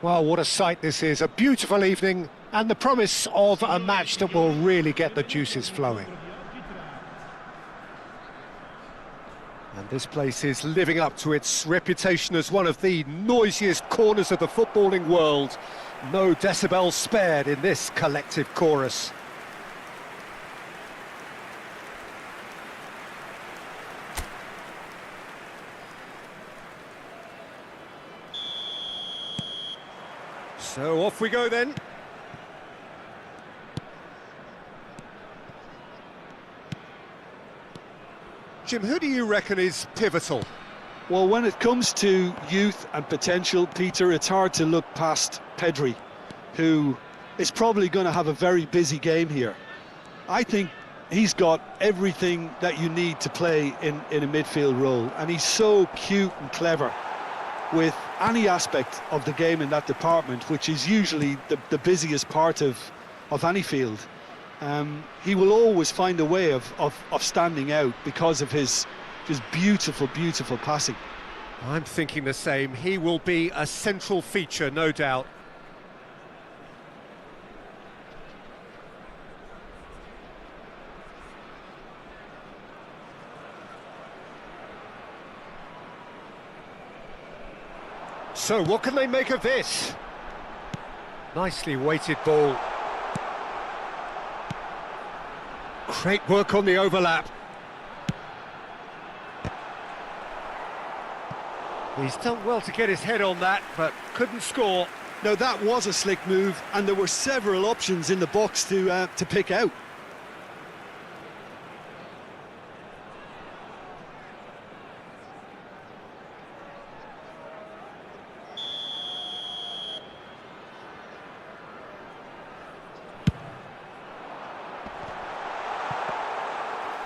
Well, what a sight this is, a beautiful evening and the promise of a match that will really get the juices flowing. And this place is living up to its reputation as one of the noisiest corners of the footballing world. No decibels spared in this collective chorus. So off we go then. Jim, who do you reckon is pivotal? Well, when it comes to youth and potential, Peter, it's hard to look past Pedri, who is probably going to have a very busy game here. I think he's got everything that you need to play in a midfield role, and he's so cute and clever with any aspect of the game in that department, which is usually the busiest part of any field. He will always find a way of standing out because of his just beautiful, beautiful passing. I'm thinking the same. He will be a central feature, no doubt. So, what can they make of this? Nicely weighted ball. Great work on the overlap. He's done well to get his head on that, but couldn't score. Now, that was a slick move, and there were several options in the box to pick out.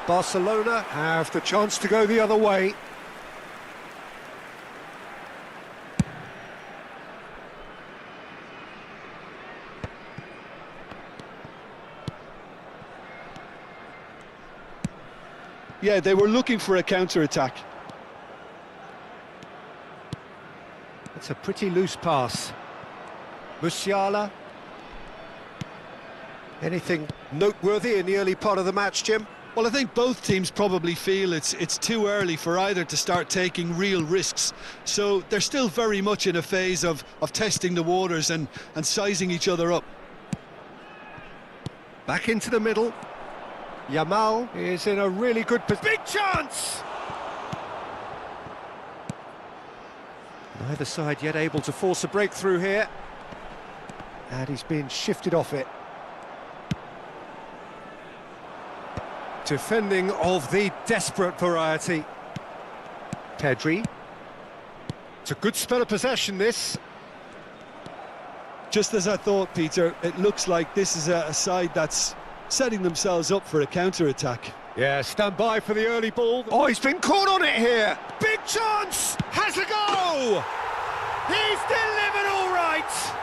Barcelona have the chance to go the other way. Yeah, they were looking for a counter-attack. It's a pretty loose pass. Musiala. Anything noteworthy in the early part of the match, Jim? Well, I think both teams probably feel it's too early for either to start taking real risks. So they're still very much in a phase of testing the waters and sizing each other up. Back into the middle. Yamal is in a really good position. Big chance! Neither side yet able to force a breakthrough here. And he's been shifted off it. Defending of the desperate variety. Pedri. It's a good spell of possession, this. Just as I thought, Peter, it looks like this is a side that's setting themselves up for a counter-attack. Yeah, stand by for the early ball. Oh, he's been caught on it here. Big chance! Has a go! He's delivered all right!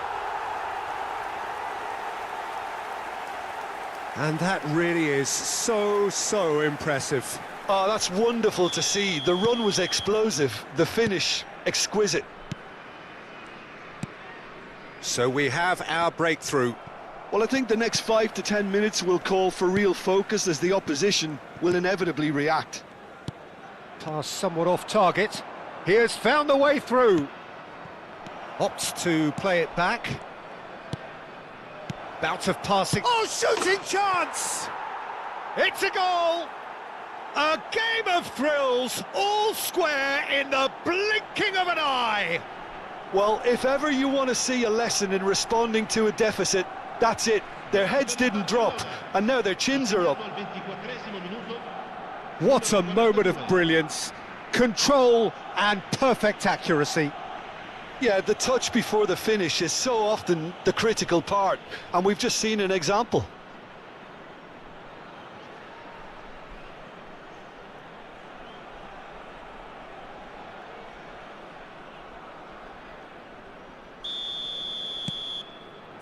And that really is so impressive. Oh, that's wonderful to see. The run was explosive, the finish exquisite. So we have our breakthrough. Well, I think the next 5 to 10 minutes will call for real focus as the opposition will inevitably react. Pass somewhat off target. He has found the way through. Opts to play it back. Bout of passing. Oh, shooting chance! It's a goal! A game of thrills, all square in the blinking of an eye! Well, if ever you want to see a lesson in responding to a deficit, that's it. Their heads didn't drop, and now their chins are up. What a moment of brilliance, control and perfect accuracy. Yeah, the touch before the finish is so often the critical part, and we've just seen an example.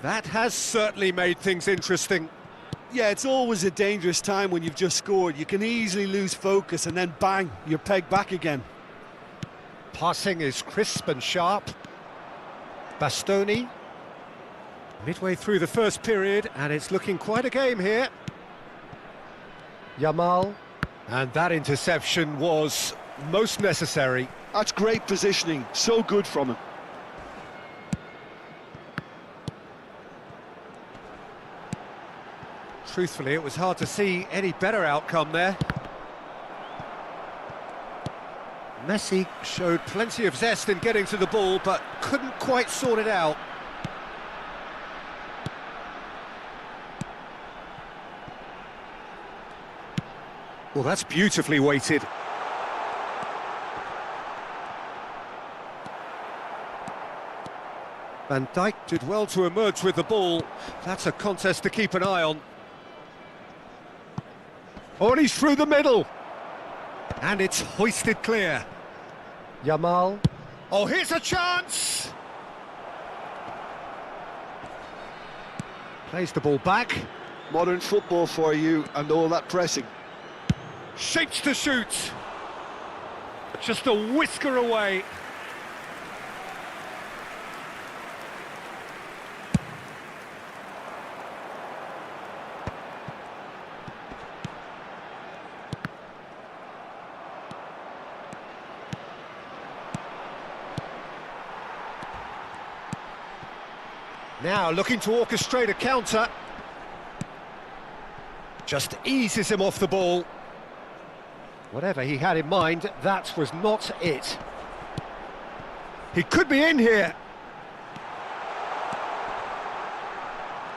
That has certainly made things interesting. Yeah, it's always a dangerous time when you've just scored. You can easily lose focus and then bang, you're pegged back again. Passing is crisp and sharp. Bastoni. Midway through the first period, and it's looking quite a game here. Yamal. And that interception was most necessary. That's great positioning, so good from him. Truthfully, it was hard to see any better outcome there. Messi showed plenty of zest in getting to the ball, but couldn't quite sort it out. Well, that's beautifully weighted. Van Dijk did well to emerge with the ball. That's a contest to keep an eye on. Oh, and he's through the middle. And it's hoisted clear. Yamal. Oh, here's a chance! Plays the ball back. Modern football for you and all that pressing. Shapes to shoot. Just a whisker away. Now looking to orchestrate a counter. Just eases him off the ball. Whatever he had in mind, that was not it. He could be in here.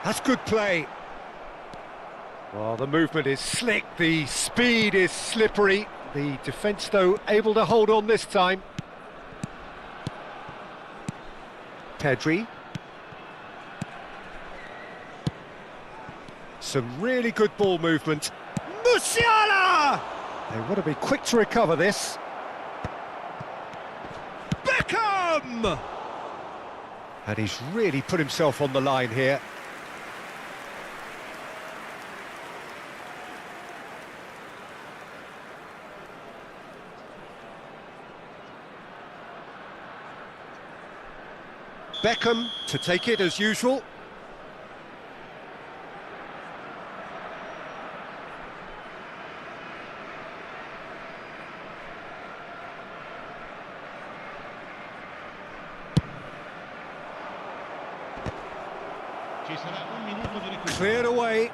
That's good play. Well, the movement is slick, the speed is slippery. The defence, though, able to hold on this time. Pedri. Some really good ball movement. Musiala! They want to be quick to recover this. Beckham! And he's really put himself on the line here. Beckham to take it as usual. Cleared away.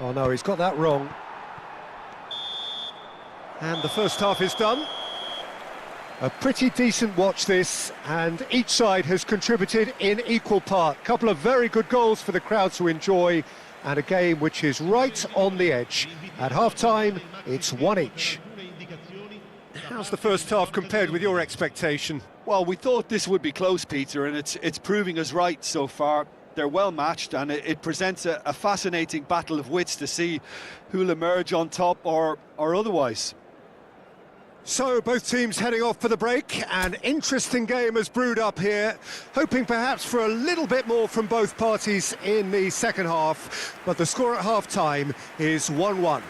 Oh no, he's got that wrong. And the first half is done. A pretty decent watch this, and each side has contributed in equal part. Couple of very good goals for the crowd to enjoy, and a game which is right on the edge. At half-time, it's one each. How's the first half compared with your expectation? Well, we thought this would be close, Peter, and it's proving us right so far. They're well matched, and it presents a fascinating battle of wits to see who'll emerge on top or otherwise. So, both teams heading off for the break. An interesting game has brewed up here, hoping perhaps for a little bit more from both parties in the second half, but the score at half-time is 1-1.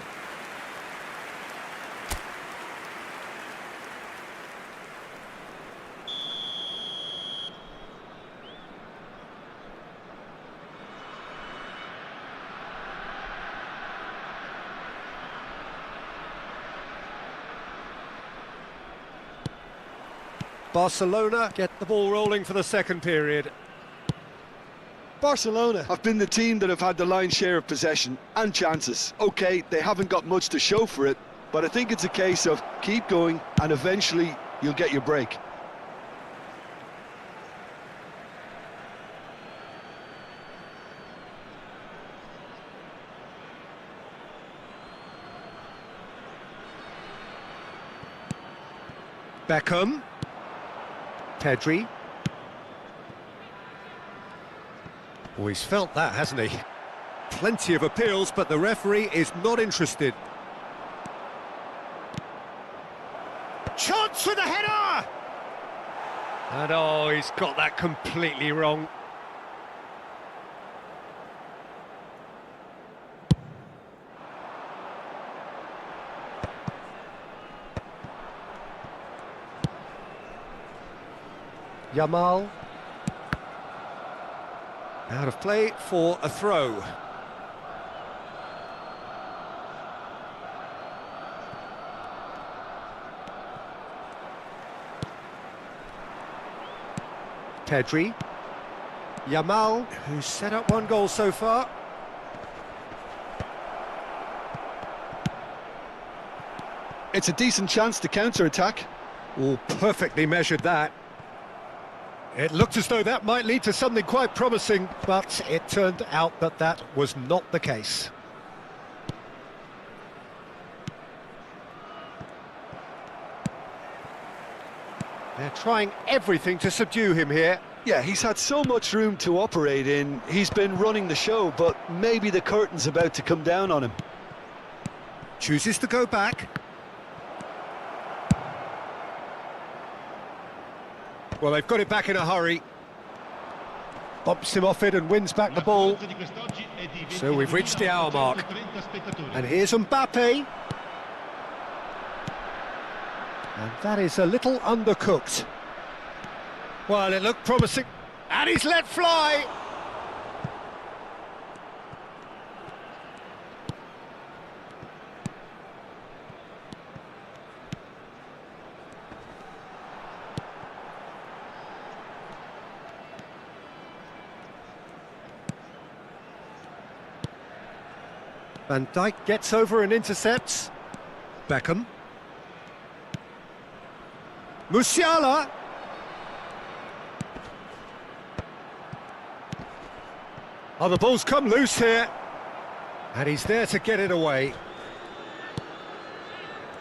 Barcelona get the ball rolling for the second period. Barcelona have been the team that have had the lion's share of possession and chances. OK, they haven't got much to show for it, but I think it's a case of keep going and eventually you'll get your break. Beckham. Pedri. Oh, he's felt that, hasn't he? Plenty of appeals, but the referee is not interested. Chance with a header! And oh, he's got that completely wrong. Yamal. Out of play for a throw. Pedri. Yamal, who's set up one goal so far. It's a decent chance to counter-attack. Oh, perfectly measured that. It looked as though that might lead to something quite promising, but it turned out that that was not the case. They're trying everything to subdue him here. Yeah, he's had so much room to operate in. He's been running the show, but maybe the curtain's about to come down on him. Chooses to go back. Well, they've got it back in a hurry. Bumps him off it and wins back the ball. So we've reached the hour mark. And here's Mbappe. And that is a little undercooked. Well, it looked promising. And he's let fly. Van Dijk gets over and intercepts. Beckham. Musiala. Oh, the ball's come loose here. And he's there to get it away.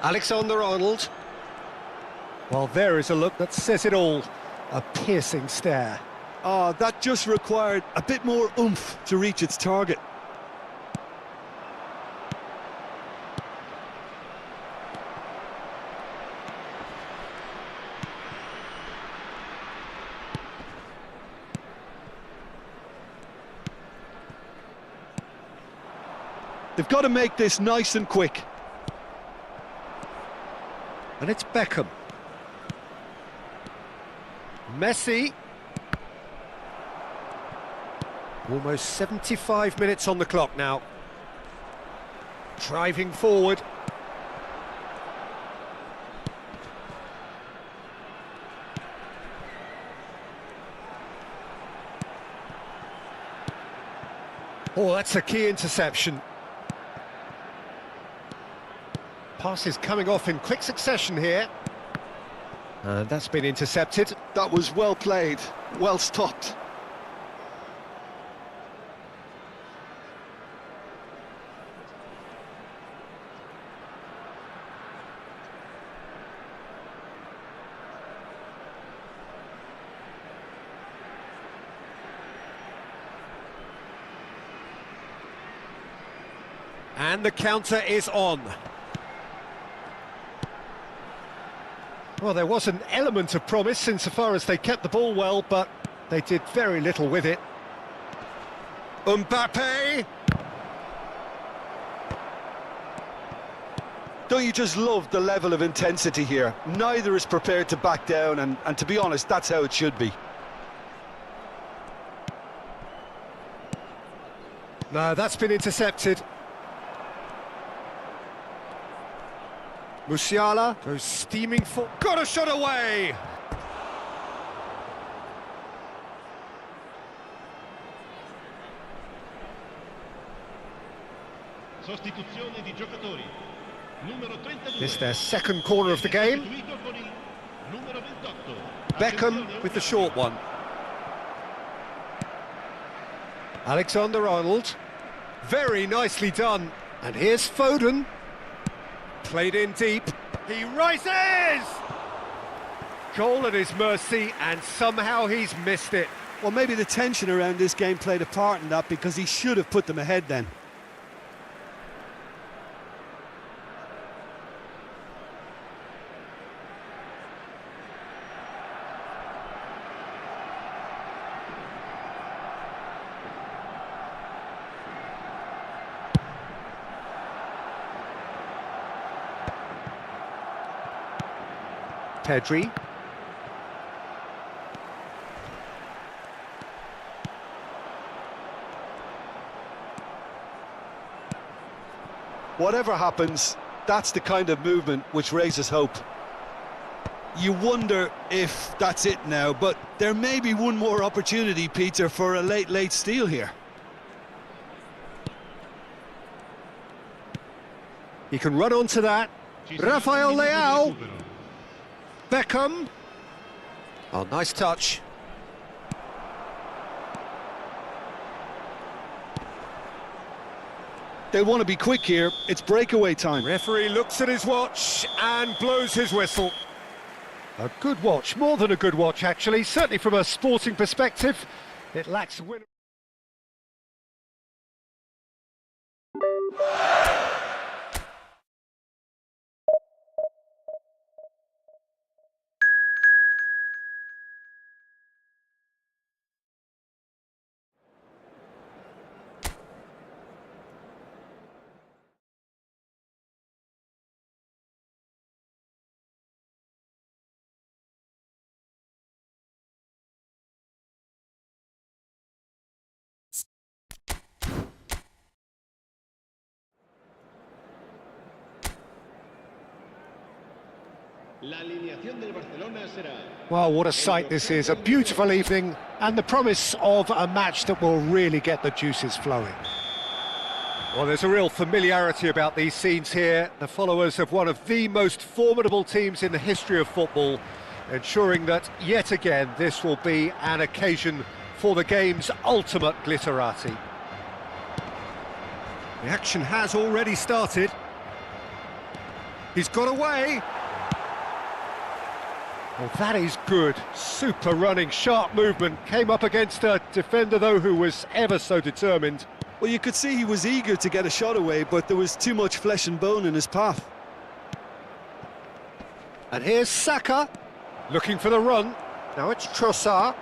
Alexander-Arnold. Well, there is a look that says it all. A piercing stare. Oh, that just required a bit more oomph to reach its target. They've got to make this nice and quick. And it's Beckham. Messi. Almost 75 minutes on the clock now. Driving forward. Oh, that's a key interception. Passes coming off in quick succession here. And that's been intercepted. That was well played, well stopped. And the counter is on. Well, there was an element of promise insofar as they kept the ball well, but they did very little with it. Mbappe! Don't you just love the level of intensity here? Neither is prepared to back down, and to be honest, that's how it should be. No, that's been intercepted. Musiala goes steaming for... Got a shot away! Sostituzione di giocatori. Numero 32. This is their second corner of the game. Numero 28. Beckham with the short one. Alexander-Arnold. Very nicely done. And here's Foden. Played in deep. He rises! Goal at his mercy, and somehow he's missed it. Well, maybe the tension around this game played a part in that, because he should have put them ahead then. Pedri. Whatever happens, that's the kind of movement which raises hope. You wonder if that's it now, but there may be one more opportunity, Peter, for a late steal here. He can run onto that. Rafael Leao. Beckham. Oh, nice touch. They'll want to be quick here. It's breakaway time. Referee looks at his watch and blows his whistle. A good watch, more than a good watch actually, certainly from a sporting perspective. It lacks win. La alineación del Barcelona será... Well, what a sight this is, a beautiful evening and the promise of a match that will really get the juices flowing. Well, there's a real familiarity about these scenes here, the followers of one of the most formidable teams in the history of football, ensuring that yet again this will be an occasion for the game's ultimate glitterati. The action has already started. He's got away. Well, that is good. Super running, sharp movement. Came up against a defender, though, who was ever so determined. Well, you could see he was eager to get a shot away, but there was too much flesh and bone in his path. And here's Saka, looking for the run. Now it's Trossard.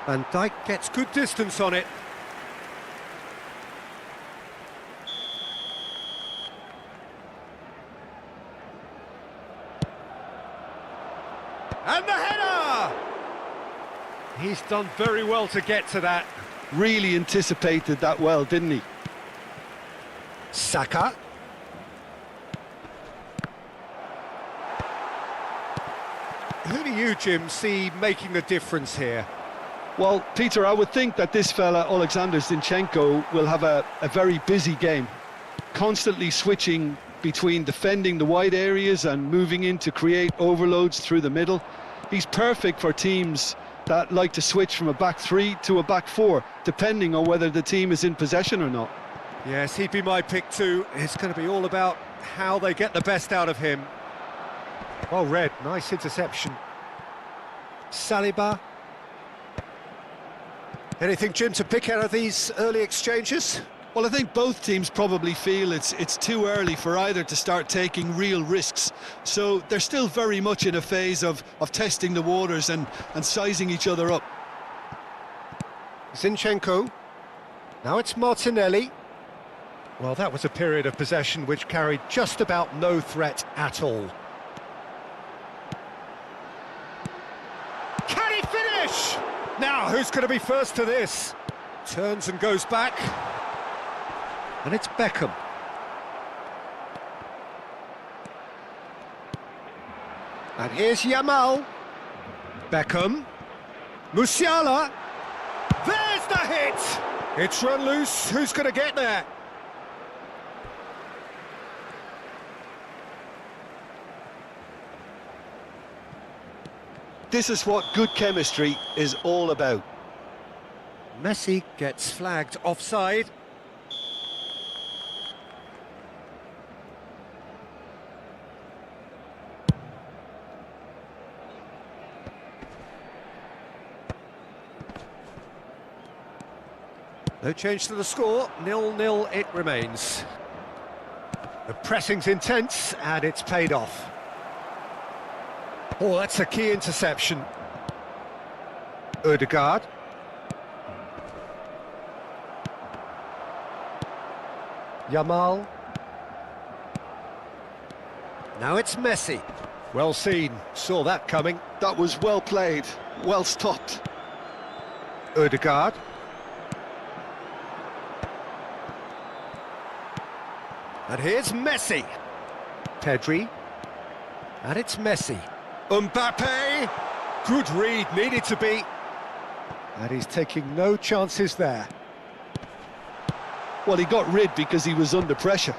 Van Dijk gets good distance on it. And the header! He's done very well to get to that. Really anticipated that well, didn't he? Saka. Who do you, Jim, see making the difference here? Well, Peter, I would think that this fella, Alexander Zinchenko, will have a very busy game. Constantly switching between defending the wide areas and moving in to create overloads through the middle. He's perfect for teams that like to switch from a back three to a back four, depending on whether the team is in possession or not. Yes, he'd be my pick too. It's going to be all about how they get the best out of him. Well read, nice interception. Saliba. Anything, Jim, to pick out of these early exchanges? Well, I think both teams probably feel it's too early for either to start taking real risks. So they're still very much in a phase of testing the waters and sizing each other up. Zinchenko. Now it's Martinelli. Well, that was a period of possession which carried just about no threat at all. Can he finish? Now, who's going to be first to this? Turns and goes back. And it's Beckham. And here's Yamal. Beckham. Musiala. There's the hit! It's run loose. Who's going to get there? This is what good chemistry is all about. Messi gets flagged offside. No change to the score, 0-0 it remains. The pressing's intense and it's paid off. Oh, that's a key interception. Odegaard. Yamal. Now it's Messi. Well seen, saw that coming. That was well played, well stopped. Odegaard. And here's Messi. Pedri. And it's Messi. Mbappe. Good read, needed to be. And he's taking no chances there. Well, he got rid because he was under pressure.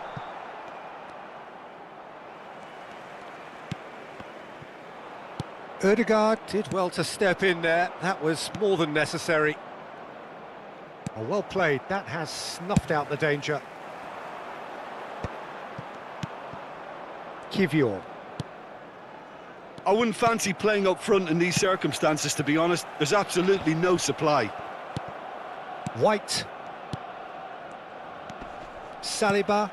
Ødegaard did well to step in there. That was more than necessary. Oh, well played. That has snuffed out the danger. Kivior. I wouldn't fancy playing up front in these circumstances, to be honest. There's absolutely no supply. White. Saliba.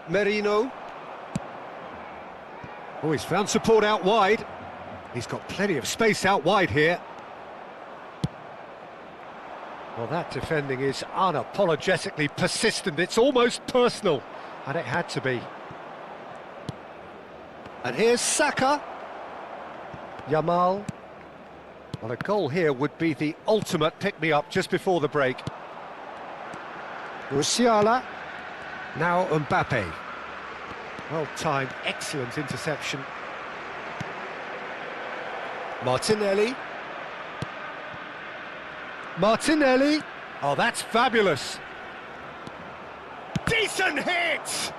Merino. Oh, he's found support out wide. He's got plenty of space out wide here. Well, that defending is unapologetically persistent. It's almost personal, and it had to be. And here's Saka. Yamal. Well, a goal here would be the ultimate pick-me-up just before the break. Musiala. Now Mbappe. Well-timed, excellent interception. Martinelli. Martinelli. Oh, that's fabulous. Decent hit!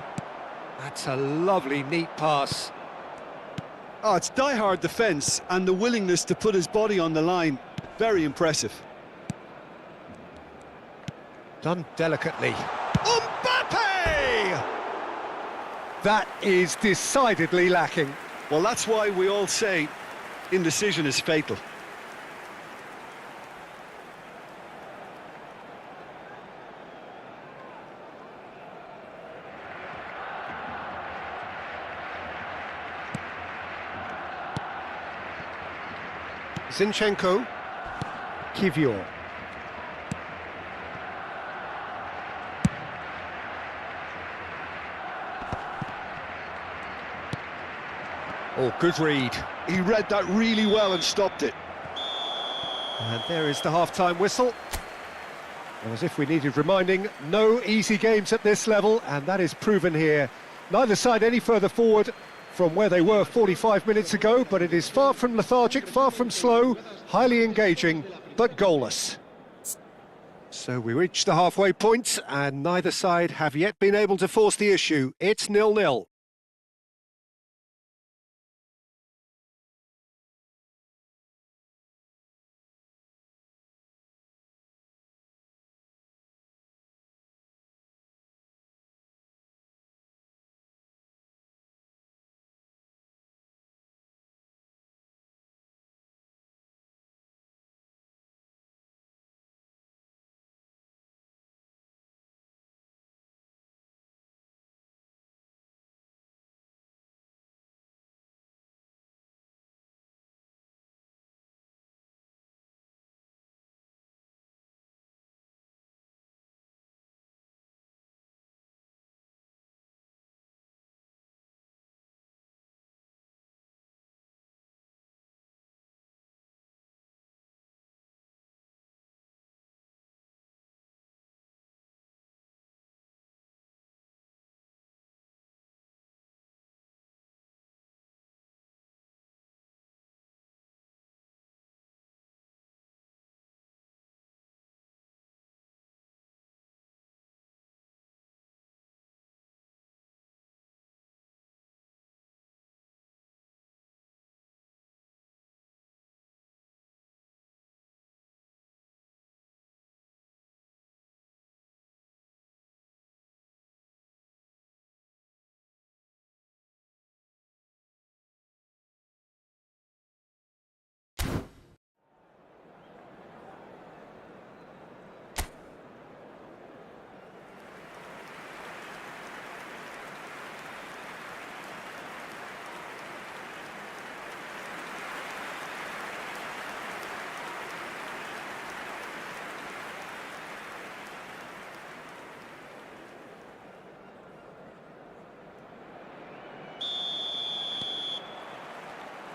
That's a lovely, neat pass. Oh, it's die-hard defence and the willingness to put his body on the line. Very impressive. Done delicately. Mbappe! That is decidedly lacking. Well, that's why we all say indecision is fatal. Zinchenko. Kivior. Oh, good read. He read that really well and stopped it. And there is the half-time whistle. And as if we needed reminding, no easy games at this level, and that is proven here. Neither side any further forward from where they were 45 minutes ago, but it is far from lethargic, far from slow, highly engaging, but goalless. So we reach the halfway point, and neither side have yet been able to force the issue. It's 0-0.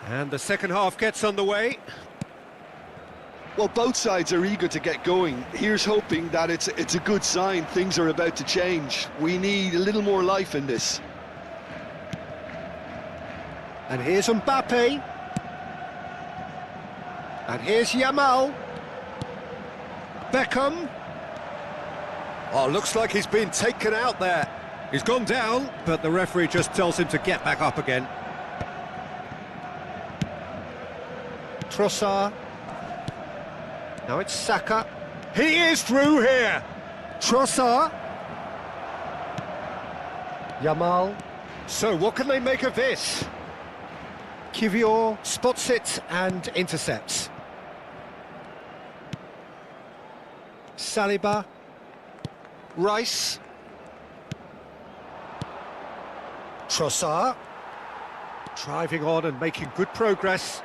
And the second half gets underway. Well, both sides are eager to get going. Here's hoping that it's a good sign. Things are about to change. We need a little more life in this. And here's Mbappe. And here's Yamal. Beckham. Oh, looks like he's been taken out there. He's gone down, but the referee just tells him to get back up again. Trossard. Now it's Saka. He is through here. Trossard. Yamal. So what can they make of this? Kivior spots it and intercepts. Saliba. Rice. Trossard. Driving on and making good progress.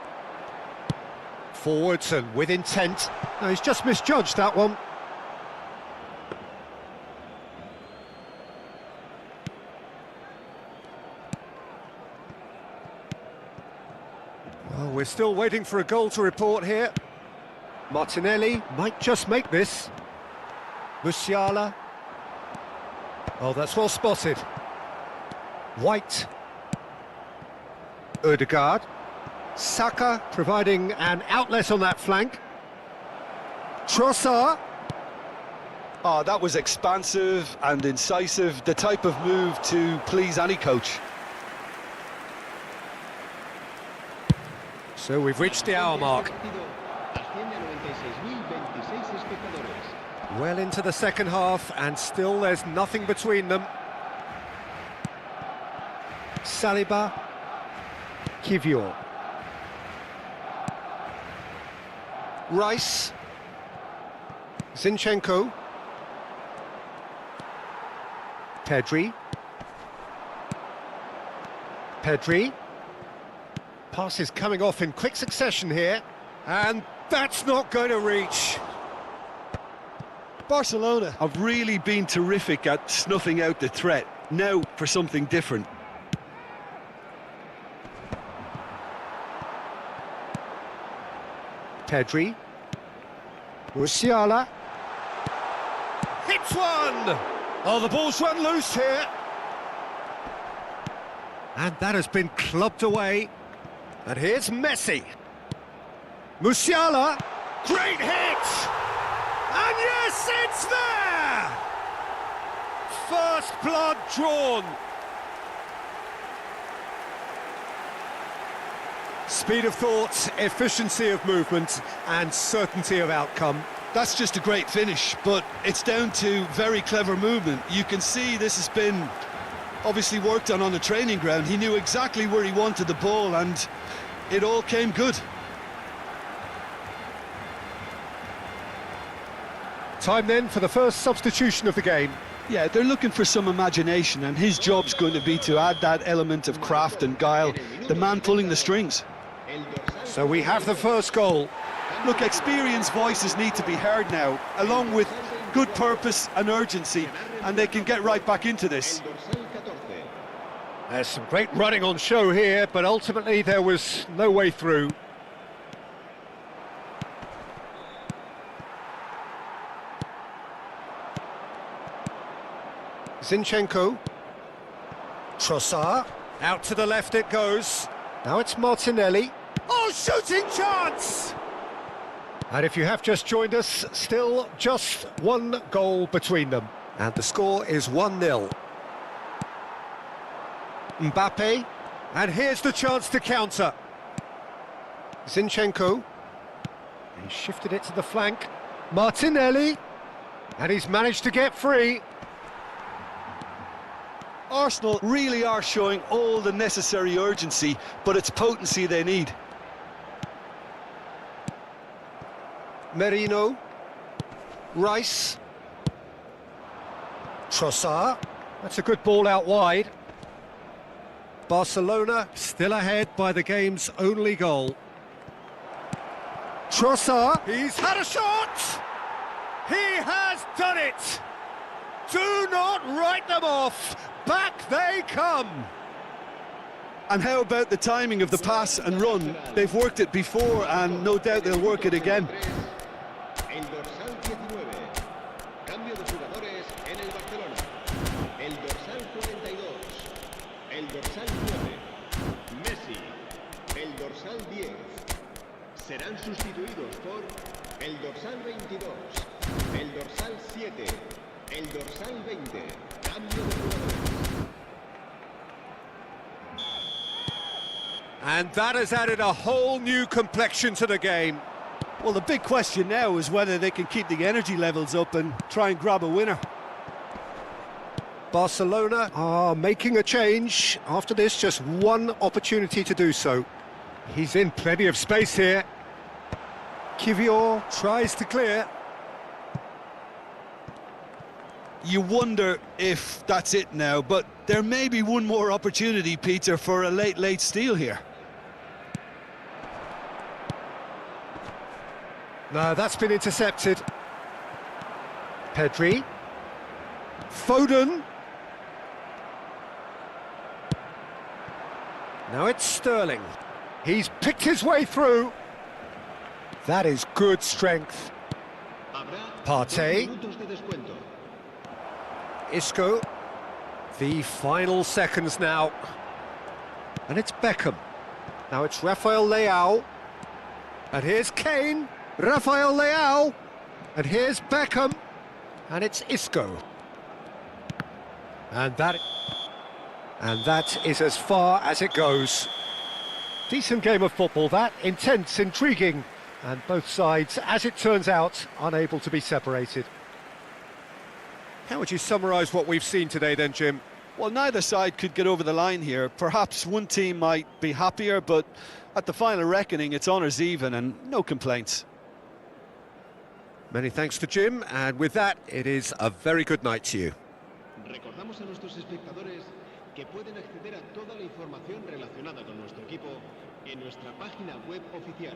Forwards and with intent. No, he's just misjudged that one. Well, we're still waiting for a goal to report here. Martinelli might just make this. Musiala. Oh, that's well spotted. White. Ødegaard. Saka providing an outlet on that flank. Trossard. Oh, that was expansive and incisive, the type of move to please any coach. So we've reached the hour mark. Well into the second half, and still there's nothing between them. Saliba. Kivior. Rice. Zinchenko. Pedri. Pass is coming off in quick succession here, and that's not going to reach. Barcelona have really been terrific at snuffing out the threat. Now for something different. Pedri. Musiala. Hits one! Oh, the ball's run loose here. And that has been clubbed away. And here's Messi. Musiala. Great hit! And yes, it's there! First blood drawn. Speed of thought, efficiency of movement, and certainty of outcome. That's just a great finish, but it's down to very clever movement. You can see this has been obviously worked on the training ground. He knew exactly where he wanted the ball, and it all came good. Time then for the first substitution of the game. Yeah, they're looking for some imagination, and his job's going to be to add that element of craft and guile, the man pulling the strings. So we have the first goal. Look, experienced voices need to be heard now, along with good purpose and urgency, and they can get right back into this. There's some great running on show here, but ultimately there was no way through. Zinchenko. Trossard. Out to the left it goes. Now it's Martinelli. Oh, shooting chance! And if you have just joined us, still just one goal between them. And the score is 1-0. Mbappe. And here's the chance to counter. Zinchenko. He shifted it to the flank. Martinelli. And he's managed to get free. Arsenal really are showing all the necessary urgency, but it's potency they need. Merino. Rice. Trossard. That's a good ball out wide. Barcelona still ahead by the game's only goal. Trossard. He's had a shot! He has done it! Do not write them off! Back they come! And how about the timing of the pass and run? They've worked it before, and no doubt they'll work it again. el dorsal 9, Messi, el dorsal 10. Serán sustituidos por el dorsal 22, el dorsal 7, el dorsal 20. Cambio de jugadores. And that has added a whole new complexion to the game. Well, the big question now is whether they can keep the energy levels up and try and grab a winner. Barcelona are making a change. After this, just one opportunity to do so. He's in plenty of space here. Kivior tries to clear. You wonder if that's it now, but there may be one more opportunity, Peter, for a late steal here. No, that's been intercepted. Pedri. Foden. Now it's Sterling. He's picked his way through. That is good strength. Partey. Isco. The final seconds now. And it's Beckham. Now it's Rafael Leao. And here's Kane. Rafael Leao. And here's Beckham. And it's Isco. And that is as far as it goes. Decent game of football, that. Intense, intriguing. And both sides, as it turns out, unable to be separated. How would you summarise what we've seen today then, Jim? Well, neither side could get over the line here. Perhaps one team might be happier, but at the final reckoning, it's honours even and no complaints. Many thanks to Jim, and with that, it is a very good night to you. Recordamos a nuestros espectadores que pueden acceder a toda la información relacionada con nuestro equipo en nuestra página web oficial.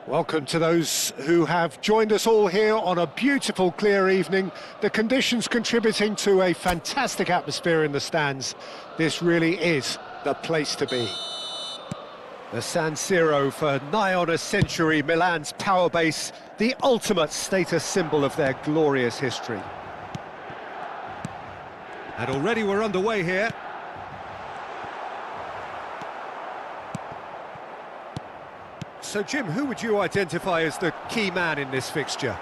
Welcome to those who have joined us all here on a beautiful, clear evening. The conditions contributing to a fantastic atmosphere in the stands. This really is the place to be. The San Siro, for nigh on a century, Milan's power base, the ultimate status symbol of their glorious history. And already we're underway here. So, Jim, who would you identify as the key man in this fixture?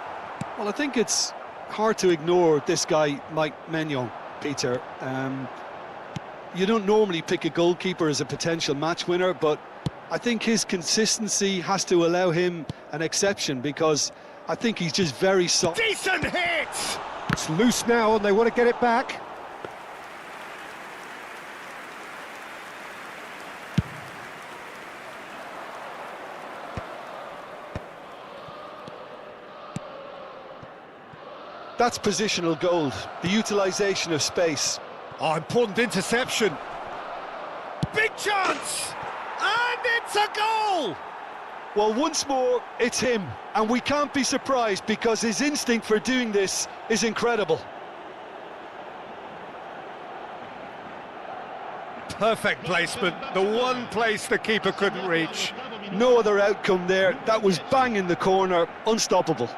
Well, I think it's hard to ignore this guy, Mike Maignan, Peter. You don't normally pick a goalkeeper as a potential match winner, but I think his consistency has to allow him an exception because I think he's just very solid. Decent hit! It's loose now and they want to get it back. That's positional gold, the utilisation of space. Oh, important interception. Big chance! And it's a goal! Well, once more, it's him. And we can't be surprised because his instinct for doing this is incredible. Perfect placement, the one place the keeper couldn't reach. No other outcome there. That was bang in the corner, unstoppable.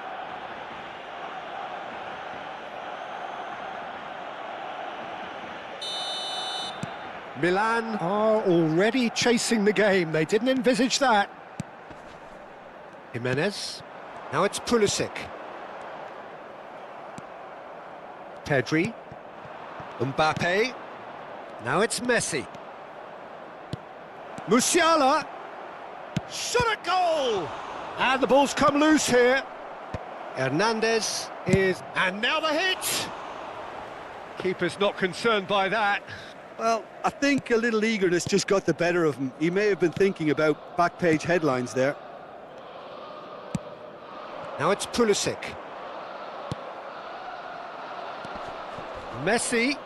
Milan are already chasing the game. They didn't envisage that. Jimenez. Now it's Pulisic. Pedri. Mbappe. Now it's Messi. Musiala. Shot at goal! And the ball's come loose here. Hernandez is... And now the hit! Keeper's not concerned by that. Well, I think a little eagerness just got the better of him. He may have been thinking about back page headlines there. Now it's Pulisic. Messi.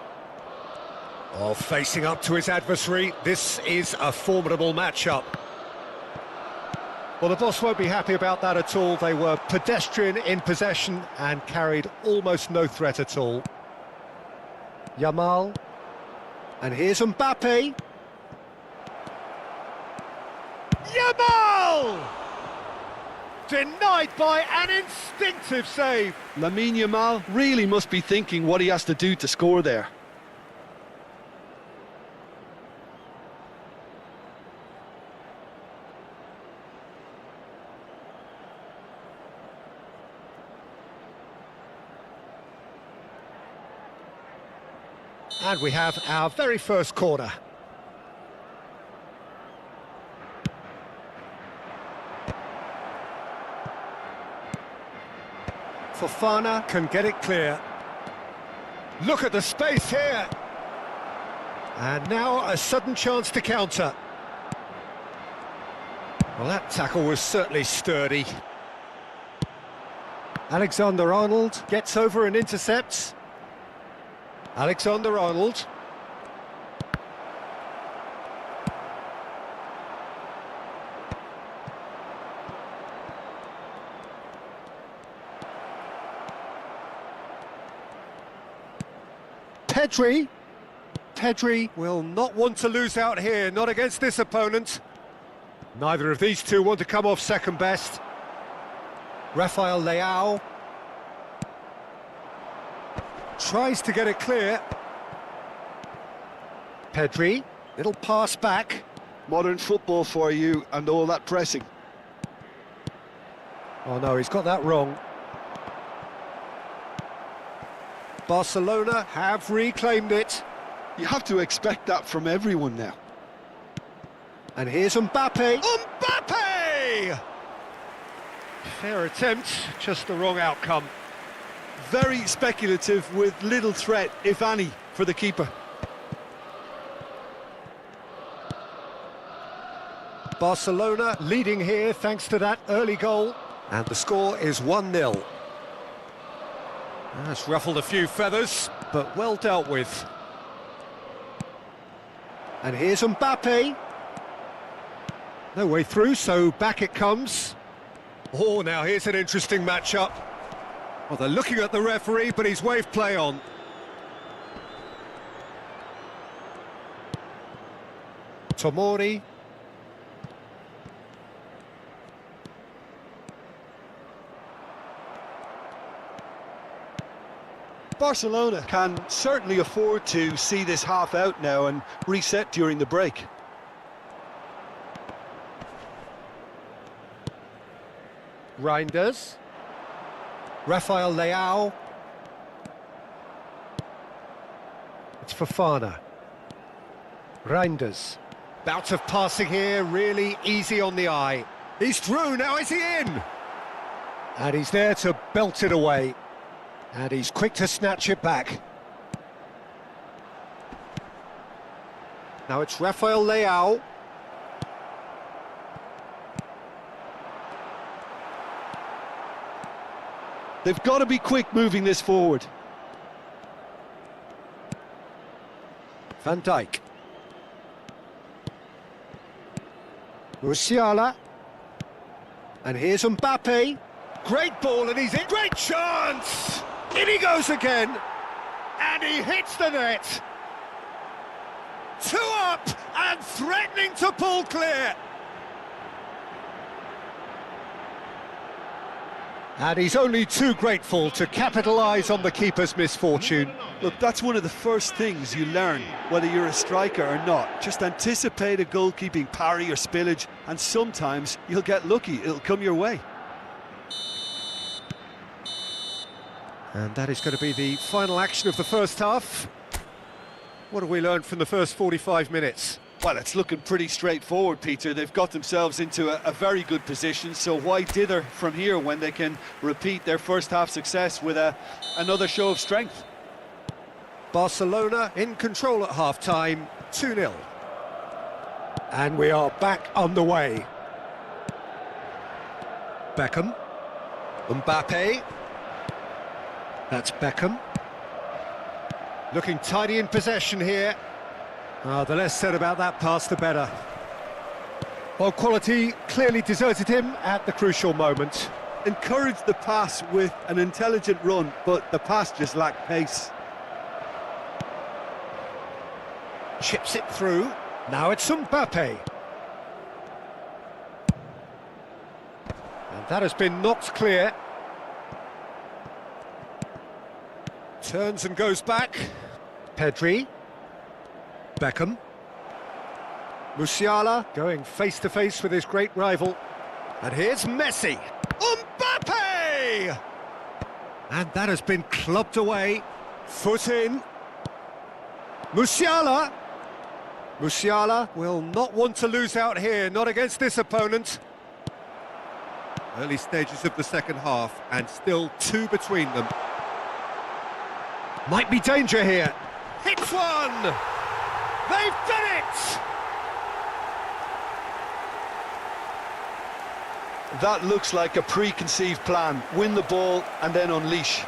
Oh, facing up to his adversary. This is a formidable matchup. Well, the boss won't be happy about that at all. They were pedestrian in possession and carried almost no threat at all. Yamal. And here's Mbappe. Yamal! Denied by an instinctive save. Lamine Yamal really must be thinking what he has to do to score there. And we have our very first corner. Fofana can get it clear. Look at the space here. And now a sudden chance to counter. Well, that tackle was certainly sturdy. Alexander-Arnold gets over and intercepts. Alexander-Arnold. Pedri. Pedri will not want to lose out here, not against this opponent. Neither of these two want to come off second best. Rafael Leao. Tries to get it clear. Pedri, little pass back. Modern football for you and all that pressing. Oh no, he's got that wrong. Barcelona have reclaimed it. You have to expect that from everyone now. And here's Mbappe. Mbappe! Fair attempt, just the wrong outcome. Very speculative with little threat, if any, for the keeper. Barcelona leading here thanks to that early goal. And the score is 1-0. That's ruffled a few feathers, but well dealt with. And here's Mbappe. No way through, so back it comes. Oh, now here's an interesting matchup. Well, they're looking at the referee, but he's waved play on. Tomori. Barcelona can certainly afford to see this half out now and reset during the break. Reinders. Rafael Leao. It's Fofana. Reinders. Bout of passing here, really easy on the eye. He's through, now is he in? And he's there to belt it away. And he's quick to snatch it back. Now it's Rafael Leao. They've got to be quick moving this forward. Van Dijk. Musiala. And here's Mbappe. Great ball and he's in. Great chance! In he goes again. And he hits the net. Two up and threatening to pull clear. And he's only too grateful to capitalise on the keeper's misfortune. Look, that's one of the first things you learn, whether you're a striker or not. Just anticipate a goalkeeping parry or spillage, and sometimes you'll get lucky, it'll come your way. And that is going to be the final action of the first half. What have we learned from the first 45 minutes? Well, it's looking pretty straightforward, Peter. They've got themselves into a very good position, so why dither from here when they can repeat their first half success with another show of strength? Barcelona in control at half-time, 2-0. And we are back underway. Beckham. Mbappe. That's Beckham. Looking tidy in possession here. The less said about that pass, the better. Well, quality clearly deserted him at the crucial moment. Encouraged the pass with an intelligent run, but the pass just lacked pace. Chips it through. Now it's Mbappe. And that has been knocked clear. Turns and goes back. Pedri. Beckham. Musiala going face-to-face with his great rival. And here's Messi. Mbappe! And that has been clubbed away. Foot in. Musiala. Musiala will not want to lose out here, not against this opponent. Early stages of the second half, and still two between them. Might be danger here. Hits one! They've done it! That looks like a preconceived plan. Win the ball and then unleash.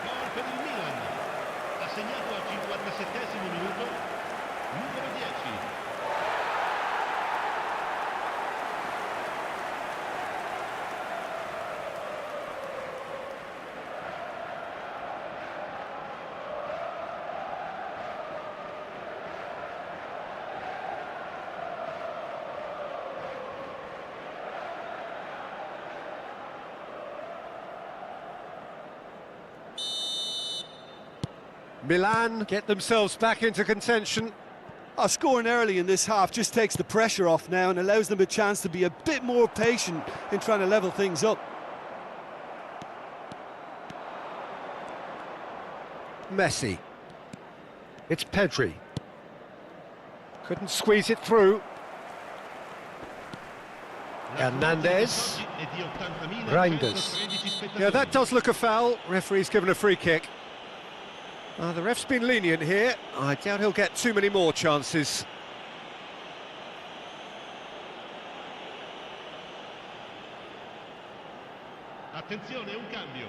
Gol per il Milan. Ha segnato al 57esimo minuto. Numero 10. Milan get themselves back into contention. Scoring early in this half just takes the pressure off now and allows them a chance to be a bit more patient in trying to level things up. Messi. It's Pedri. Couldn't squeeze it through. Hernandez. Reinders. Yeah, that does look a foul. Referee's given a free kick. The ref's been lenient here. I doubt he'll get too many more chances. Attenzione, un cambio.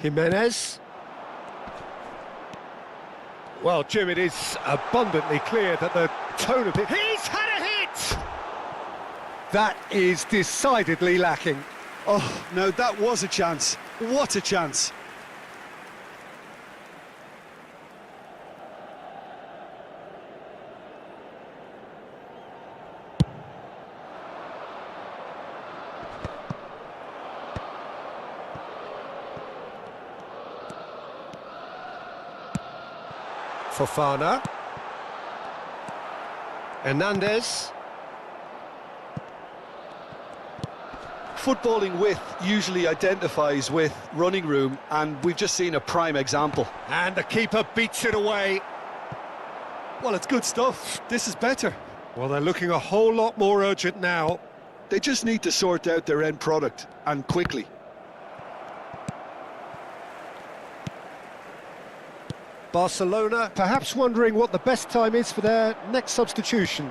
Jimenez. Well, Jim, it is abundantly clear that the tone of it... He's had a hit! That is decidedly lacking. Oh, no, that was a chance. What a chance. Fofana. Hernandez. Footballing width usually identifies with running room, and we've just seen a prime example. And the keeper beats it away. Well, it's good stuff. This is better. Well, they're looking a whole lot more urgent now. They just need to sort out their end product, and quickly. Barcelona perhaps wondering what the best time is for their next substitution.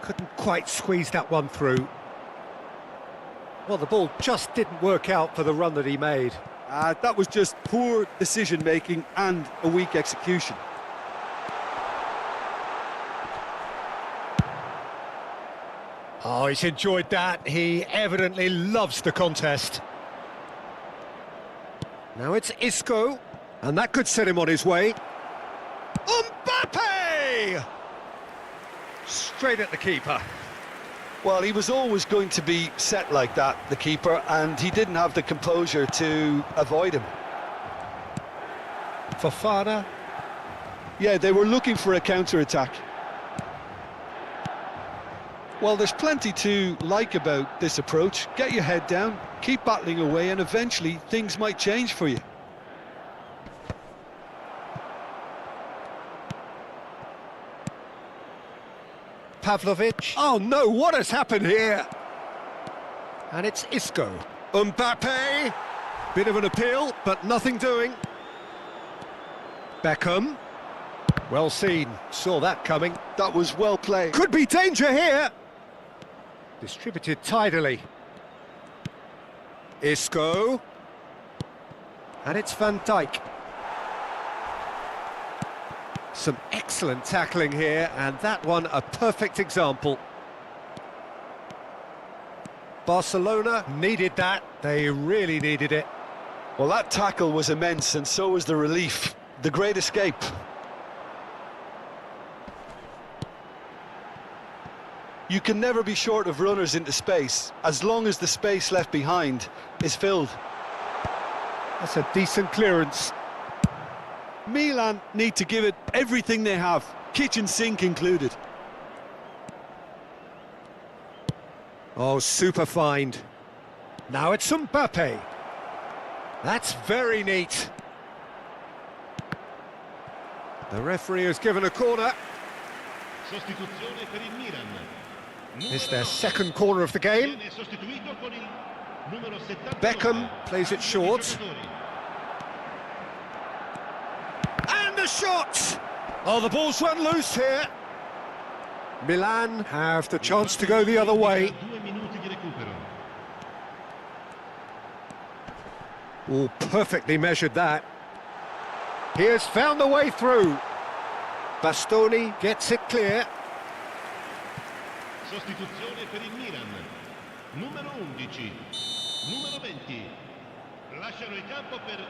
Couldn't quite squeeze that one through. Well, the ball just didn't work out for the run that he made. That was just poor decision-making and a weak execution. Oh, he's enjoyed that. He evidently loves the contest. Now it's Isco, and that could set him on his way. Mbappe! Straight at the keeper. Well, he was always going to be set like that, the keeper, and he didn't have the composure to avoid him. Fofana. Yeah, they were looking for a counter-attack. Well, there's plenty to like about this approach. Get your head down, keep battling away, and eventually things might change for you. Pavlovic. Oh no, what has happened here? And it's Isco. Mbappe. Bit of an appeal, but nothing doing. Beckham. Well seen, saw that coming. That was well played. Could be danger here. Distributed tidily. Isco. And it's Van Dijk. Some excellent tackling here, and that one a perfect example. Barcelona needed that, they really needed it. Well, that tackle was immense, and so was the relief. The great escape. You can never be short of runners into space, as long as the space left behind is filled. That's a decent clearance. Milan need to give it everything they have, kitchen sink included. Oh, super find. Now it's Mbappe. That's very neat. The referee has given a corner. Sostituzione per il Milan. It's their second corner of the game. Beckham plays it short. And the shot! Oh, the ball's run loose here. Milan have the chance to go the other way. Oh, perfectly measured that. He has found the way through. Bastoni gets it clear. Sostituzione per il Milan. Numero 11. Numero 20. Lasciano il campo per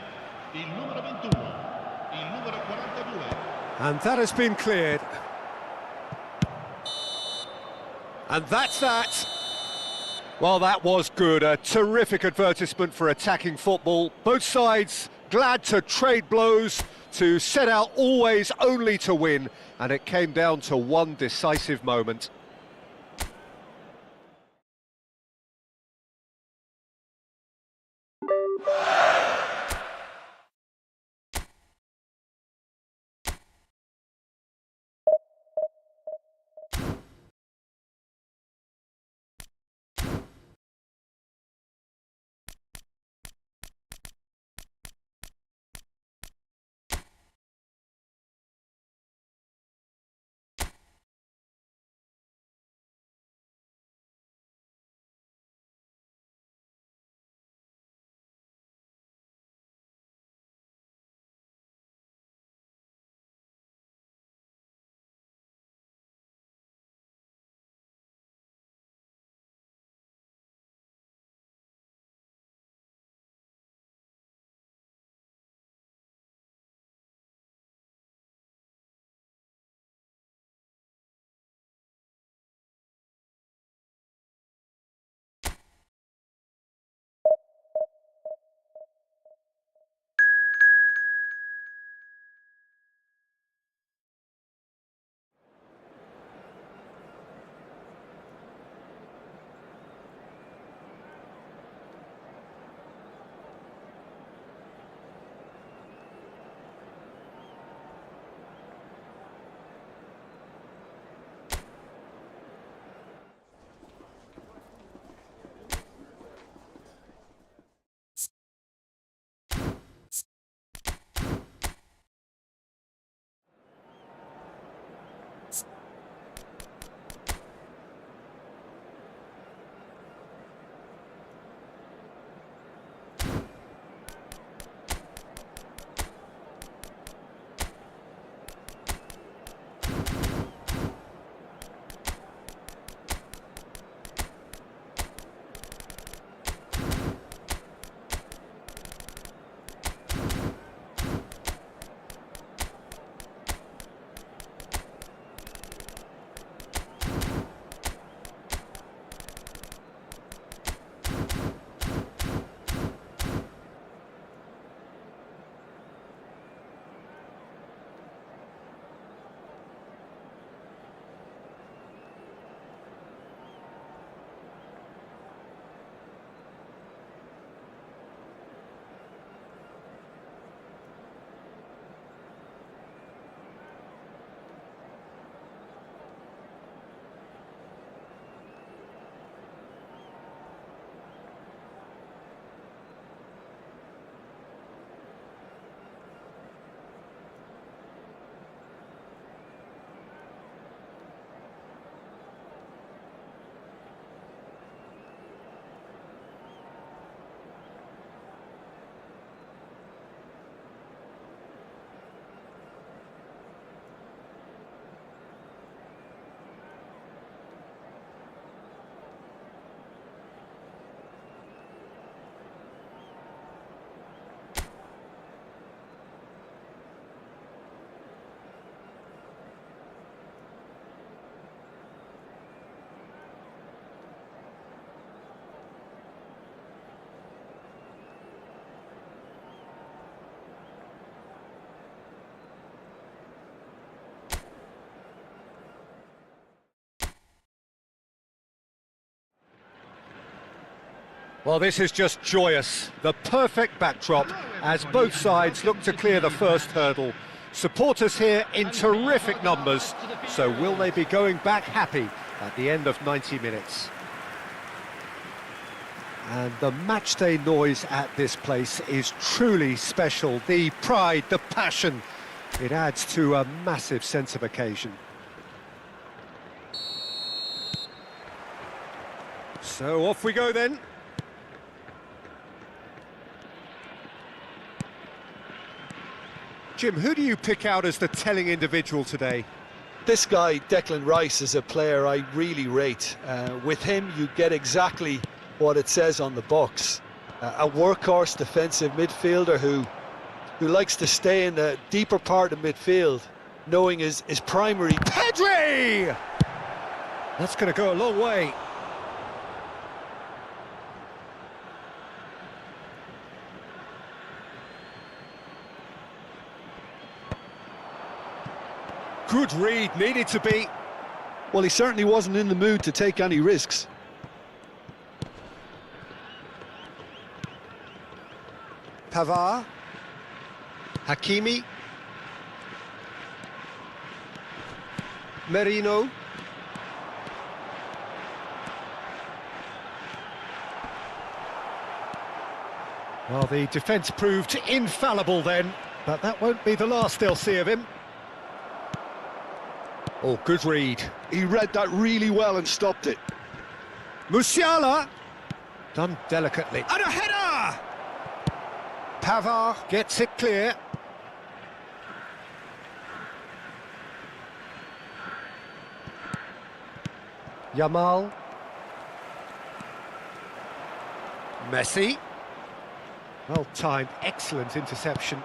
il numero 21. Il numero 42. And that has been cleared. And that's that. Well, that was good. A terrific advertisement for attacking football. Both sides glad to trade blows, to set out always only to win. And it came down to one decisive moment. Well, this is just joyous. The perfect backdrop as both sides look to clear the first hurdle. Supporters here in terrific numbers, so will they be going back happy at the end of 90 minutes? And the matchday noise at this place is truly special. The pride, the passion, it adds to a massive sense of occasion. So off we go then. Jim, who do you pick out as the telling individual today? This guy, Declan Rice, is a player I really rate. With him, you get exactly what it says on the box. A workhorse defensive midfielder who likes to stay in the deeper part of midfield, knowing his primary... Pedri! That's going to go a long way. Good read, needed to be. Well, he certainly wasn't in the mood to take any risks. Pavard. Hakimi. Merino. Well, the defence proved infallible then, but that won't be the last they'll see of him. Oh, good read. He read that really well and stopped it. Musiala. Done delicately. And a header! Pavard gets it clear. Yamal. Messi. Well timed, excellent interception.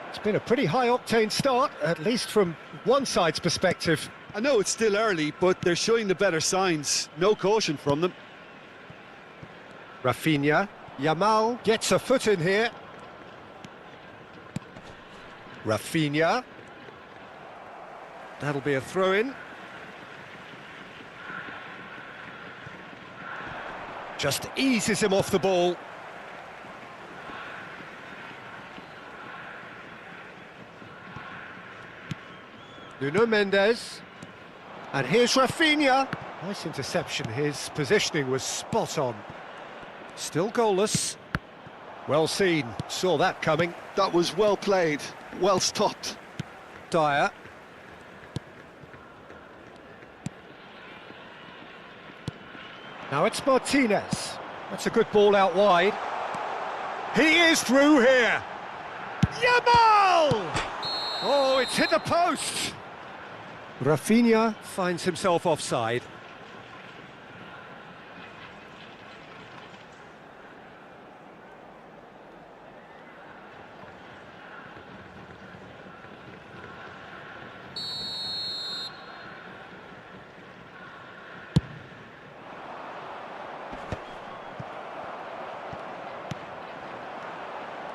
It's been a pretty high-octane start, at least from one side's perspective. I know it's still early, but they're showing the better signs. No caution from them. Rafinha. Yamal gets a foot in here. Rafinha. That'll be a throw-in. Just eases him off the ball. Nuno Mendes. And here's Rafinha. Nice interception. His positioning was spot on. Still goalless. Well seen. Saw that coming. That was well played, well stopped. Dyer. Now it's Martinez. That's a good ball out wide. He is through here. Yamal! Oh, it's hit the post. Rafinha finds himself offside.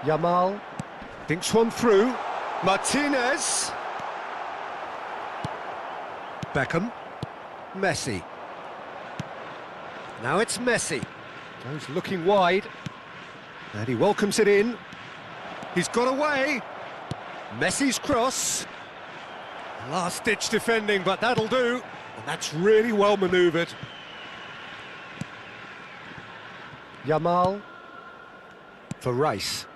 Yamal thinks one through. Martinez. Beckham. Messi. Now it's Messi. Goes looking wide. And he welcomes it in. He's got away. Messi's cross. Last-ditch defending, but that'll do. And that's really well manoeuvred. Yamal. For Rice.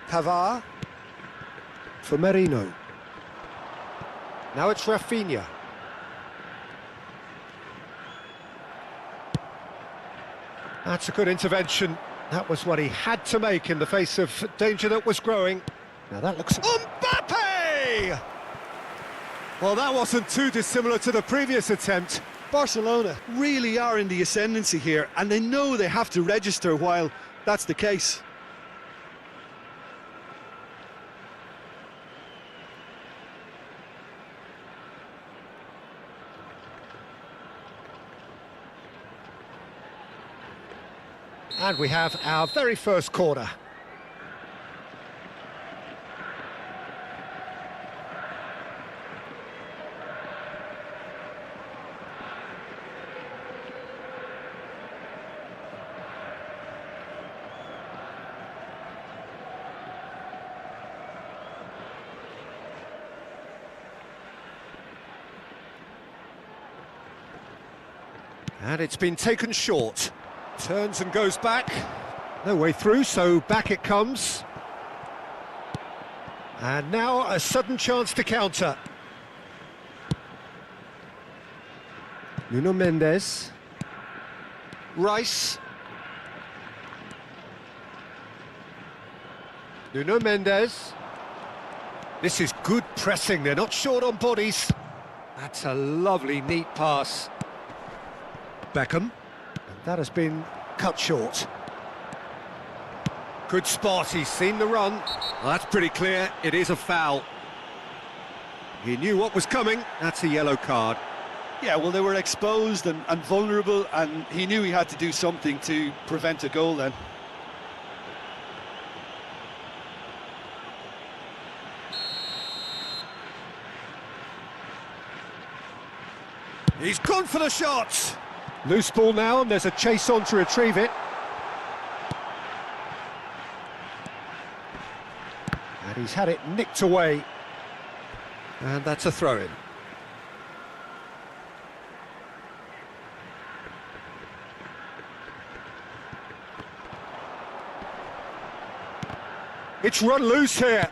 Pavard. For Merino. Now it's Rafinha. That's a good intervention. That was what he had to make in the face of danger that was growing. Now that looks... Mbappe! Well, that wasn't too dissimilar to the previous attempt. Barcelona really are in the ascendancy here, and they know they have to register while that's the case. And we have our very first corner. And it's been taken short. Turns and goes back. No way through, so back it comes. And now a sudden chance to counter. Nuno Mendes. Rice. Nuno Mendes. This is good pressing, they're not short on bodies. That's a lovely, neat pass. Beckham. And that has been cut short. Good spot, he's seen the run. Well, that's pretty clear, it is a foul. He knew what was coming, that's a yellow card. Yeah, well, they were exposed and vulnerable, and he knew he had to do something to prevent a goal then. He's gone for the shot! Loose ball now, and there's a chase on to retrieve it. And he's had it nicked away. And that's a throw-in. It's run loose here.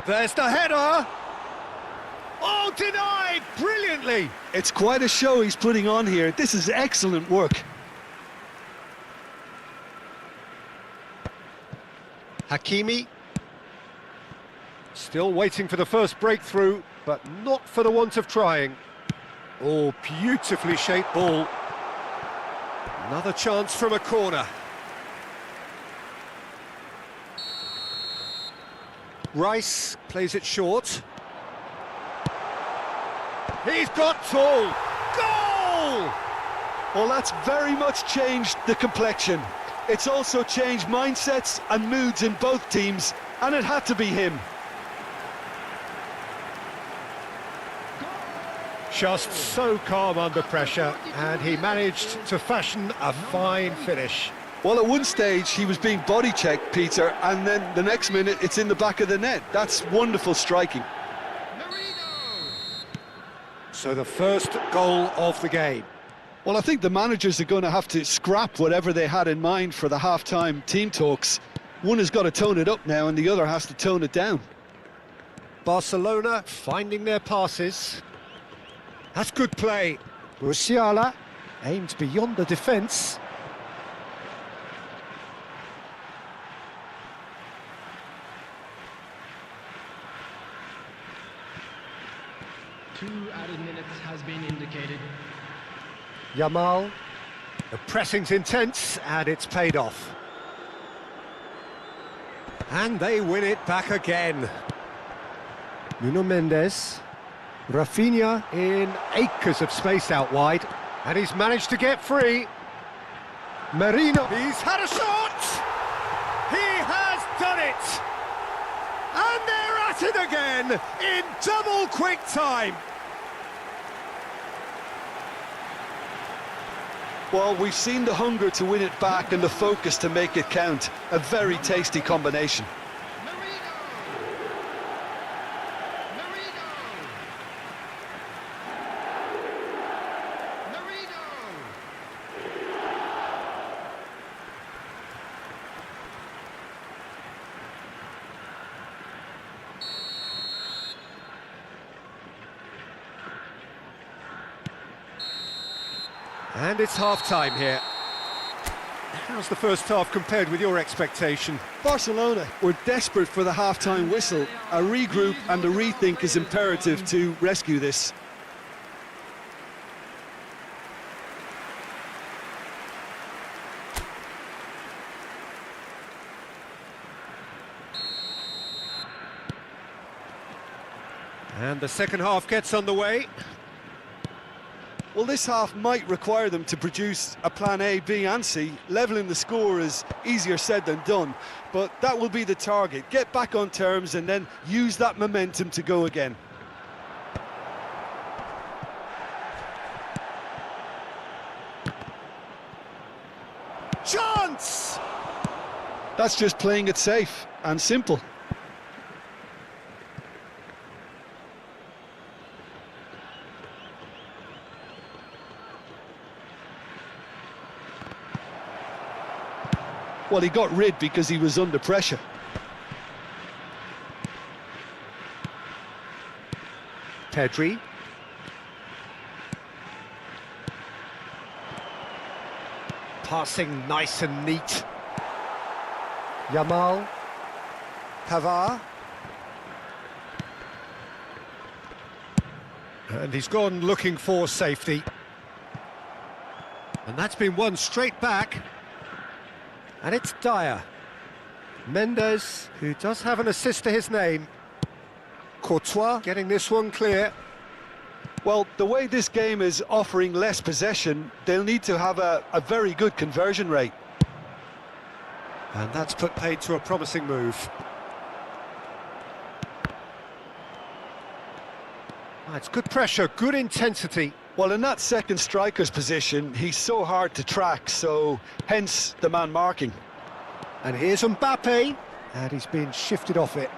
There's the header. Oh, denied brilliantly. It's quite a show he's putting on here. This is excellent work. Hakimi. Still waiting for the first breakthrough, but not for the want of trying. Oh, beautifully shaped ball. Another chance from a corner. Rice plays it short. He's got tall. Goal! Well, that's very much changed the complexion. It's also changed mindsets and moods in both teams, and it had to be him. Just so calm under pressure, and he managed to fashion a fine finish. Well, at one stage he was being body checked, Peter, and then the next minute it's in the back of the net. That's wonderful striking. So the first goal of the game. Well, I think the managers are going to have to scrap whatever they had in mind for the half-time team talks. One has got to tone it up now and the other has to tone it down. Barcelona finding their passes. That's good play. Musiala aimed beyond the defence. Two added minutes has been indicated. Yamal. The pressing's intense and it's paid off. And they win it back again. Nuno Mendes. Rafinha in acres of space out wide. And he's managed to get free. Merino. He's had a shot! He has done it! And they're at it again in double quick time. Well, we've seen the hunger to win it back and the focus to make it count. A very tasty combination. And it's half-time here. How's the first half compared with your expectation? Barcelona were desperate for the half-time whistle. A regroup and a rethink is imperative to rescue this. And the second half gets underway. Well, this half might require them to produce a plan A, B and C. Levelling the score is easier said than done, but that will be the target. Get back on terms and then use that momentum to go again. Chance! That's just playing it safe and simple. Well, he got rid because he was under pressure. Pedri. Passing nice and neat. Yamal. Pavard. And he's gone looking for safety. And that's been won straight back. And it's Dyer. Mendes, who does have an assist to his name. Courtois getting this one clear. Well, the way this game is offering less possession, they'll need to have a very good conversion rate. And that's put paid to a promising move. It's good pressure, good intensity. Well, in that second striker's position, he's so hard to track, so hence the man marking. And here's Mbappe, and he's been shifted off it.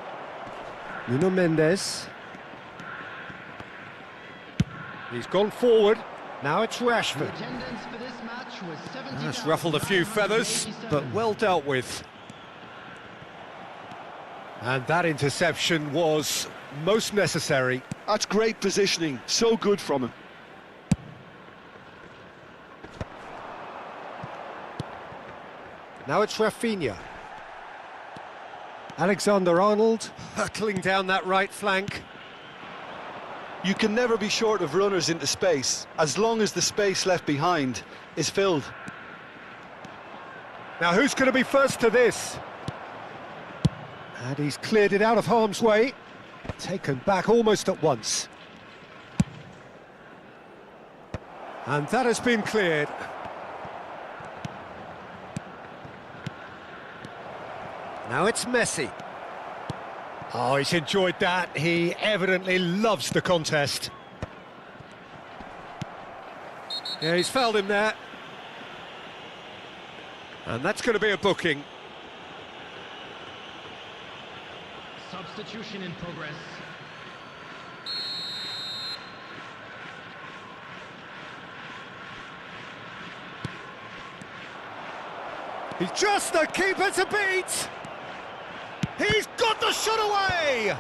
Nuno Mendes. He's gone forward. Now it's Rashford. That's ruffled a few feathers, but well dealt with. And that interception was most necessary. That's great positioning, so good from him. Now it's Rafinha. Alexander-Arnold hurtling down that right flank. You can never be short of runners into space, as long as the space left behind is filled. Now who's going to be first to this? And he's cleared it out of harm's way. Taken back almost at once. And that has been cleared. Now it's Messi. Oh, he's enjoyed that. He evidently loves the contest. Yeah, he's fouled him there. And that's going to be a booking. Substitution in progress. He's just the keeper to beat. He's got the shot away!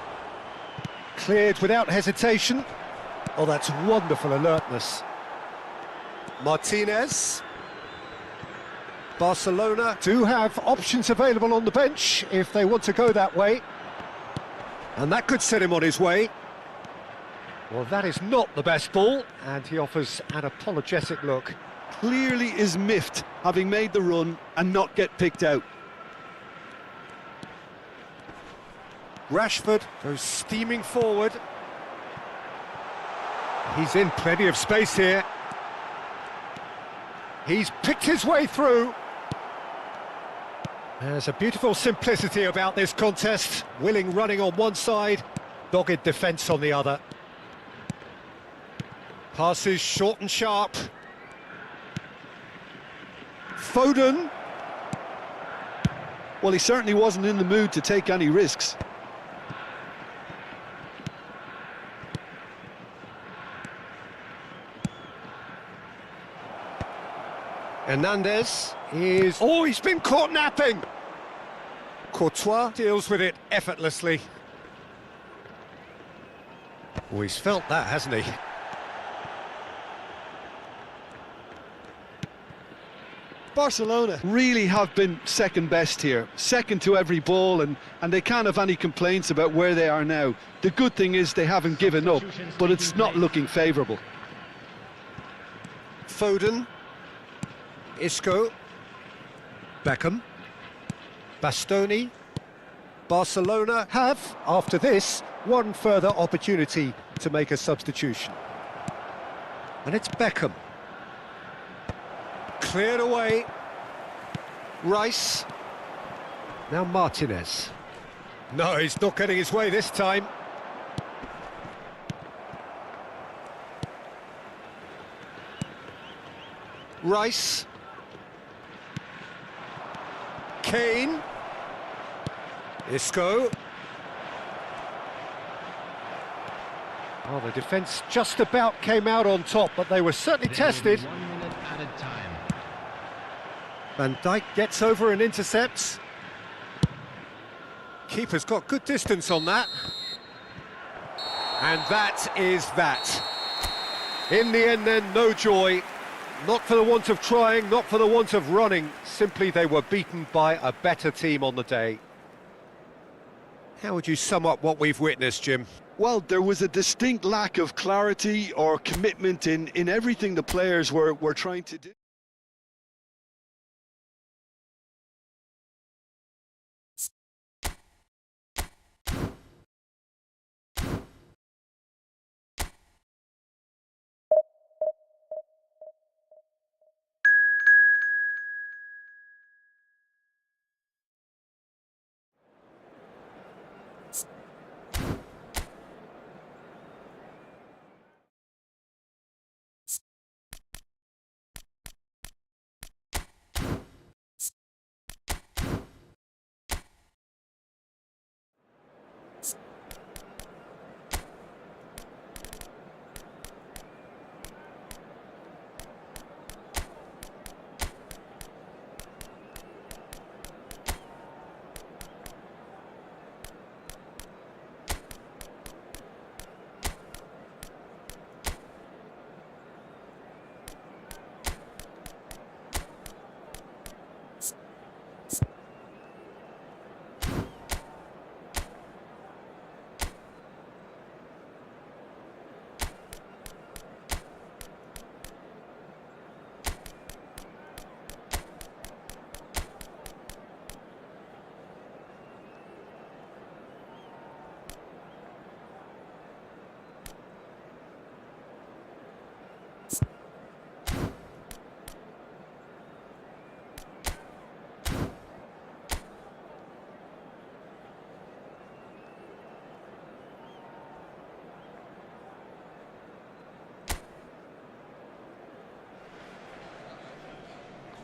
Cleared without hesitation. Oh, that's wonderful alertness. Martinez. Barcelona do have options available on the bench if they want to go that way. And that could set him on his way. Well, that is not the best ball, and he offers an apologetic look. Clearly is miffed, having made the run and not get picked out. Rashford goes steaming forward. He's in plenty of space here. He's picked his way through. There's a beautiful simplicity about this contest. Willing running on one side, dogged defence on the other. Passes short and sharp. Foden. Well, he certainly wasn't in the mood to take any risks. Hernandez is... Oh, he's been caught napping! Courtois deals with it effortlessly. Oh, he's felt that, hasn't he? Barcelona really have been second best here, second to every ball, and they can't have any complaints about where they are now. The good thing is they haven't given up, but it's not looking favourable. Foden. Isco. Beckham. Bastoni. Barcelona have, after this, one further opportunity to make a substitution. And it's Beckham. Cleared away. Rice. Now Martinez. No, he's not getting his way this time. Rice. Kane. Isco. Well, the defence just about came out on top, but they were certainly tested. 1 minute added time. Van Dijk gets over and intercepts. Keeper's got good distance on that. And that is that. In the end then, no joy. Not for the want of trying, not for the want of running. Simply they were beaten by a better team on the day. How would you sum up what we've witnessed, Jim? Well, there was a distinct lack of clarity or commitment in everything the players were trying to do.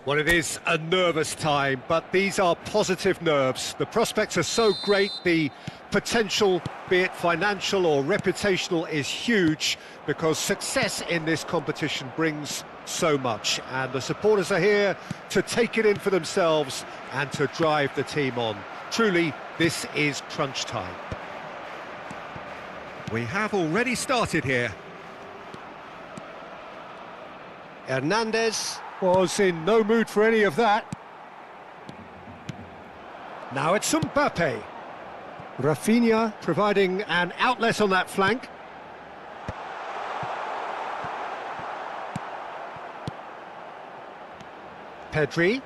Well, it is a nervous time, but these are positive nerves. The prospects are so great, the potential, be it financial or reputational, is huge because success in this competition brings so much. And the supporters are here to take it in for themselves and to drive the team on. Truly, this is crunch time. We have already started here. Hernandez was in no mood for any of that. Now it's Mbappe. Rafinha providing an outlet on that flank. Pedri.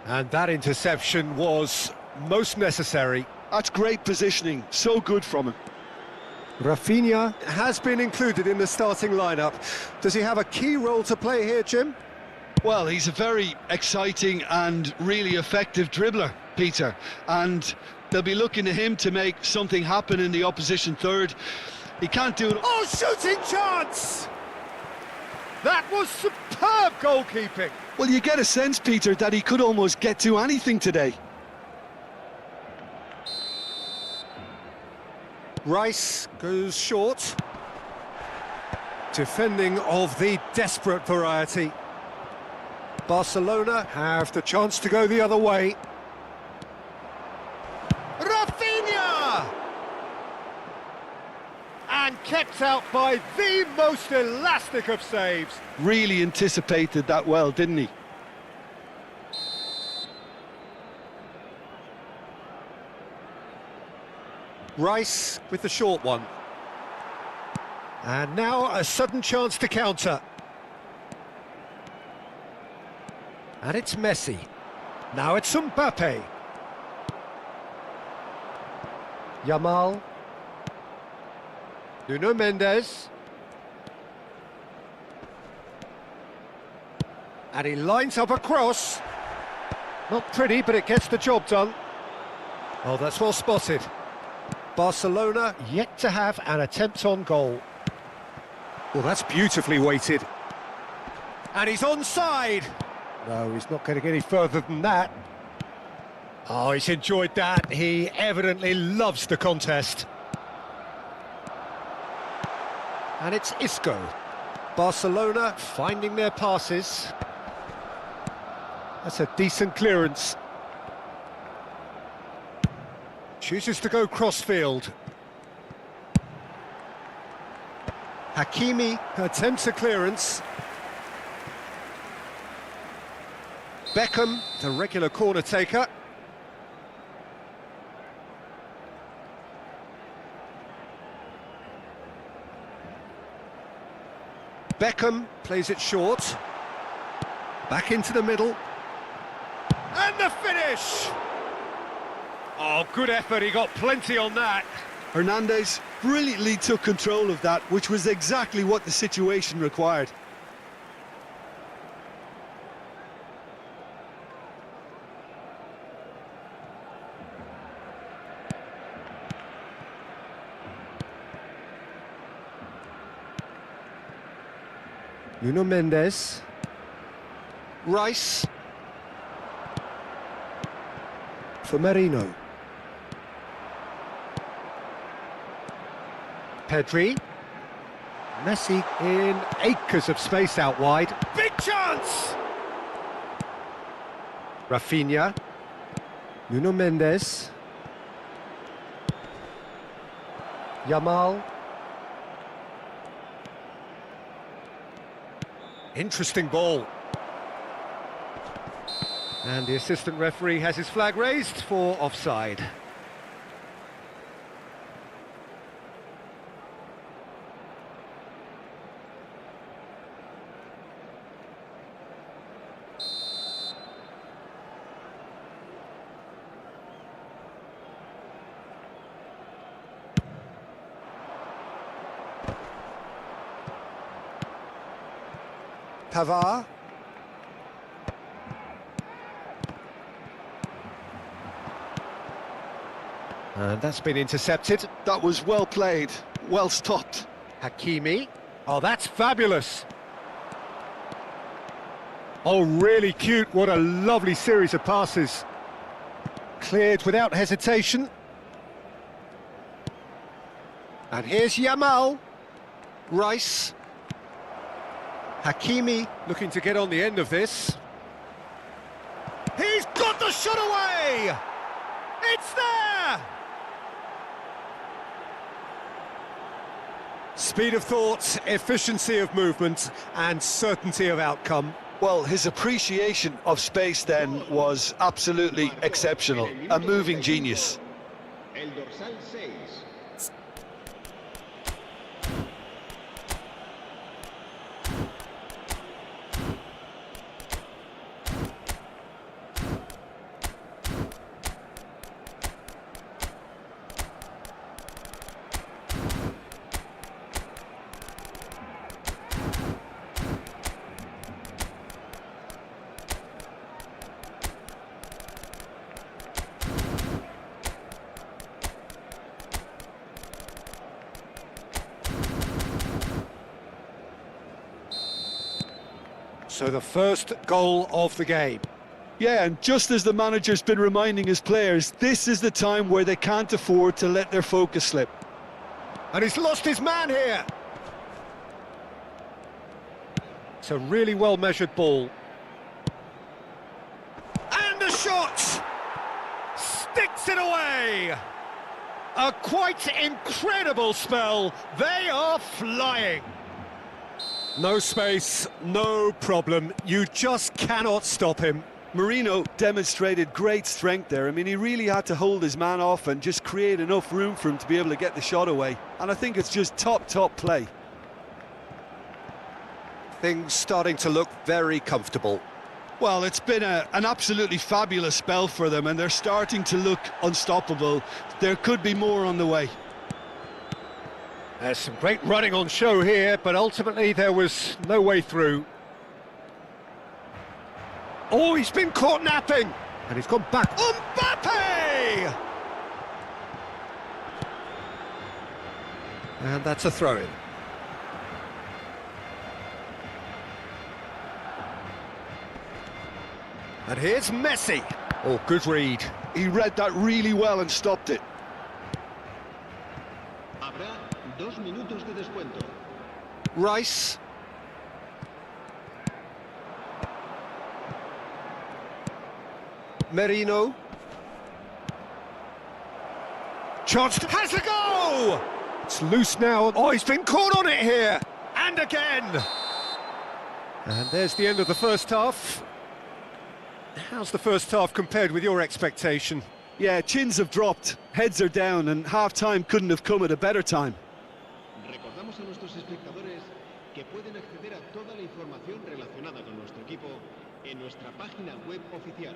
And that interception was most necessary. That's great positioning, so good from him. Rafinha has been included in the starting lineup. Does he have a key role to play here, Jim? Well, he's a very exciting and really effective dribbler, Peter, and they'll be looking to him to make something happen in the opposition third. He can't do it. Oh, shooting chance! That was superb goalkeeping. Well, you get a sense, Peter, that he could almost get to anything today. Rice goes short. Defending of the desperate variety. Barcelona have the chance to go the other way. Rafinha! And kept out by the most elastic of saves. Really anticipated that well, didn't he? Rice with the short one. And now a sudden chance to counter. And it's Messi. Now it's Mbappe. Yamal. Nuno Mendes. And he lines up a cross. Not pretty, but it gets the job done. Oh, that's well spotted. Barcelona yet to have an attempt on goal. Well, that's beautifully weighted. And he's onside. No, he's not going to get any further than that. Oh, he's enjoyed that. He evidently loves the contest. And it's Isco. Barcelona finding their passes. That's a decent clearance. Chooses to go crossfield. Hakimi attempts a clearance. Beckham, the regular corner taker. Beckham plays it short. Back into the middle. And the finish! Oh, good effort, he got plenty on that. Hernandez brilliantly took control of that, which was exactly what the situation required. Nuno Mendes. Rice. For Merino. Pedri. Messi in acres of space out wide. Big chance! Rafinha. Nuno Mendes. Yamal. Interesting ball. And the assistant referee has his flag raised for offside. Pavard. And that's been intercepted. That was well played, well stopped. Hakimi. Oh, that's fabulous. Oh, really cute. What a lovely series of passes. Cleared without hesitation. And here's Yamal. Rice. Hakimi looking to get on the end of this. He's got the shot away! It's there! Speed of thought, efficiency of movement, and certainty of outcome. Well, his appreciation of space then was absolutely exceptional. A moving genius. El dorsal 6. So the first goal of the game. Yeah, and just as the manager's been reminding his players, this is the time where they can't afford to let their focus slip. And he's lost his man here. It's a really well-measured ball. And a shot! Sticks it away! A quite incredible spell. They are flying. No space, no problem. You just cannot stop him. Merino demonstrated great strength there. I mean, he really had to hold his man off and just create enough room for him to be able to get the shot away. And I think it's just top play. Things starting to look very comfortable. Well, it's been an absolutely fabulous spell for them, and they're starting to look unstoppable. There could be more on the way. There's some great running on show here, but ultimately there was no way through. Oh, he's been caught napping! And he's gone back. Mbappe! And that's a throw-in. And here's Messi. Oh, good read. He read that really well and stopped it. Habrá 2 minutos de descuento. Rice. Merino. Chance has a go! It's loose now. Oh, he's been caught on it here! And again! And there's the end of the first half. How's the first half compared with your expectation? Yeah, chins have dropped, heads are down, and half-time couldn't have come at a better time. Recordamos a nuestros espectadores que pueden acceder a toda la información relacionada con nuestro equipo en nuestra página web oficial.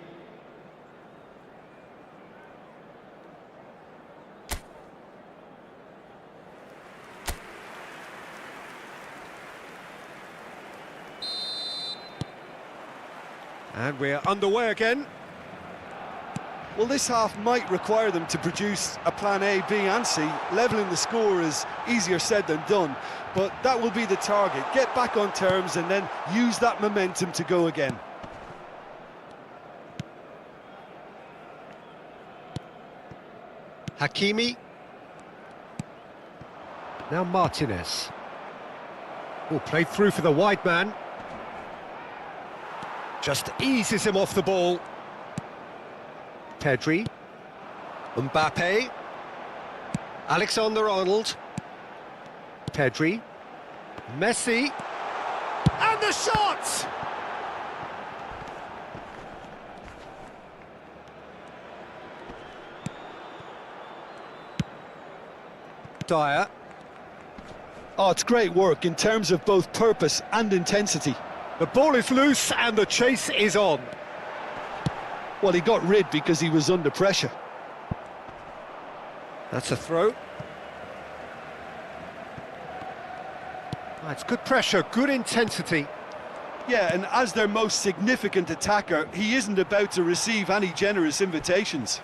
And we're underway again. Well, this half might require them to produce a plan A, B and C. Levelling the score is easier said than done, but that will be the target. Get back on terms and then use that momentum to go again. Hakimi. Now Martinez. Oh, played through for the wide man. Just eases him off the ball. Pedri. Mbappe. Alexander-Arnold. Pedri. Messi. And the shot! Dyer. Oh, it's great work in terms of both purpose and intensity. The ball is loose and the chase is on. Well, he got rid because he was under pressure. That's a throw. It's good pressure, good intensity. Yeah, and as their most significant attacker, he isn't about to receive any generous invitations.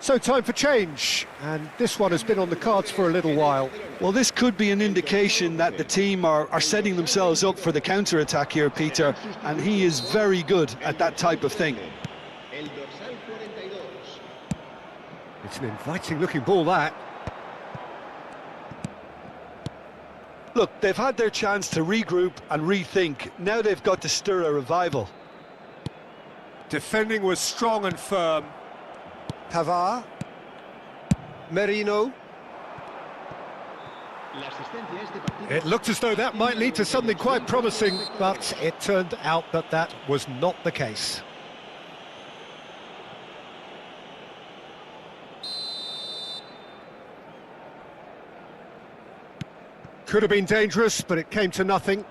So time for change, and this one has been on the cards for a little while. Well, this could be an indication that the team are setting themselves up for the counter-attack here, Peter, and he is very good at that type of thing. El dorsal 42. It's an inviting-looking ball, that. Look, they've had their chance to regroup and rethink. Now they've got to stir a revival. Defending was strong and firm. Pavard. Merino. It looked as though that might lead to something quite promising, but it turned out that that was not the case. Could have been dangerous, but it came to nothing.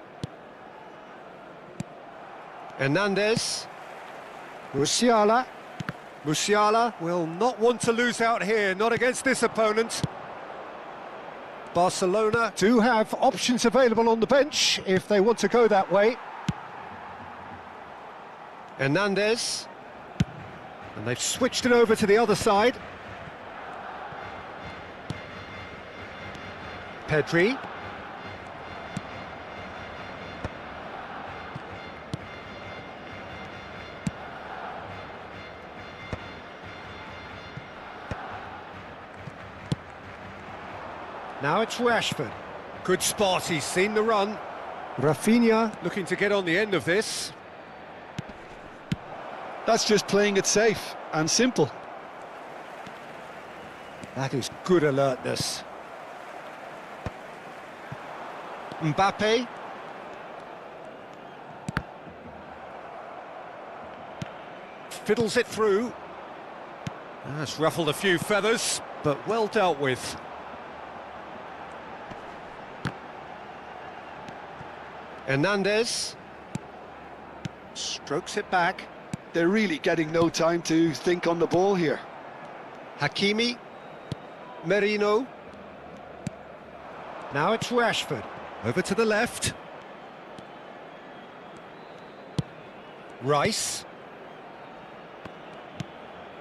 Hernandez. Musiala. Musiala will not want to lose out here, not against this opponent. Barcelona do have options available on the bench if they want to go that way. Hernandez. And they've switched it over to the other side. Pedri. Now it's Rashford. Good spot, he's seen the run. Rafinha looking to get on the end of this. That's just playing it safe and simple. That is good alertness. Mbappe. Fiddles it through. That's ruffled a few feathers, but well dealt with. Hernandez strokes it back. They're really getting no time to think on the ball here. Hakimi. Merino. Now it's Rashford. Over to the left. Rice.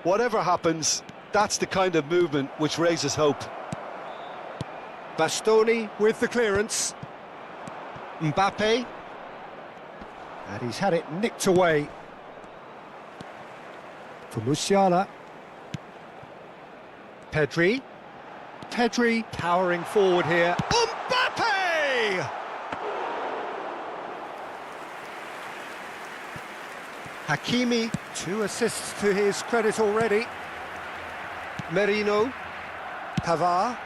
Whatever happens, that's the kind of movement which raises hope. Bastoni with the clearance. Mbappe. And he's had it nicked away. For Musiala. Pedri. Pedri powering forward here. Mbappe! Hakimi, 2 assists to his credit already. Merino, Pavard,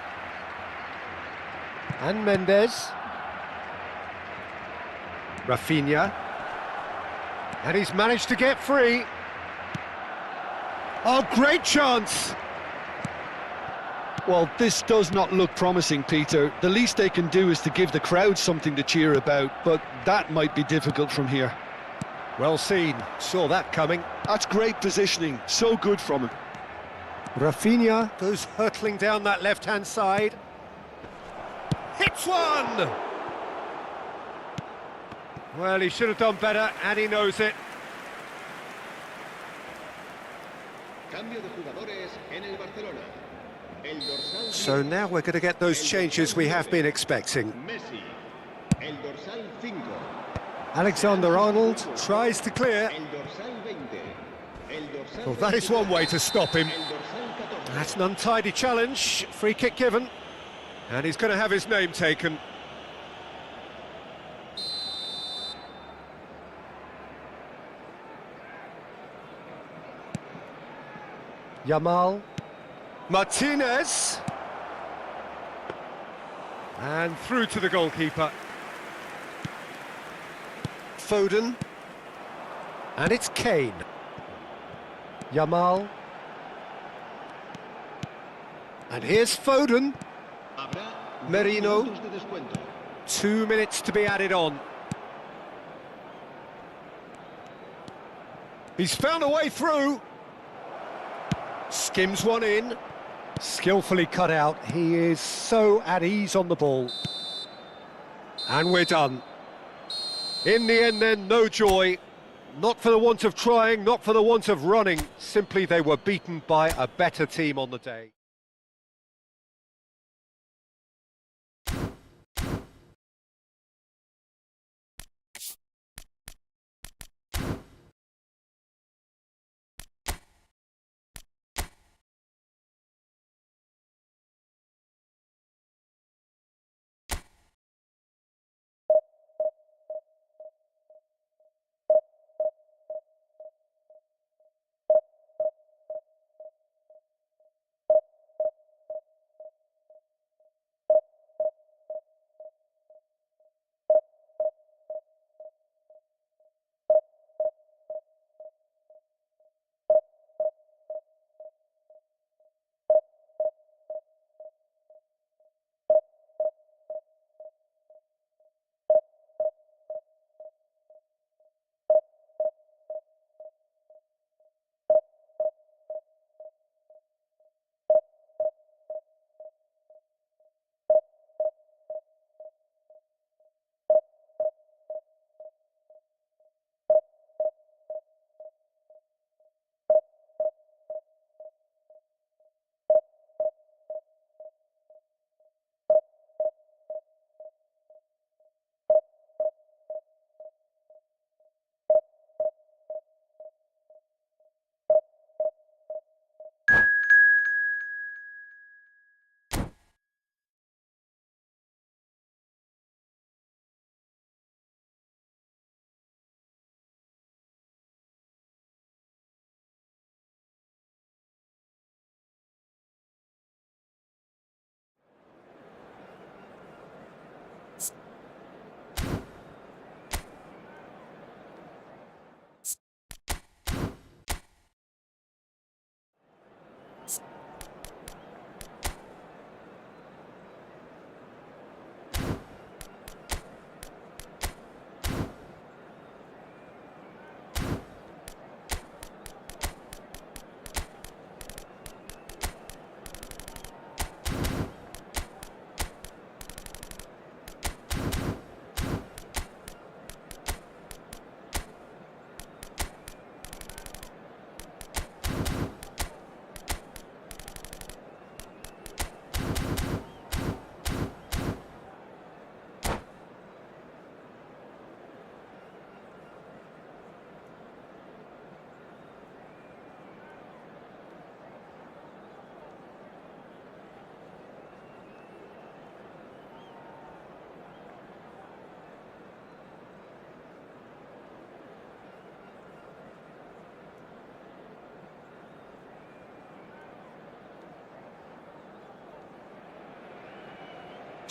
and Mendes. Rafinha, and he's managed to get free. Oh, great chance! Well, this does not look promising, Peter. The least they can do is to give the crowd something to cheer about, but that might be difficult from here. Well seen, saw that coming. That's great positioning, so good from him. Rafinha goes hurtling down that left-hand side. Hits one! Well, he should have done better, and he knows it. Cambio de jugadores en el Barcelona. El dorsal So 10, now we're going to get those el changes dorsal we have 9, been expecting. Messi. El dorsal 5. Alexander-Arnold tries to clear. El dorsal 20. El dorsal Well, that is one way to stop him. El dorsal 14. That's an untidy challenge. Free kick given. And he's going to have his name taken. Yamal. Martinez. And through to the goalkeeper. Foden. And it's Kane. Yamal. And here's Foden. Habrá Merino. 2 minutos de descuento. 2 minutes to be added on. He's found a way through. Skims one in. Skillfully cut out. He is so at ease on the ball. And we're done. In the end then, no joy. Not for the want of trying, not for the want of running. Simply they were beaten by a better team on the day.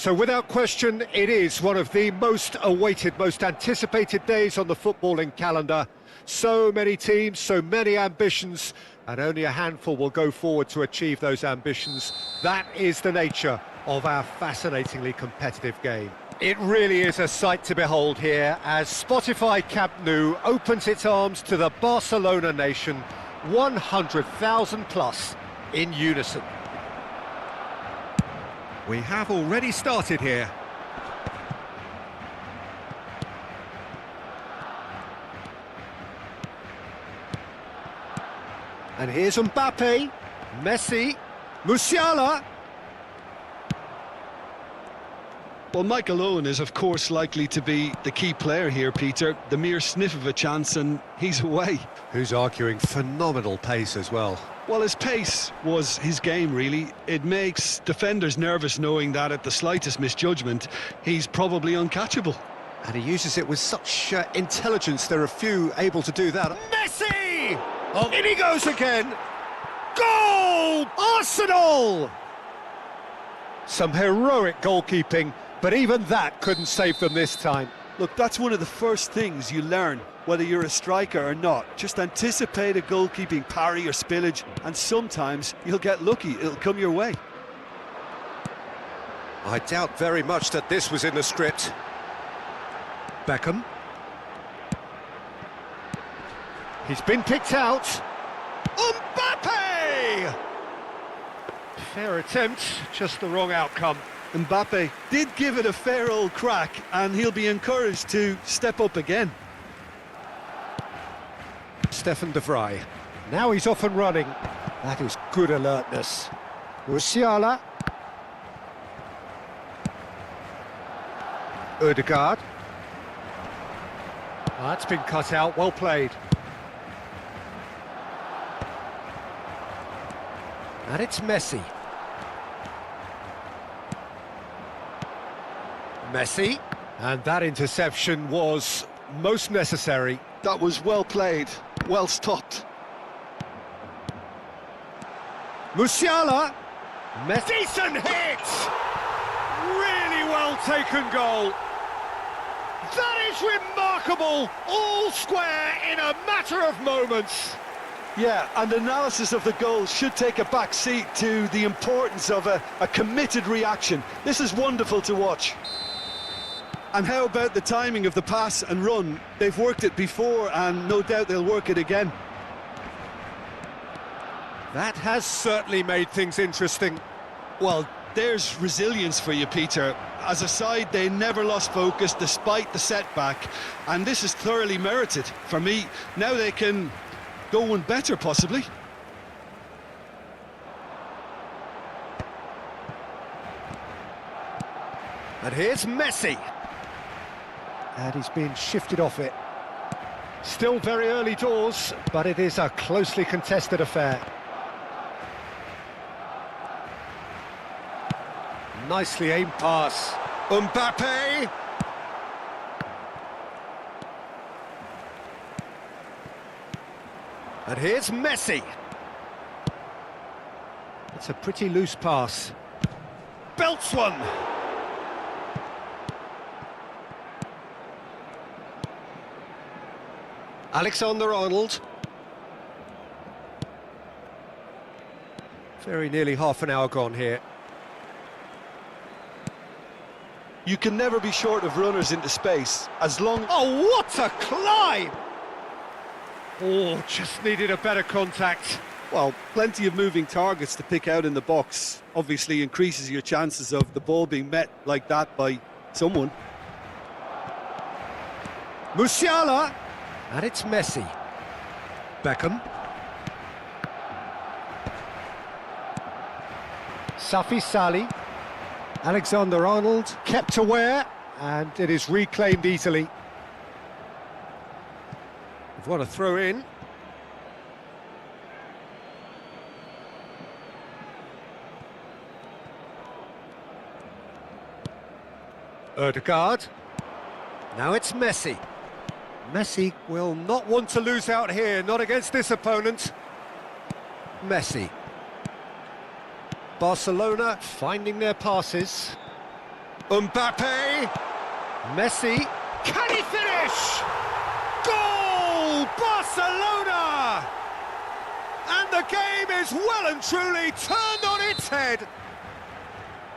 So without question, it is one of the most awaited, most anticipated days on the footballing calendar. So many teams, so many ambitions, and only a handful will go forward to achieve those ambitions. That is the nature of our fascinatingly competitive game. It really is a sight to behold here as Spotify Camp Nou opens its arms to the Barcelona nation, 100,000 plus in unison. We have already started here. And here's Mbappe, Messi, Musiala. Well, Michael Owen is, of course, likely to be the key player here, Peter. The mere sniff of a chance and he's away. Who's arguing phenomenal pace as well. Well, his pace was his game, really. It makes defenders nervous knowing that at the slightest misjudgment, he's probably uncatchable. And he uses it with such intelligence. There are few able to do that. Messi! Oh, in he goes again! Goal! Arsenal! Some heroic goalkeeping, but even that couldn't save them this time. Look, that's one of the first things you learn, whether you're a striker or not. Just anticipate a goalkeeping parry or spillage, and sometimes you'll get lucky. It'll come your way. I doubt very much that this was in the script. Beckham. He's been picked out. Mbappe! Fair attempt, just the wrong outcome. Mbappe did give it a fair old crack, and he'll be encouraged to step up again. Stefan de Vrij. Now he's off and running. That is good alertness. Musiala. Ødegaard. That's been cut out, well played. And it's Messi. Messi. And that interception was most necessary. That was well played, well stopped. Musiala. Decent hit! Really well taken goal. That is remarkable! All square in a matter of moments. Yeah, and analysis of the goal should take a back seat to the importance of a committed reaction. This is wonderful to watch. And how about the timing of the pass and run? They've worked it before and no doubt they'll work it again. That has certainly made things interesting. Well, there's resilience for you, Peter. As a side, they never lost focus despite the setback, and this is thoroughly merited. For me, now they can go one better, possibly. And here's Messi. And he's been shifted off it. Still very early doors, but it is a closely contested affair. Nicely aimed pass. Mbappe! And here's Messi. It's a pretty loose pass. Belts one! Alexander-Arnold. Very nearly half an hour gone here. You can never be short of runners into space, as long... Oh, what a climb! Oh, just needed a better contact. Well, plenty of moving targets to pick out in the box. Obviously increases your chances of the ball being met like that by someone. Musiala! And it's Messi. Beckham. Safi Sali. Alexander-Arnold kept aware, and it is reclaimed easily. What a throw in. Ødegaard. Now it's Messi. Messi will not want to lose out here, not against this opponent. Messi. Barcelona finding their passes. Mbappe! Messi! Can he finish? Goal! Barcelona! And the game is well and truly turned on its head.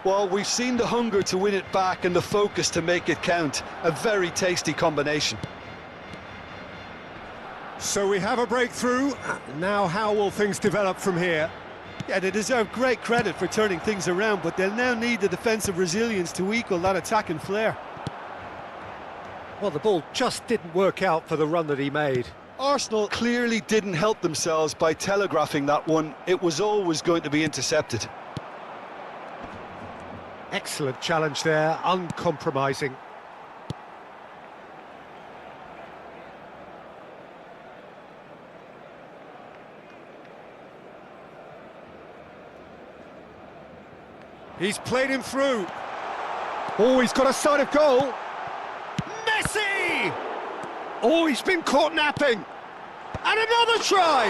Well, we've seen the hunger to win it back and the focus to make it count. A very tasty combination. So we have a breakthrough. Now how will things develop from here? Yeah, they deserve great credit for turning things around, but they'll now need the defensive resilience to equal that attacking flair. Well, the ball just didn't work out for the run that he made. Arsenal clearly didn't help themselves by telegraphing that one. It was always going to be intercepted. Excellent challenge there, uncompromising. He's played him through. Oh, he's got a sight of goal. Messi! Oh, he's been caught napping. And another try.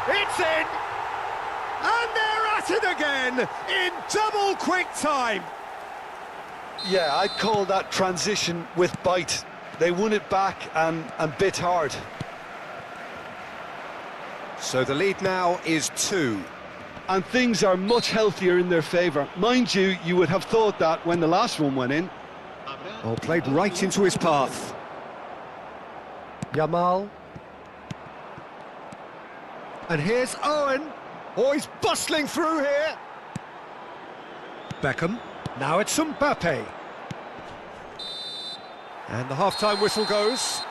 It's in. And they're at it again in double quick time. Yeah, I'd call that transition with bite. They won it back and bit hard. So the lead now is 2. And things are much healthier in their favour. Mind you, you would have thought that when the last one went in. Oh, played right into his path. Yamal. And here's Owen. Oh, he's bustling through here. Beckham. Now it's Mbappe. And the half-time whistle goes.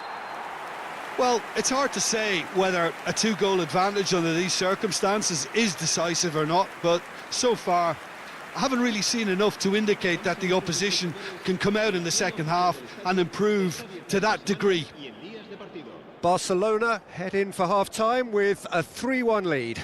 Well, it's hard to say whether a 2-goal advantage under these circumstances is decisive or not, but so far I haven't really seen enough to indicate that the opposition can come out in the second half and improve to that degree. Barcelona head in for half-time with a 3-1 lead.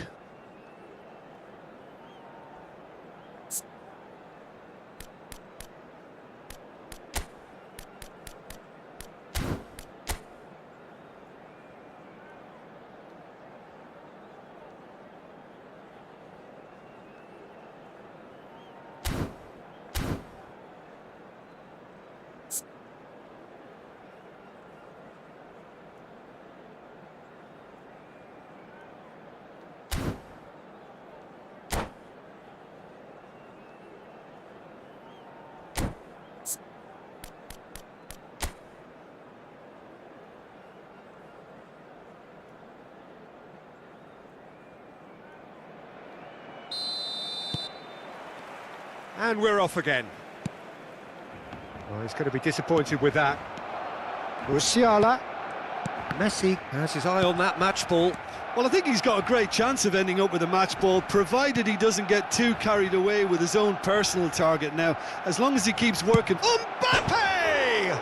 And we're off again. Well, he's going to be disappointed with that. Musiala. Messi has his eye on that match ball. Well, I think he's got a great chance of ending up with a match ball, provided he doesn't get too carried away with his own personal target now. As long as he keeps working. Mbappe!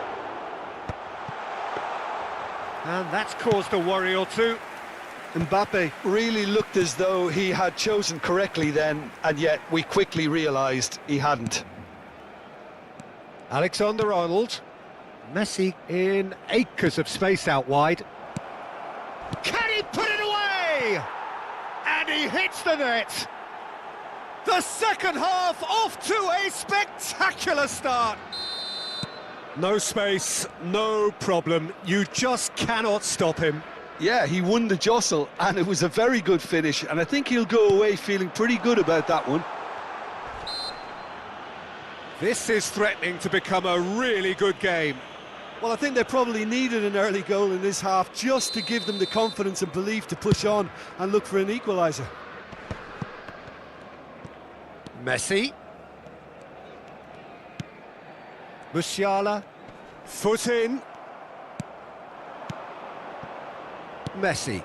And that's caused a worry or two. Mbappe really looked as though he had chosen correctly then, and yet we quickly realised he hadn't. Alexander-Arnold. Messi in acres of space out wide. Can he put it away? And he hits the net. The second half off to a spectacular start. No space, no problem. You just cannot stop him. Yeah, he won the jostle, and it was a very good finish, and I think he'll go away feeling pretty good about that one. This is threatening to become a really good game. Well, I think they probably needed an early goal in this half just to give them the confidence and belief to push on and look for an equaliser. Messi. Musiala. Foot in. Messi.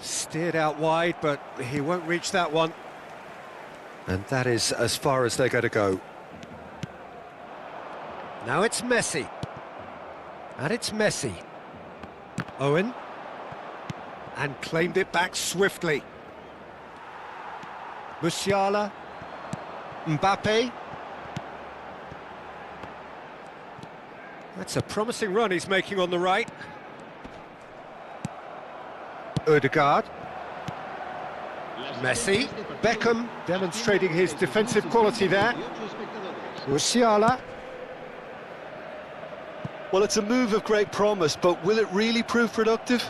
Steered out wide, but he won't reach that one. And that is as far as they're going to go. Now it's Messi. And it's Messi. Owen. And claimed it back swiftly. Musiala. Mbappe. That's a promising run he's making on the right. Messi, Beckham demonstrating his defensive quality there. Musiala. Well, it's a move of great promise, but will it really prove productive?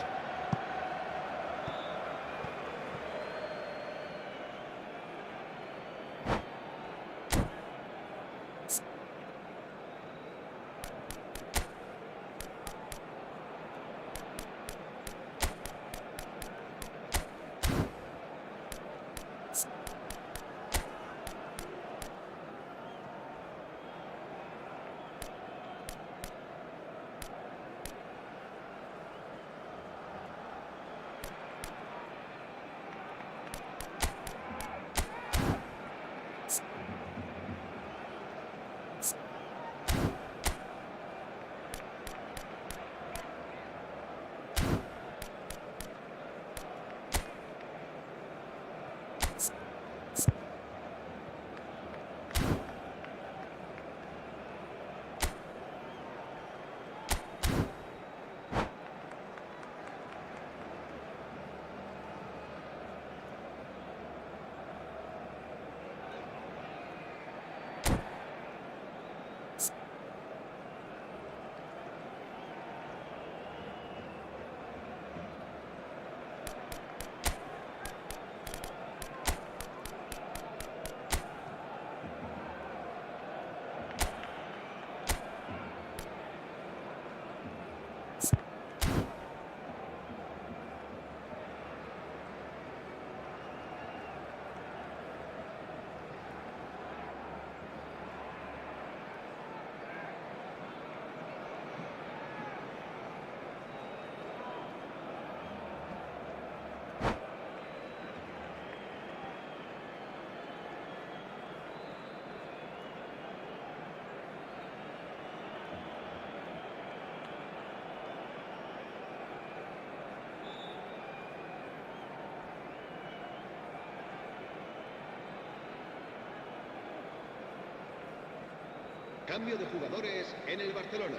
Cambio de jugadores en el Barcelona.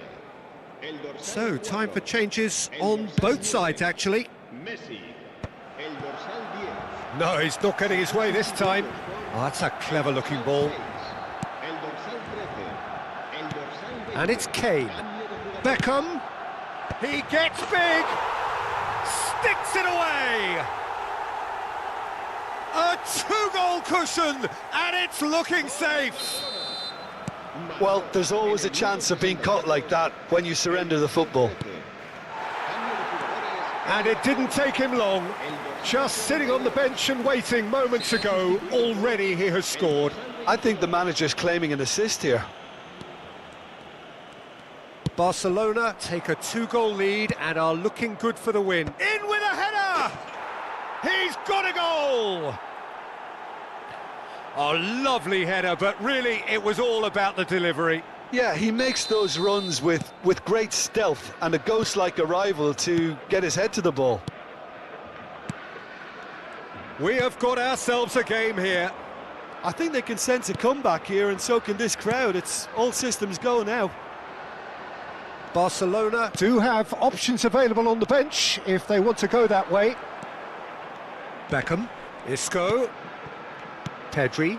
El dorsal So, time for 4, changes el on dorsal both 9, sides, actually. Messi. El dorsal 10. No, he's not getting his way this time. Oh, that's a clever-looking ball. El dorsal 13. El dorsal 20. And it's Kane. Beckham. He gets big. Sticks it away. A two-goal cushion, and it's looking safe. Well, there's always a chance of being caught like that when you surrender the football. And it didn't take him long. Just sitting on the bench and waiting moments ago, already he has scored. I think the manager's claiming an assist here. Barcelona take a two-goal lead and are looking good for the win. In with a header! He's got a goal! A lovely header, but really it was all about the delivery. Yeah, he makes those runs with great stealth and a ghost-like arrival to get his head to the ball. We have got ourselves a game here. I think they can sense a comeback here, and so can this crowd. It's all systems go now. Barcelona do have options available on the bench if they want to go that way. Beckham, Isco, Pedri.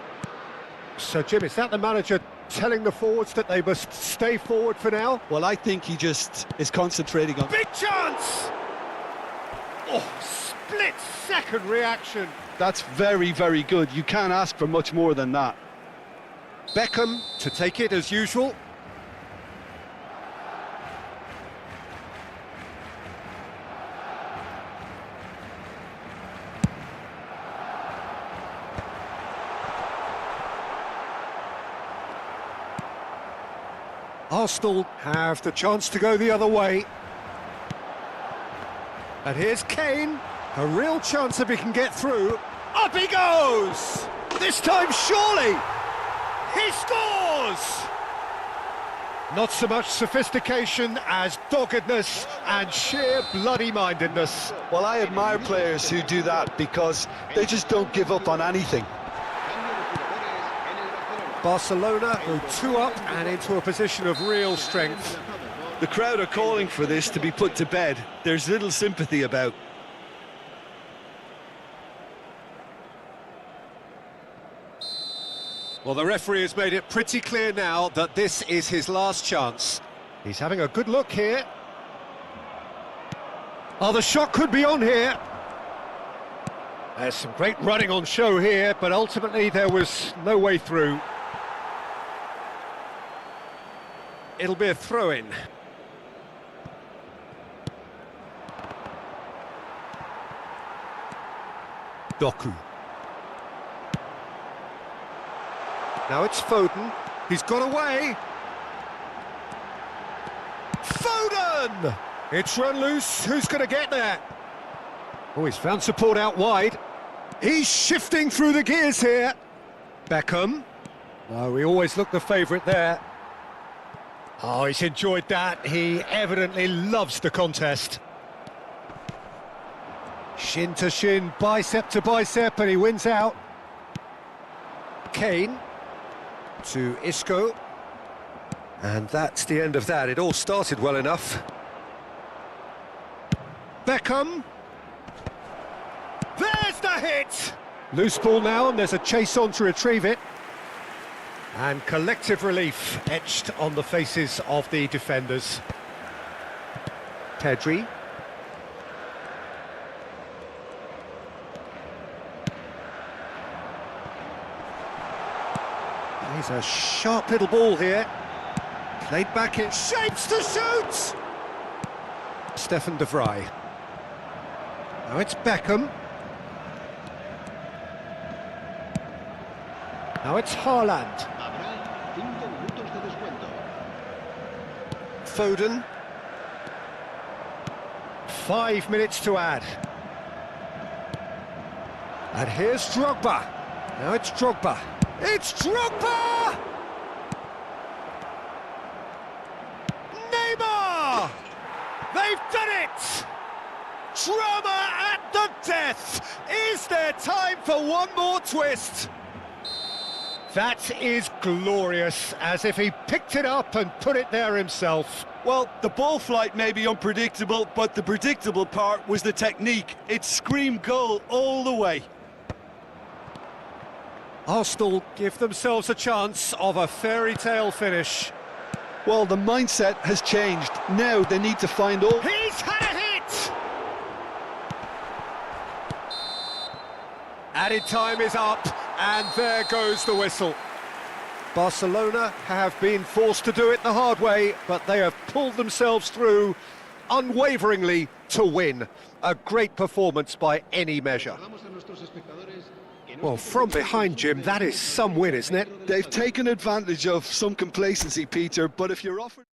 So, Jim, is that the manager telling the forwards that they must stay forward for now? Well, I think he just is concentrating on... Big chance! Oh, split-second reaction. That's very, very good. You can't ask for much more than that. Beckham to take it as usual. Arsenal have the chance to go the other way. And here's Kane. A real chance if he can get through. Up he goes! This time, surely! He scores! Not so much sophistication as doggedness and sheer bloody-mindedness. Well, I admire players who do that because they just don't give up on anything. Barcelona go two up and into a position of real strength. The crowd are calling for this to be put to bed. There's little sympathy about. Well, the referee has made it pretty clear now that this is his last chance. He's having a good look here. Oh, the shot could be on here. There's some great running on show here, but ultimately there was no way through. It'll be a throw-in. Doku. Now it's Foden. He's got away. Foden! It's run loose. Who's going to get there? Oh, he's found support out wide. He's shifting through the gears here. Beckham. Oh, we always look the favourite there. Oh, he's enjoyed that. He evidently loves the contest. Shin to shin, bicep to bicep, and he wins out. Kane to Isco. And that's the end of that. It all started well enough. Beckham. There's the hit! Loose ball now, and there's a chase on to retrieve it. And collective relief etched on the faces of the defenders. Pedri. He's a sharp little ball here. Played back in shapes to shoot! Stefan de Vrij. Now it's Beckham. Now it's Haaland. Habrá 5 minutos de descuento. Foden. 5 minutes to add. And here's Drogba. Now it's Drogba. It's Drogba! Neymar! They've done it! Drama at the death! Is there time for one more twist? That is glorious, as if he picked it up and put it there himself. Well, the ball flight may be unpredictable, but the predictable part was the technique. It screamed goal all the way. Arsenal give themselves a chance of a fairy tale finish. Well, the mindset has changed. Now they need to find all... He's had a hit! Added time is up, and there goes the whistle. Barcelona have been forced to do it the hard way, but they have pulled themselves through unwaveringly to win. A great performance by any measure. Well, from behind, Jim, that is some win, isn't it? They've taken advantage of some complacency, Peter, but if you're offered...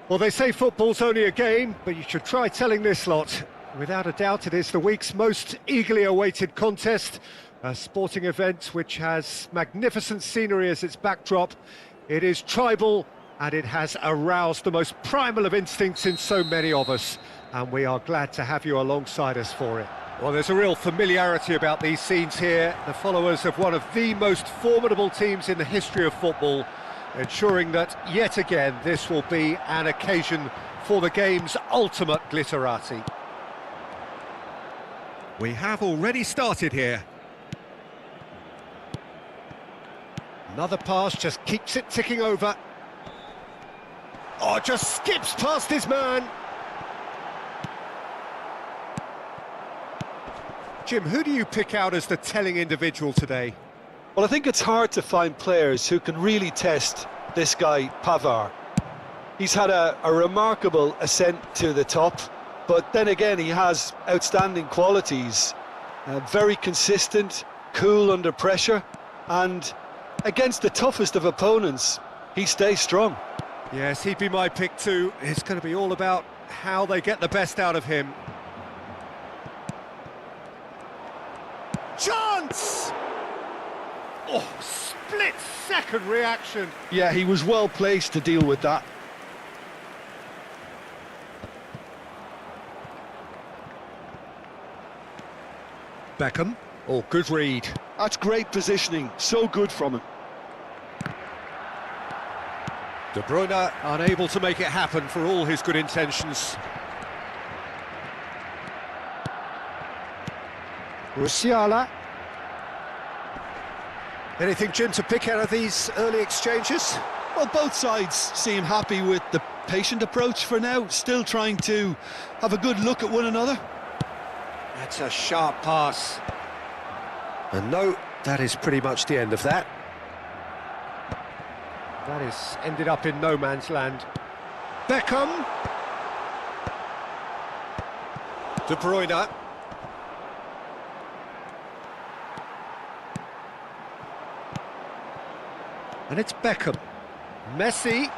Well, they say football's only a game, but you should try telling this lot. Without a doubt, it is the week's most eagerly awaited contest, a sporting event which has magnificent scenery as its backdrop. It is tribal, and it has aroused the most primal of instincts in so many of us, and we are glad to have you alongside us for it. Well, there's a real familiarity about these scenes here, the followers of one of the most formidable teams in the history of football, ensuring that, yet again, this will be an occasion for the game's ultimate glitterati. We have already started here. Another pass just keeps it ticking over. Oh, just skips past his man. Jim, who do you pick out as the telling individual today? Well, I think it's hard to find players who can really test this guy, Pavard. He's had a remarkable ascent to the top, but then again, he has outstanding qualities. Very consistent, cool under pressure, and against the toughest of opponents, he stays strong. Yes, he'd be my pick too. It's going to be all about how they get the best out of him. Chance! Oh, split-second reaction. Yeah, he was well placed to deal with that. Beckham. Oh, good read. That's great positioning, so good from him. De Bruyne unable to make it happen for all his good intentions. Musiala. Anything, Jim, to pick out of these early exchanges? Well, both sides seem happy with the patient approach for now, still trying to have a good look at one another. That's a sharp pass. And no, that is pretty much the end of that. That is ended up in no man's land. Beckham. De Bruyne. And it's Beckham. Messi.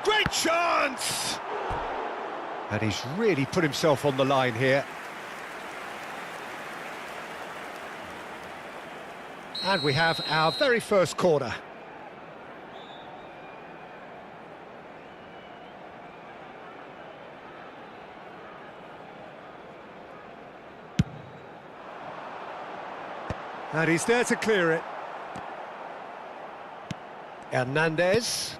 Great chance! And he's really put himself on the line here. And we have our very first corner. And he's there to clear it. Hernandez.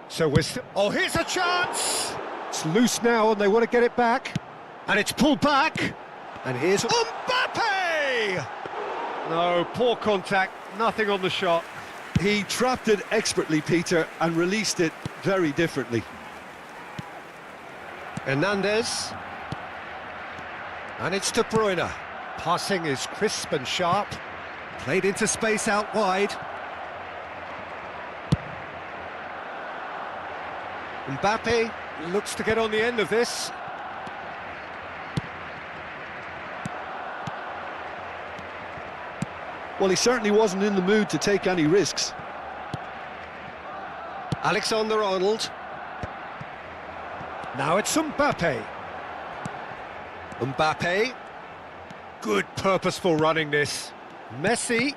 So we're oh, here's a chance! It's loose now and they want to get it back. And it's pulled back. And here's Mbappe! No, poor contact, nothing on the shot. He trapped it expertly, Peter, and released it very differently. Hernandez. And it's De Bruyne. Passing is crisp and sharp. Played into space out wide. Mbappe looks to get on the end of this. Well, he certainly wasn't in the mood to take any risks. Alexander-Arnold. Now it's Mbappe. Mbappe. Good purposeful running this. Messi.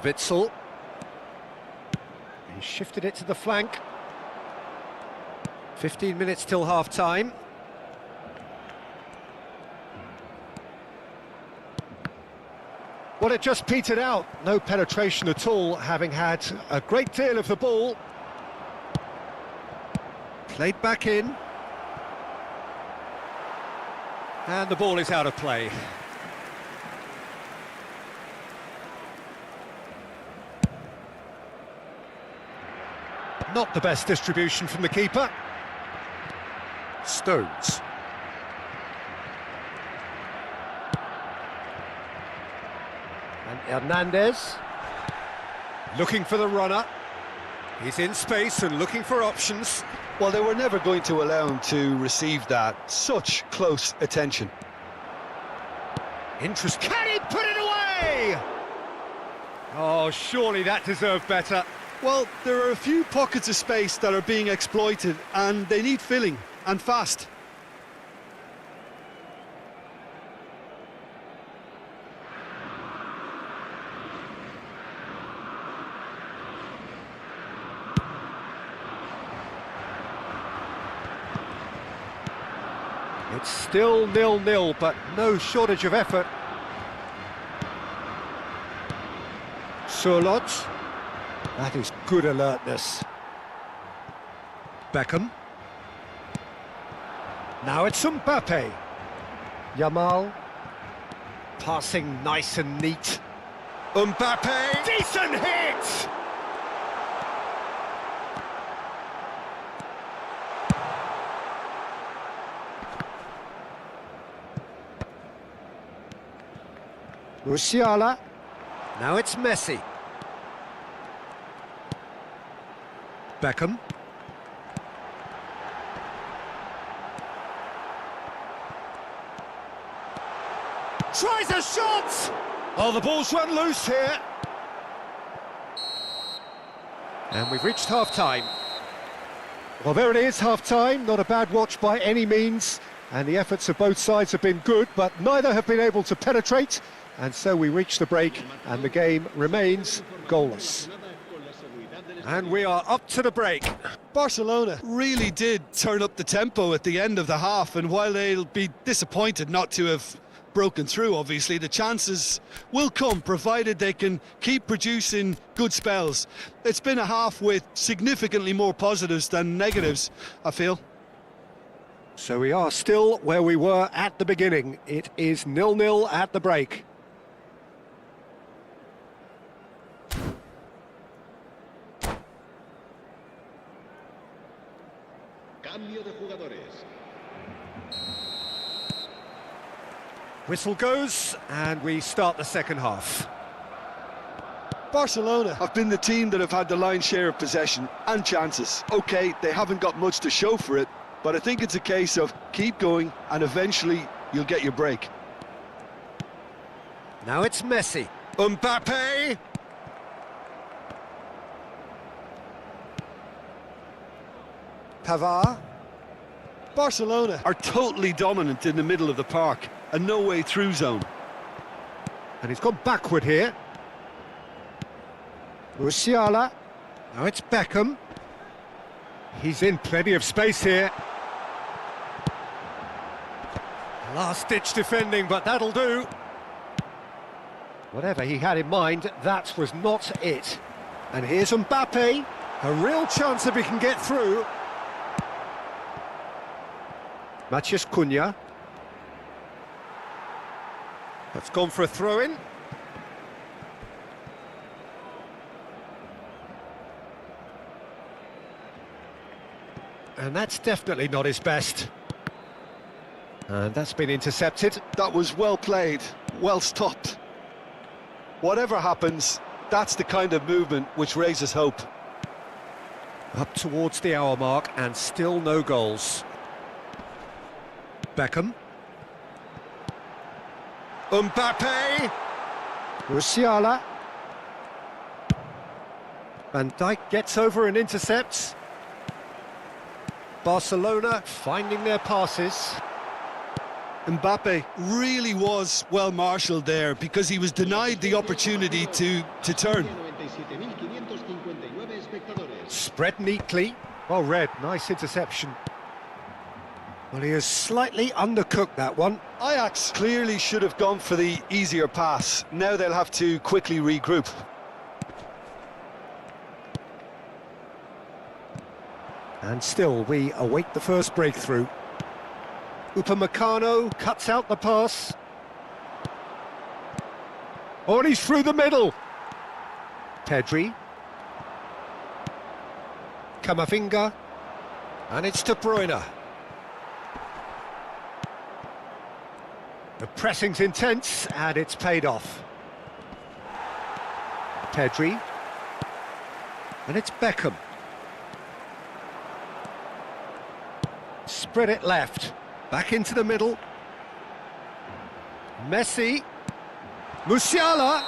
Witsel. He shifted it to the flank. 15 minutes till half-time. Well, it just petered out. No penetration at all, having had a great deal of the ball. Played back in. And the ball is out of play. Not the best distribution from the keeper. Stones. And Hernandez. Looking for the runner. He's in space and looking for options. Well, they were never going to allow him to receive that. Such close attention. Interest. Can he put it away? Oh, surely that deserved better. Well, there are a few pockets of space that are being exploited, and they need filling, and fast. It's still 0-0, but no shortage of effort. Surlot. That is good alertness. Beckham. Now it's Mbappe. Yamal. Passing nice and neat. Mbappe. Decent hit! Musiala. Now it's Messi. Beckham. Tries a shot! Oh, the ball's run loose here. And we've reached half-time. Well, there it is, half-time. Not a bad watch by any means. And the efforts of both sides have been good, but neither have been able to penetrate. And so we reach the break, and the game remains goalless. And we are up to the break. Barcelona really did turn up the tempo at the end of the half, and while they'll be disappointed not to have broken through, obviously, the chances will come, provided they can keep producing good spells. It's been a half with significantly more positives than negatives, I feel. So we are still where we were at the beginning. It is 0-0 at the break. Cambio de jugadores. Whistle goes, and we start the second half. Barcelona have been the team that have had the lion's share of possession and chances. OK, they haven't got much to show for it, but I think it's a case of keep going and eventually you'll get your break. Now it's Messi. Mbappe! Pavard. Barcelona are totally dominant in the middle of the park, a no-way through zone. And he's gone backward here. Musiala. Now it's Beckham. He's in plenty of space here. Last-ditch defending, but that'll do. Whatever he had in mind, that was not it. And here's Mbappe. A real chance if he can get through. Matheus Cunha. That's gone for a throw-in. And that's definitely not his best. And that's been intercepted. That was well played, well stopped. Whatever happens, that's the kind of movement which raises hope. Up towards the hour mark and still no goals. Beckham. Mbappe. Musiala. Van Dijk gets over and intercepts. Barcelona finding their passes. Mbappe really was well marshalled there because he was denied the opportunity to turn. Spread neatly. Well read, nice interception. Well, he has slightly undercooked that one. Ajax clearly should have gone for the easier pass. Now they'll have to quickly regroup. And still, we await the first breakthrough. Upamecano cuts out the pass. Oh, and he's through the middle. Pedri. Camavinga. And it's De Bruyne. The pressing's intense, and it's paid off. Pedri. And it's Beckham. Spread it left. Back into the middle. Messi. Musiala.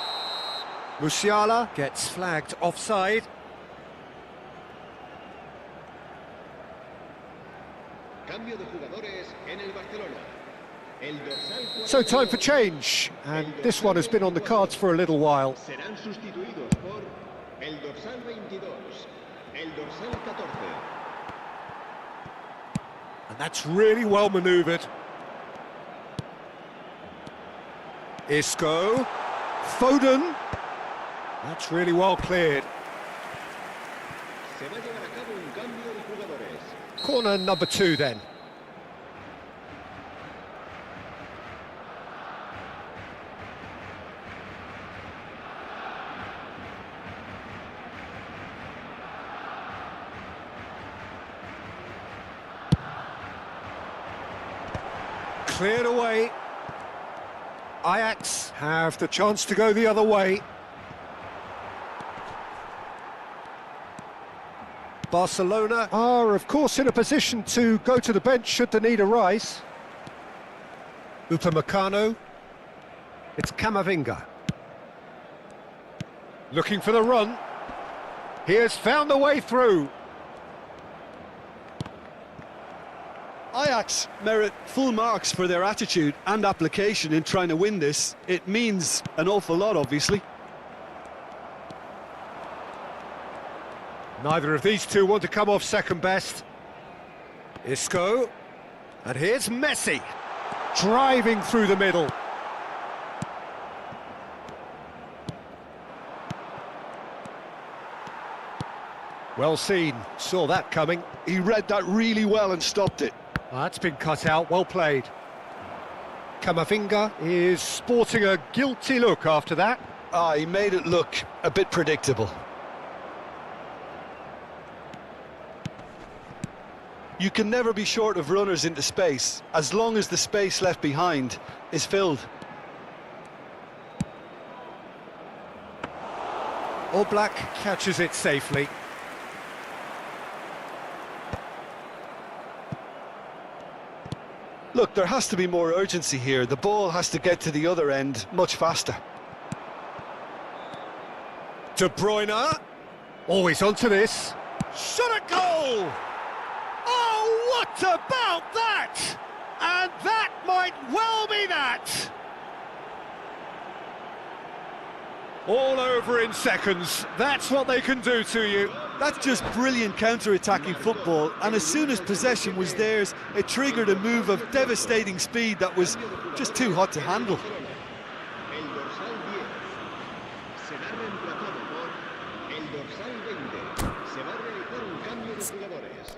Musiala gets flagged offside. cambio de jugadores en el Barcelona. El dorsal So time for 42, change, and this one has been on the cards for a little while. serán sustituidos por el dorsal 22, el dorsal 14. And that's really well manoeuvred. Isco, Foden. That's really well cleared. Se va a llevar a cabo un cambio de jugadores. Corner number 2 then. Cleared away. Ajax have the chance to go the other way. Barcelona are, of course, in a position to go to the bench should the need arise. Upamecano. It's Camavinga. Looking for the run. He has found the way through. Ajax merit full marks for their attitude and application in trying to win this. It means an awful lot, obviously. Neither of these two want to come off second best. Isco. And here's Messi. Driving through the middle. Well seen. Saw that coming. He read that really well and stopped it. That's been cut out. Well played. Camavinga is sporting a guilty look after that. He made it look a bit predictable. You can never be short of runners into space, as long as the space left behind is filled. Oblak catches it safely. Look, there has to be more urgency here. The ball has to get to the other end much faster. De Bruyne. Always onto this. Shot at goal! Oh, what about that? And that might well be that. All over in seconds. That's what they can do to you. That's just brilliant counter-attacking football, and as soon as possession was theirs, it triggered a move of devastating speed that was just too hot to handle. El dorsal 10 será reemplazado por el dorsal 20. Se va a realizar un cambio de jugadores.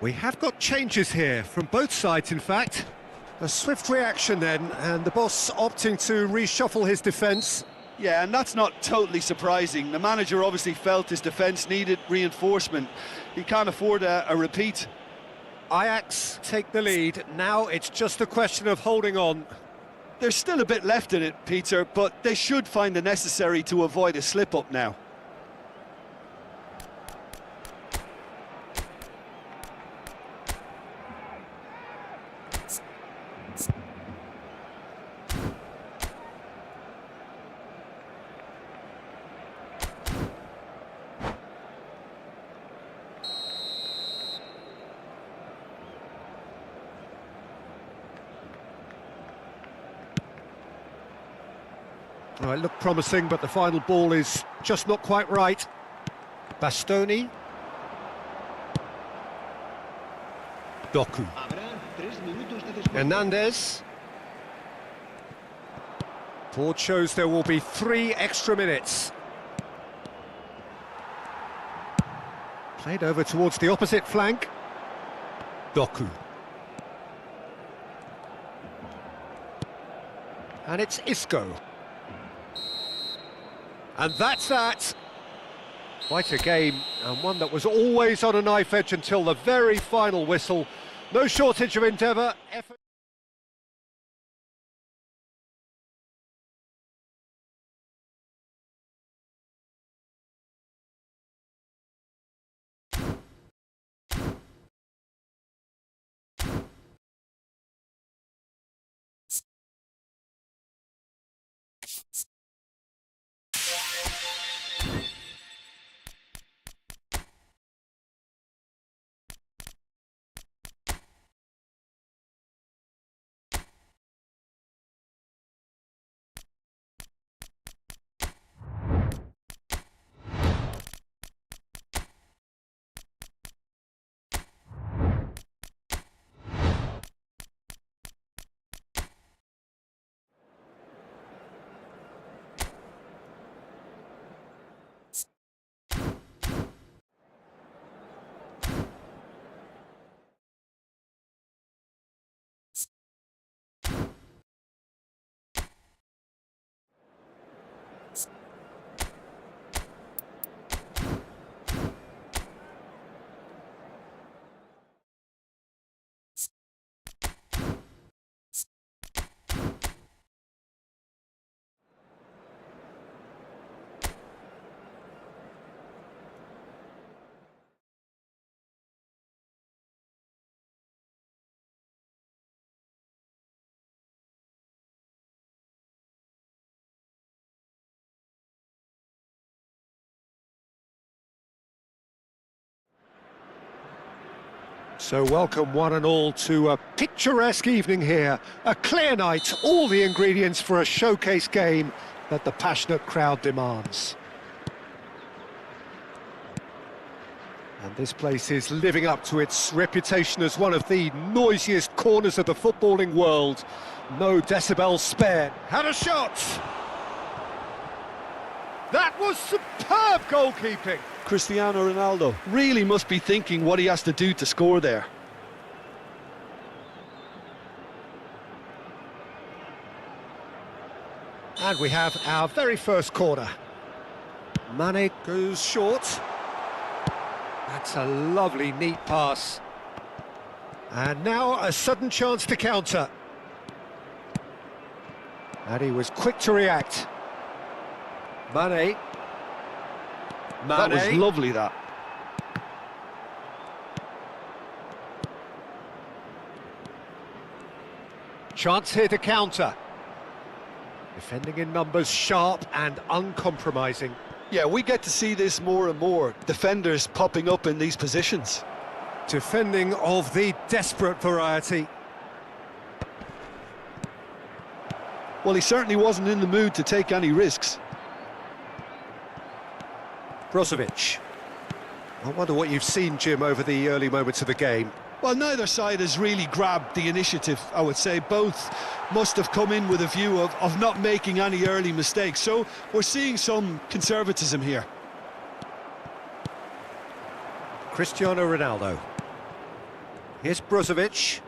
We have got changes here, from both sides in fact. A swift reaction then, and the boss opting to reshuffle his defence. Yeah, and that's not totally surprising. The manager obviously felt his defence needed reinforcement. He can't afford a repeat. Ajax take the lead. Now it's just a question of holding on. There's still a bit left in it, Peter, but they should find the necessary to avoid a slip-up now. Oh, it looked promising, but the final ball is just not quite right. Bastoni. Doku. Habrá 3 minutos de descuento. Hernandez. Board shows there will be 3 extra minutes. Played over towards the opposite flank. Doku. And it's Isco. And that's that. Quite a game, and one that was always on a knife edge until the very final whistle. No shortage of endeavour, effort. So welcome one and all to a picturesque evening here. A clear night, all the ingredients for a showcase game that the passionate crowd demands. And this place is living up to its reputation as one of the noisiest corners of the footballing world. No decibels spared. Had a shot! That was superb goalkeeping! Cristiano Ronaldo really must be thinking what he has to do to score there. And we have our very first corner. Mane goes short. That's a lovely, neat pass. And now a sudden chance to counter. And he was quick to react. Mane. That was lovely, that. Chance here to counter. Defending in numbers, sharp and uncompromising. Yeah, we get to see this more and more. Defenders popping up in these positions. Defending of the desperate variety. Well, he certainly wasn't in the mood to take any risks. Brozovic. I wonder what you've seen, Jim, over the early moments of the game. Well, neither side has really grabbed the initiative, I would say. Both must have come in with a view of not making any early mistakes. So we're seeing some conservatism here. Cristiano Ronaldo. Here's Brozovic.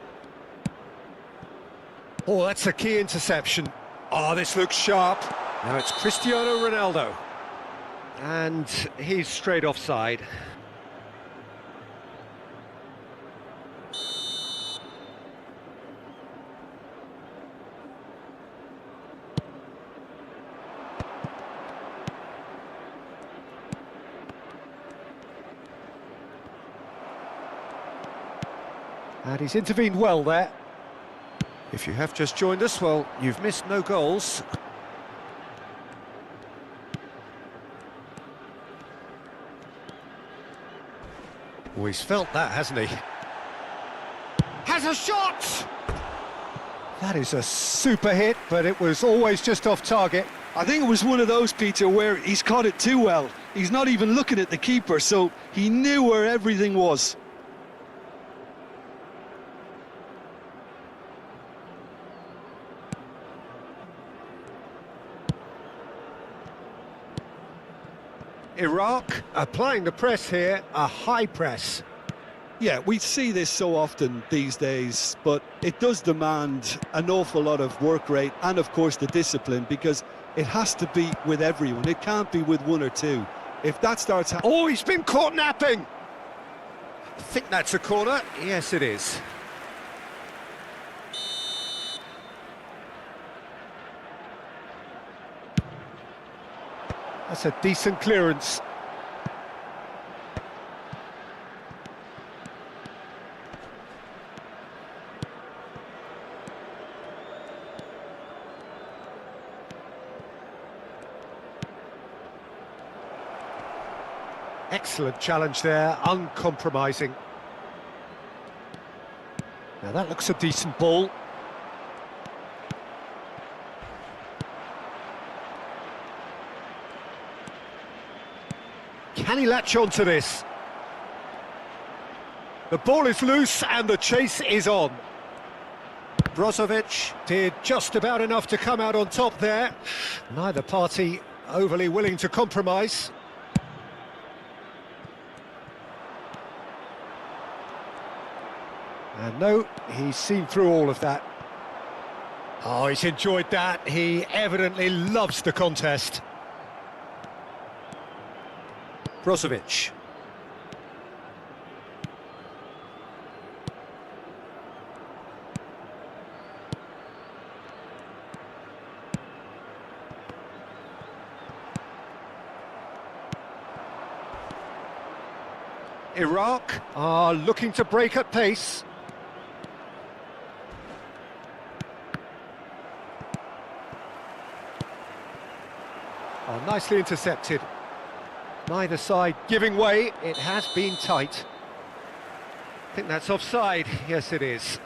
Oh, that's a key interception. Oh, this looks sharp. Now it's Cristiano Ronaldo. And he's straight offside. And he's intervened well there. If you have just joined us, well, you've missed no goals. Oh, he's felt that, hasn't he? Has a shot! That is a super hit, but it was always just off target. I think it was one of those, Peter, where he's caught it too well. He's not even looking at the keeper, so he knew where everything was. Iraq applying the press here, a high press. Yeah, we see this so often these days, but it does demand an awful lot of work rate and, of course, the discipline, because it has to be with everyone. It can't be with one or two. If that starts happening... Oh, he's been caught napping! I think that's a corner. Yes, it is. That's a decent clearance. Excellent challenge there, uncompromising. Now that looks a decent ball. Can he latch on to this? The ball is loose and the chase is on. Brozovic did just about enough to come out on top there. Neither party overly willing to compromise. And no, he's seen through all of that. Oh, he's enjoyed that. He evidently loves the contest. Brozovic. Iraq are looking to break at pace. Oh, nicely intercepted. Neither side giving way. It has been tight. I think that's offside. Yes, it is.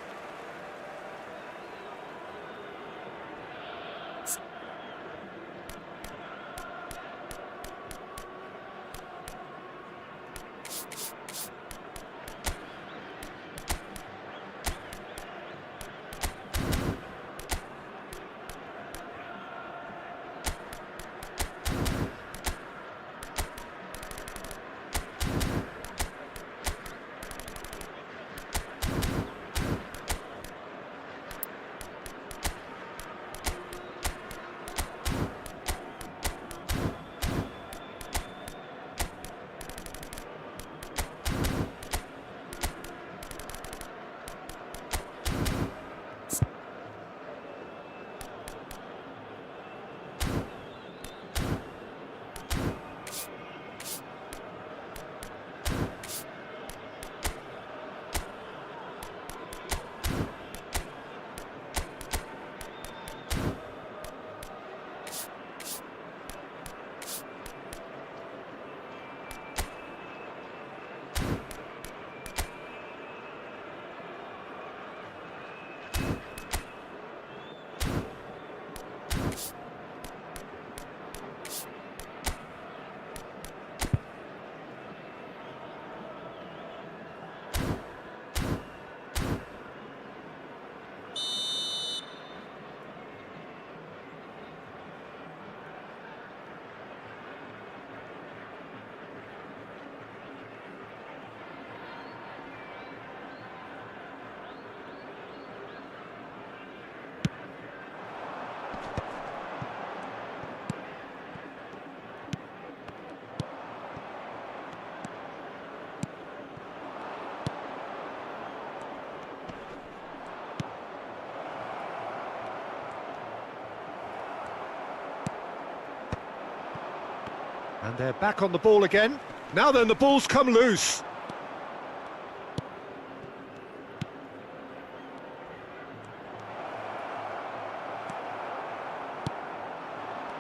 And they're back on the ball again. Now then, the ball's come loose.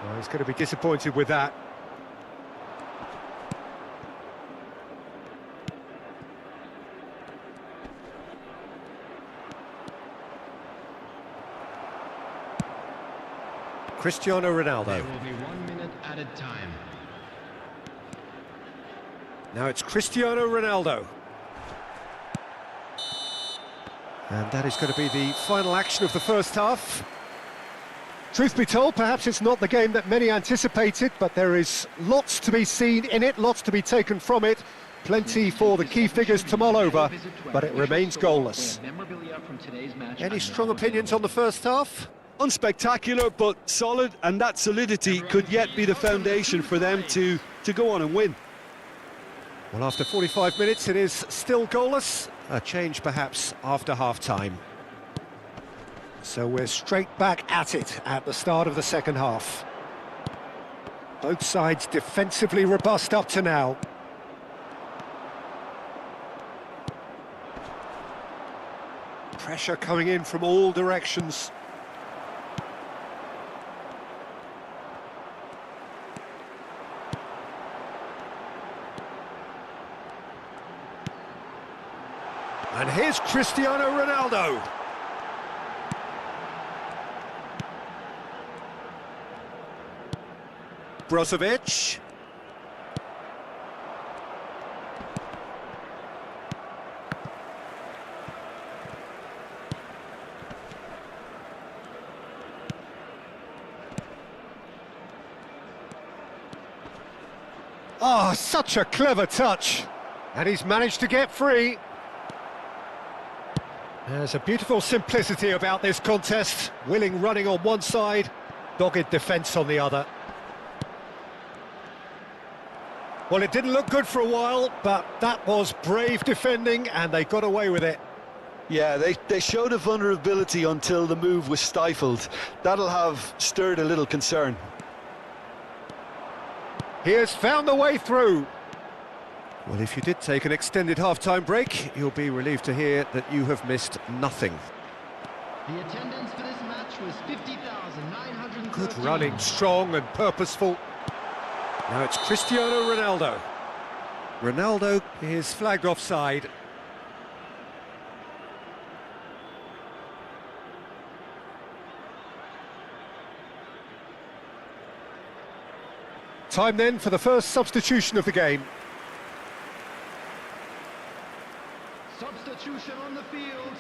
Oh, he's going to be disappointed with that. Cristiano There Ronaldo. will be 1 minute added time. Now it's Cristiano Ronaldo. And that is going to be the final action of the first half. Truth be told, perhaps it's not the game that many anticipated, but there is lots to be seen in it, lots to be taken from it. Plenty for the key figures to mull over, but it remains goalless. Any strong opinions on the first half? Unspectacular, but solid, and that solidity could yet be the foundation for them to go on and win. Well, after 45 minutes, it is still goalless. A change, perhaps, after half-time. So we're straight back at it at the start of the second half. Both sides defensively robust up to now. Pressure coming in from all directions. And here's Cristiano Ronaldo. Brozovic. Oh, such a clever touch. And he's managed to get free. There's a beautiful simplicity about this contest. Willing running on one side, dogged defence on the other. Well, it didn't look good for a while, but that was brave defending, and they got away with it. Yeah, they showed a vulnerability until the move was stifled. That'll have stirred a little concern. He has found the way through. Well, if you did take an extended half-time break, you'll be relieved to hear that you have missed nothing. The attendance for this match was 50,913. Good running, strong and purposeful. Now it's Cristiano Ronaldo. Ronaldo is flagged offside. Time then for the first substitution of the game. Substitution on the field.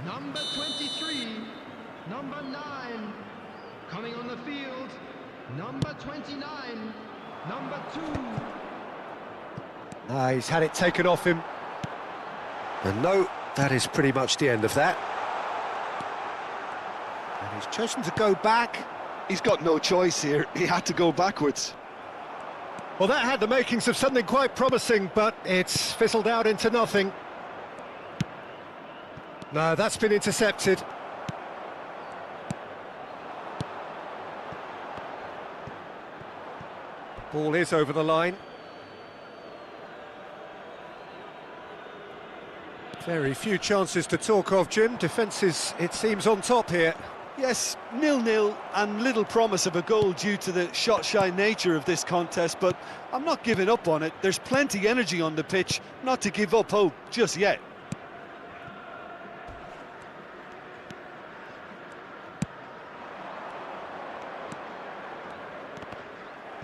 Number 23, number 9. Coming on the field, number 29, number 2. He's had it taken off him. And no, that is pretty much the end of that. And he's chosen to go back. He's got no choice here. He had to go backwards. Well, that had the makings of something quite promising, but it's fizzled out into nothing. No, that's been intercepted. Ball is over the line. Very few chances to talk of, Jim. Defence is, it seems, on top here. Yes, 0-0 and little promise of a goal due to the shot-shy nature of this contest, but I'm not giving up on it. There's plenty energy on the pitch, not to give up hope just yet.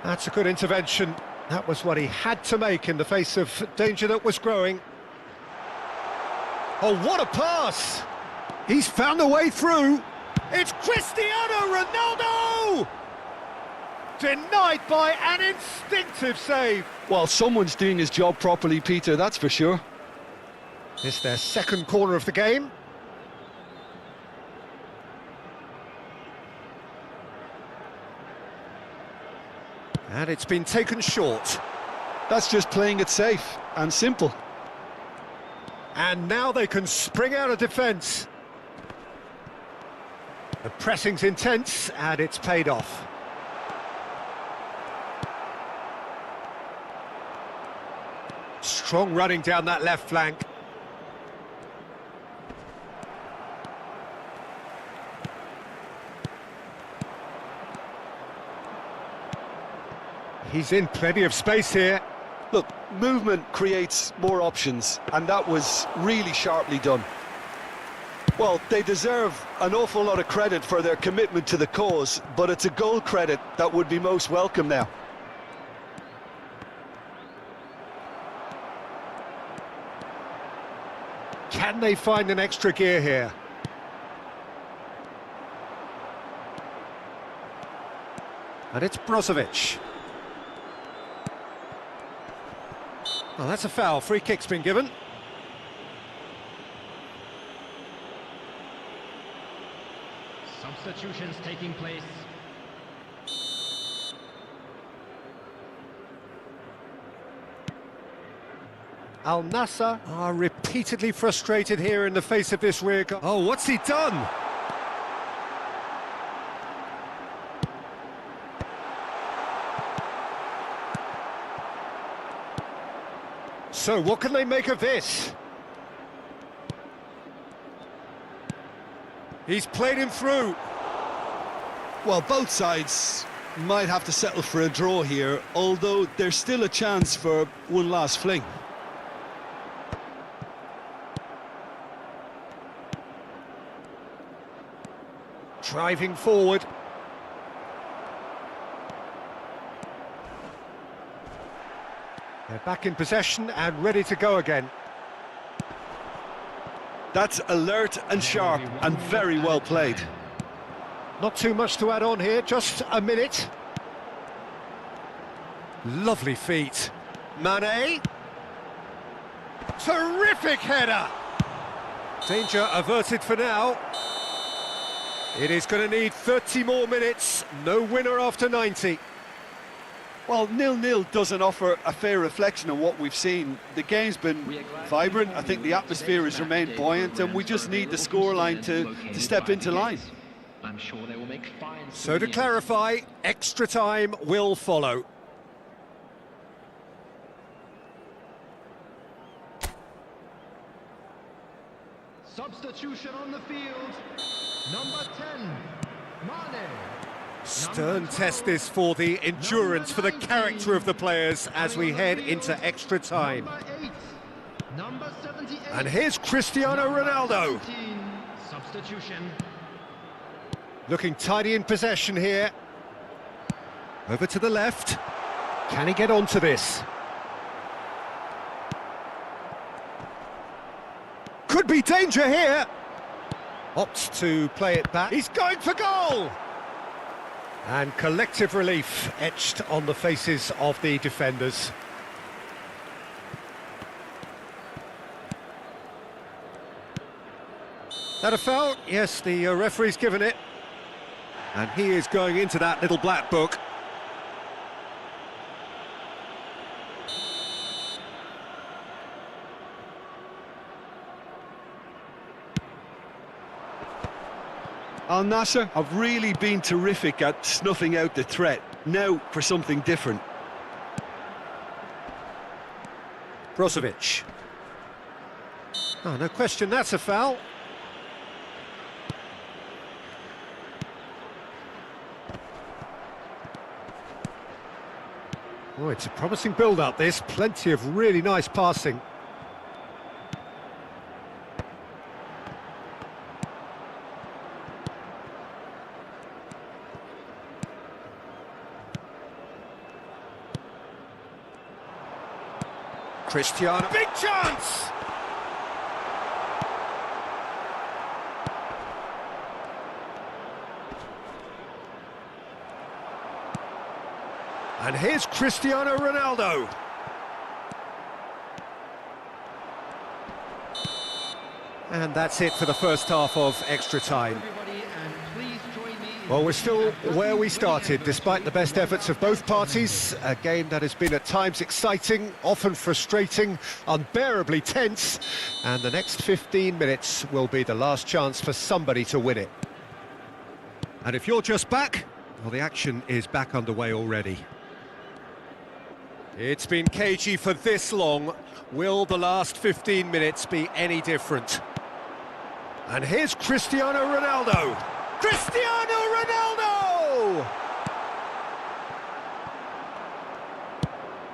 That's a good intervention. That was what he had to make in the face of danger that was growing. Oh, what a pass! He's found a way through. It's Cristiano Ronaldo! Denied by an instinctive save. Well, someone's doing his job properly, Peter, that's for sure. It's their second corner of the game. And it's been taken short. That's just playing it safe and simple. And now they can spring out of defence. The pressing's intense, and it's paid off. Strong running down that left flank. He's in plenty of space here. Look, movement creates more options, and that was really sharply done. Well, they deserve an awful lot of credit for their commitment to the cause, but it's a goal credit that would be most welcome now. Can they find an extra gear here? And it's Brozovic. Well, that's a foul. Free kick's been given. Substitutions taking place. Al Nassr are repeatedly frustrated here in the face of this rear guard. Oh, what's he done? So, what can they make of this? He's played him through. Well, both sides might have to settle for a draw here, although there's still a chance for one last fling. Driving forward. They're back in possession and ready to go again. That's alert and sharp and very well played. Not too much to add on here, just a minute. Lovely feet. Mane. Terrific header. Danger averted for now. It is going to need 30 more minutes. No winner after 90. Well, 0-0 doesn't offer a fair reflection on what we've seen. The game's been vibrant. I think the atmosphere has remained buoyant, and we just need the scoreline to step into line. I'm sure they will make fine. So to clarify, extra time will follow. Substitution on the field. Number 10, Mane. Stern test this for the endurance, for the character of the players as we head into extra time. Number 8, number 78. And here's Cristiano Ronaldo. 17. Substitution. Looking tidy in possession here. Over to the left. Can he get onto this? Could be danger here. Opts to play it back. He's going for goal! And collective relief etched on the faces of the defenders. That a foul? Yes, the referee's given it. And he is going into that little black book. Al Nassr have really been terrific at snuffing out the threat. Now for something different. Brozovic. Oh, no question, that's a foul. Oh, it's a promising build-up, this. Plenty of really nice passing. Cristiano, big chance! And here's Cristiano Ronaldo. And that's it for the first half of extra time. Everybody, and please join me in Well, we're still where we started, despite the best efforts of both parties. A game that has been at times exciting, often frustrating, unbearably tense. And the next 15 minutes will be the last chance for somebody to win it. And if you're just back, well, the action is back underway already. It's been cagey for this long. Will the last 15 minutes be any different? And here's Cristiano Ronaldo. Cristiano Ronaldo!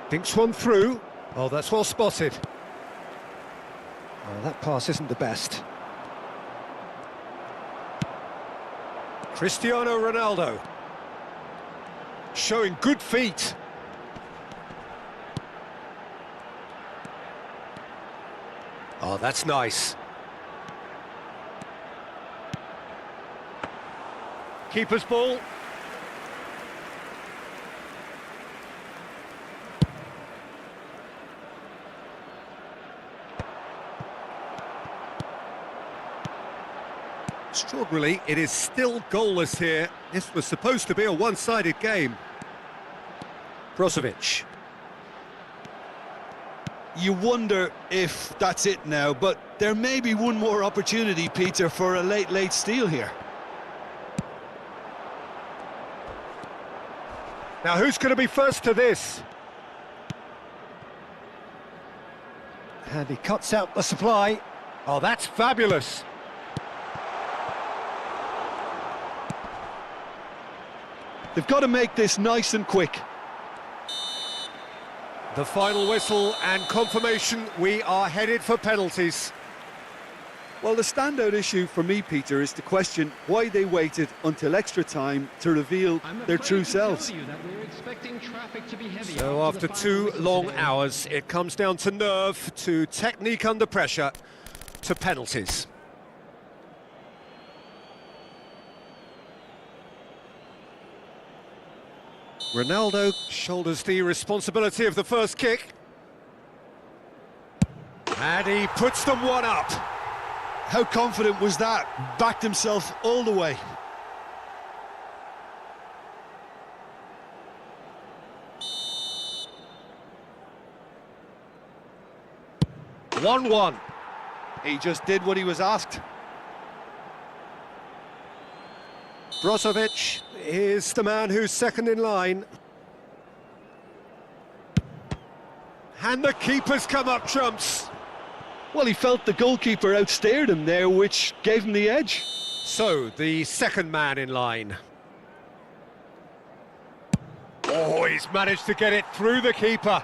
Thinks one through. Oh, that's well spotted. Oh, that pass isn't the best. Cristiano Ronaldo. Showing good feet. Oh, that's nice. Keeper's ball. Extraordinarily, it is still goalless here. This was supposed to be a one-sided game. Brozovic. You wonder if that's it now, but there may be one more opportunity, Peter, for a late steal here. Now, who's going to be first to this? And he cuts out the supply. Oh, that's fabulous. They've got to make this nice and quick. The final whistle and confirmation, we are headed for penalties. Well, the standout issue for me, Peter, is to question why they waited until extra time to reveal their true selves. So after 2 long hours, it comes down to nerve, to technique under pressure, to penalties. Ronaldo shoulders the responsibility of the first kick. And he puts them one up. How confident was that? Backed himself all the way. One. He just did what he was asked. Brozovic is the man who's second in line. And the keeper's come up trumps. Well, he felt the goalkeeper outstared him there, which gave him the edge. So, the second man in line. Oh, he's managed to get it through the keeper.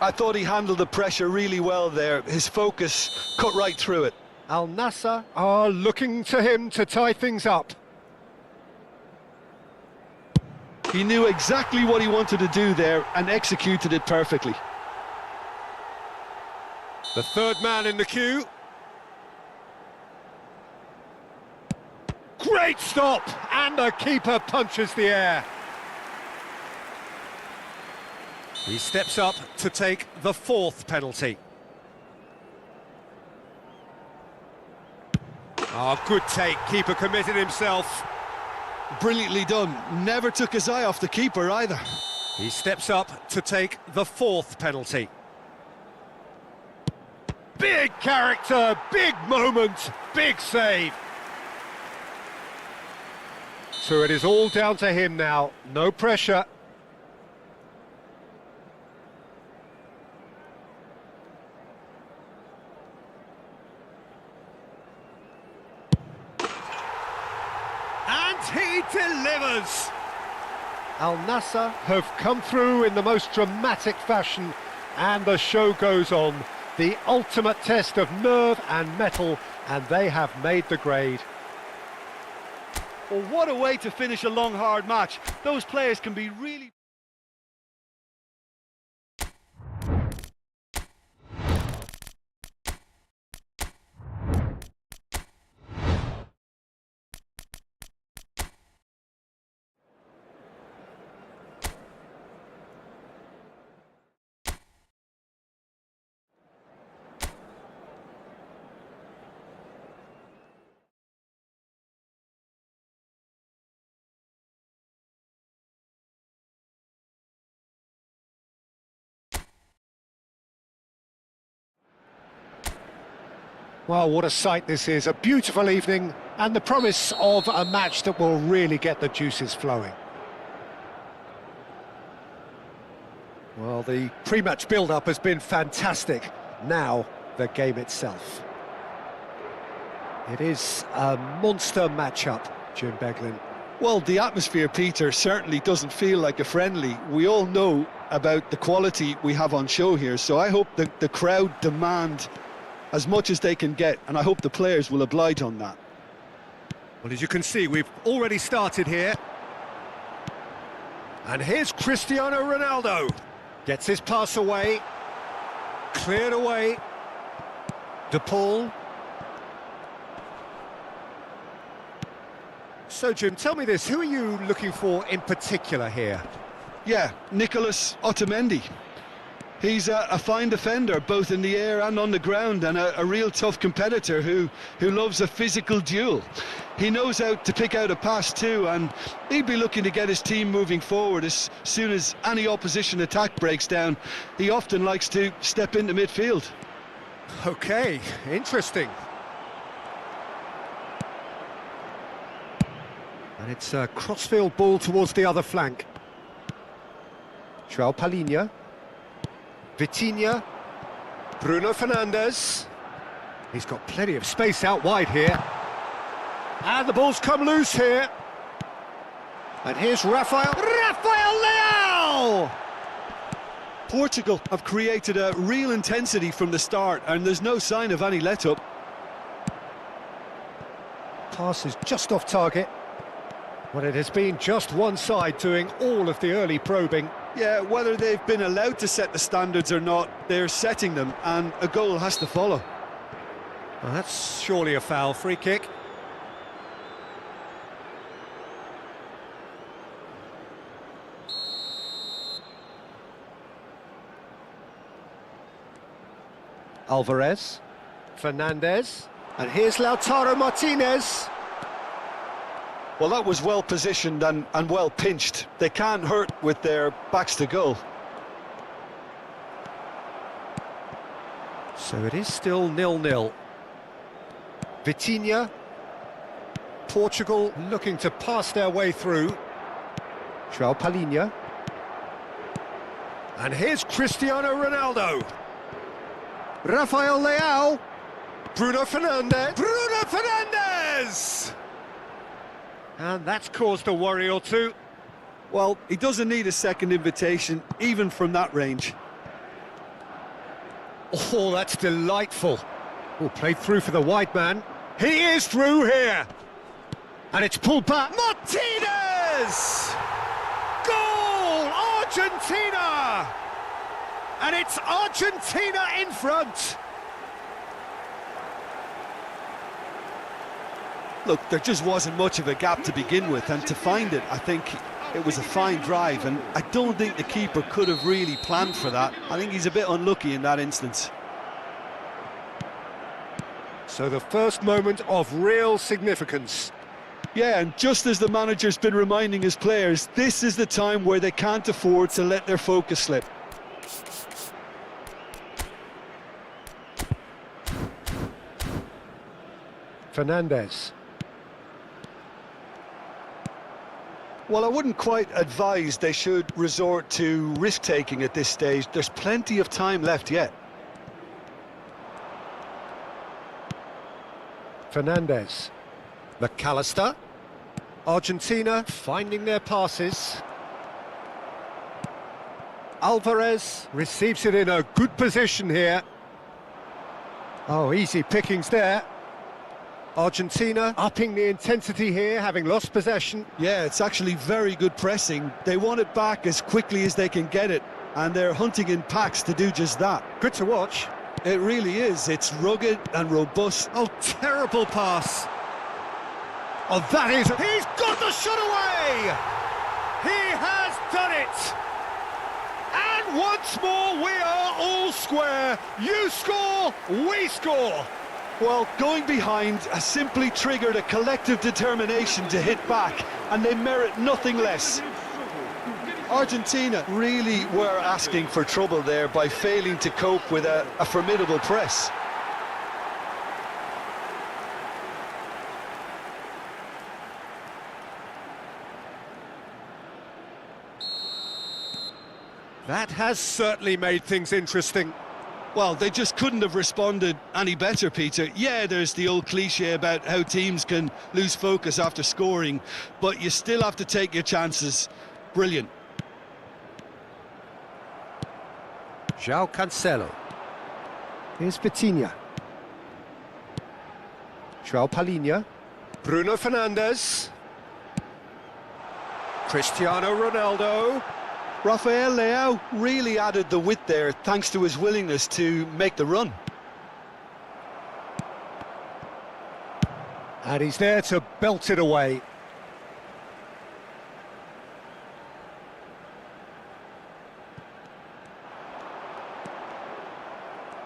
I thought he handled the pressure really well there. His focus cut right through it. Al Nassr are looking to him to tie things up. He knew exactly what he wanted to do there and executed it perfectly. The third man in the queue. Great stop! And the keeper punches the air. He steps up to take the 4th penalty. Oh, good take. Keeper committed himself. Brilliantly done. Never took his eye off the keeper either. He steps up to take the 4th penalty. Big character, big moment, big save. So it is all down to him now, no pressure. And he delivers. Al Nassr have come through in the most dramatic fashion, and the show goes on. The ultimate test of nerve and mettle, and they have made the grade. Well, what a way to finish a long, hard match. Those players can be really... Well, what a sight this is, a beautiful evening and the promise of a match that will really get the juices flowing. Well, the pre-match build-up has been fantastic. Now, the game itself. It is a monster match-up, Jim Beglin. Well, the atmosphere, Peter, certainly doesn't feel like a friendly. We all know about the quality we have on show here, so I hope that the crowd demand as much as they can get, and I hope the players will oblige on that. Well, as you can see, we've already started here. And here's Cristiano Ronaldo. Gets his pass away. Cleared away. De Paul. So, Jim, tell me this. Who are you looking for in particular here? Yeah, Nicolas Otamendi. He's a fine defender, both in the air and on the ground, and a real tough competitor who loves a physical duel. He knows how to pick out a pass too, and he'd be looking to get his team moving forward as soon as any opposition attack breaks down. He often likes to step into midfield. Okay, interesting. And it's a crossfield ball towards the other flank. João Palhinha. Vitinha. Bruno Fernandes. He's got plenty of space out wide here. And the ball's come loose here. And here's Rafael Leão! Portugal have created a real intensity from the start, and there's no sign of any let-up. Pass is just off target. Well, it has been just one side doing all of the early probing. Yeah, whether they've been allowed to set the standards or not, they're setting them, and a goal has to follow. Well, that's surely a foul. Free kick. Alvarez. Fernandes. And here's Lautaro Martinez. Well, that was well positioned and well pinched. They can't hurt with their backs to goal. So it is still 0-0. Vitinha. Portugal looking to pass their way through. João Palhinha. And here's Cristiano Ronaldo. Rafael Leão. Bruno Fernandes. Bruno Fernandes! And that's caused a worry or two. Well, he doesn't need a second invitation, even from that range. Oh, that's delightful. Oh, played through for the wide man. He is through here. And it's pulled back. Martinez! Goal! Argentina! And it's Argentina in front. Look, there just wasn't much of a gap to begin with, and to find it, I think it was a fine drive, and I don't think the keeper could have really planned for that. I think he's a bit unlucky in that instance. So the first moment of real significance. Yeah, and just as the manager's been reminding his players, this is the time where they can't afford to let their focus slip. Fernandes. Well, I wouldn't quite advise they should resort to risk-taking at this stage. There's plenty of time left yet. Fernandes. McAllister. Argentina finding their passes. Alvarez receives it in a good position here. Oh, easy pickings there. Argentina upping the intensity here, having lost possession. Yeah, it's actually very good pressing. They want it back as quickly as they can get it, and they're hunting in packs to do just that. Good to watch. It really is. It's rugged and robust. Oh, terrible pass. Oh, that is... He's got the shot away! He has done it! And once more, we are all square. You score, we score. Well, going behind has simply triggered a collective determination to hit back, and they merit nothing less. Argentina really were asking for trouble there by failing to cope with a formidable press. That has certainly made things interesting. Well, they just couldn't have responded any better, Peter. Yeah, there's the old cliche about how teams can lose focus after scoring, but you still have to take your chances. Brilliant. João Cancelo. Here's Vitinha. João Palhinha. Bruno Fernandes. Cristiano Ronaldo. Rafael Leao really added the width there thanks to his willingness to make the run. And he's there to belt it away.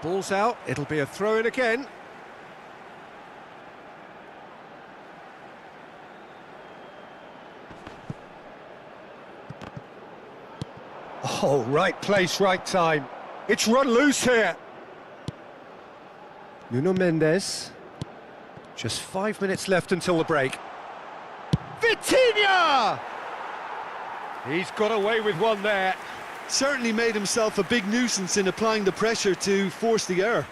Ball's out, it'll be a throw-in again. Oh, right place, right time. It's run loose here. Nuno Mendes. Just 5 minutes left until the break. Vitinha! He's got away with one there. Certainly made himself a big nuisance in applying the pressure to force the error.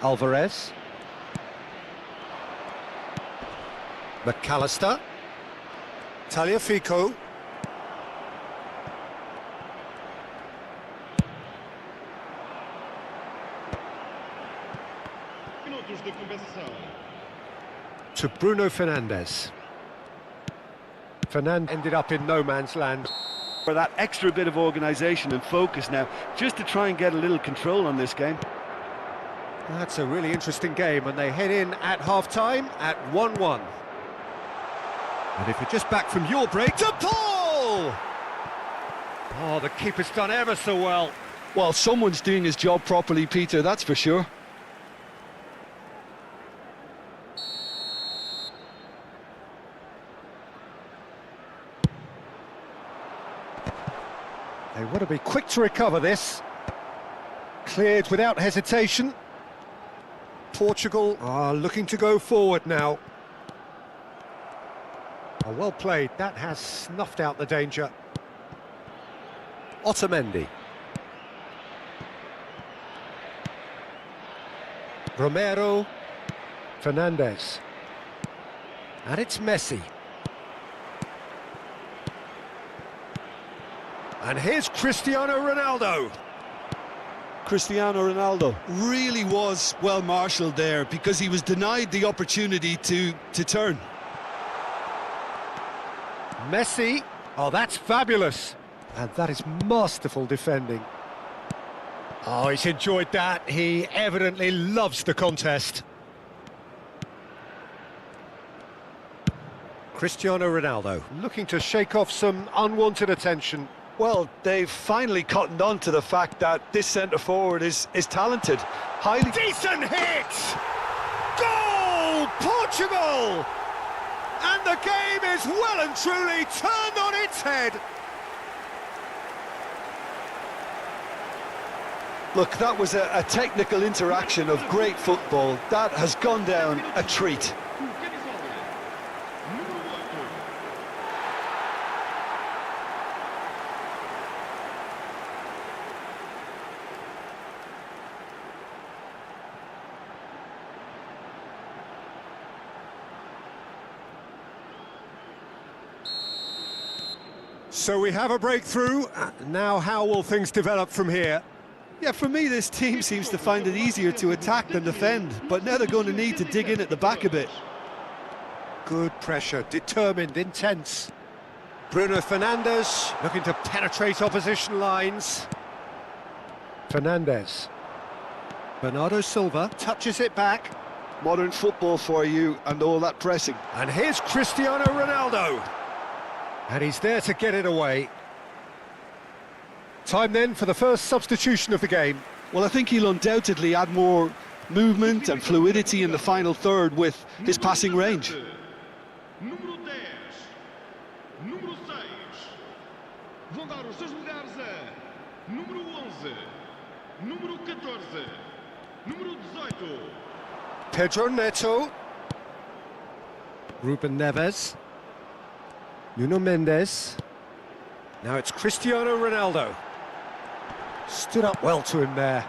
Alvarez. McAllister. Tagliafico. Minutos de compensação. To Bruno Fernandes. Fernandes ended up in no man's land. For that extra bit of organisation and focus now, just to try and get a little control on this game. That's a really interesting game, and they head in at half-time at 1-1. And if you're just back from your break, to Paul! Oh, the keeper's done ever so well. Well, someone's doing his job properly, Peter, that's for sure. They want to be quick to recover this. Cleared without hesitation. Portugal are looking to go forward now. Oh, well played. That has snuffed out the danger. Otamendi. Romero. Fernandes. And it's Messi. And here's Cristiano Ronaldo. Cristiano Ronaldo really was well marshalled there because he was denied the opportunity to turn. Messi. Oh, that's fabulous. And that is masterful defending. Oh, he's enjoyed that. He evidently loves the contest. Cristiano Ronaldo looking to shake off some unwanted attention. Well, they've finally cottoned on to the fact that this centre-forward is talented. Highly... Decent hit! Goal! Portugal! And the game is well and truly turned on its head. Look, that was a technical interaction of great football. That has gone down a treat. So we have a breakthrough. Now how will things develop from here? Yeah, for me, this team seems to find it easier to attack than defend, but now they're going to need to dig in at the back a bit. Good pressure, determined, intense. Bruno Fernandes looking to penetrate opposition lines. Fernandes. Bernardo Silva touches it back. Modern football for you and all that pressing. And here's Cristiano Ronaldo. And he's there to get it away. Time then for the first substitution of the game. Well, I think he'll undoubtedly add more movement and fluidity in the final third with his passing range. Número 10. Número 6. Vão dar os seus lugares a número 11. Número 14. Número 18. Pedro Neto. Ruben Neves. Nuno Mendes. Now it's Cristiano Ronaldo. Stood up well to him there.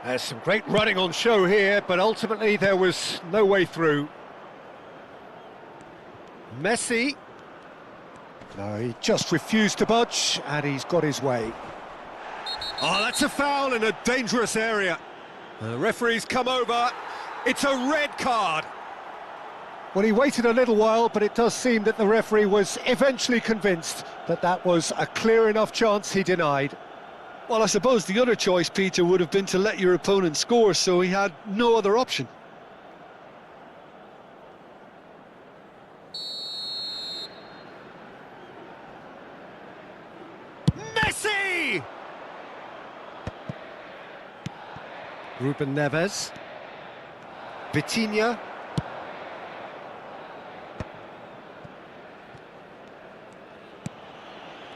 There's some great running on show here, but ultimately there was no way through. Messi. No, he just refused to budge, and he's got his way. Oh, that's a foul in a dangerous area. The referee's come over. It's a red card. Well, he waited a little while, but it does seem that the referee was eventually convinced that that was a clear enough chance he denied. Well, I suppose the other choice, Peter, would have been to let your opponent score, so he had no other option. Messi! Ruben Neves. Vitinha.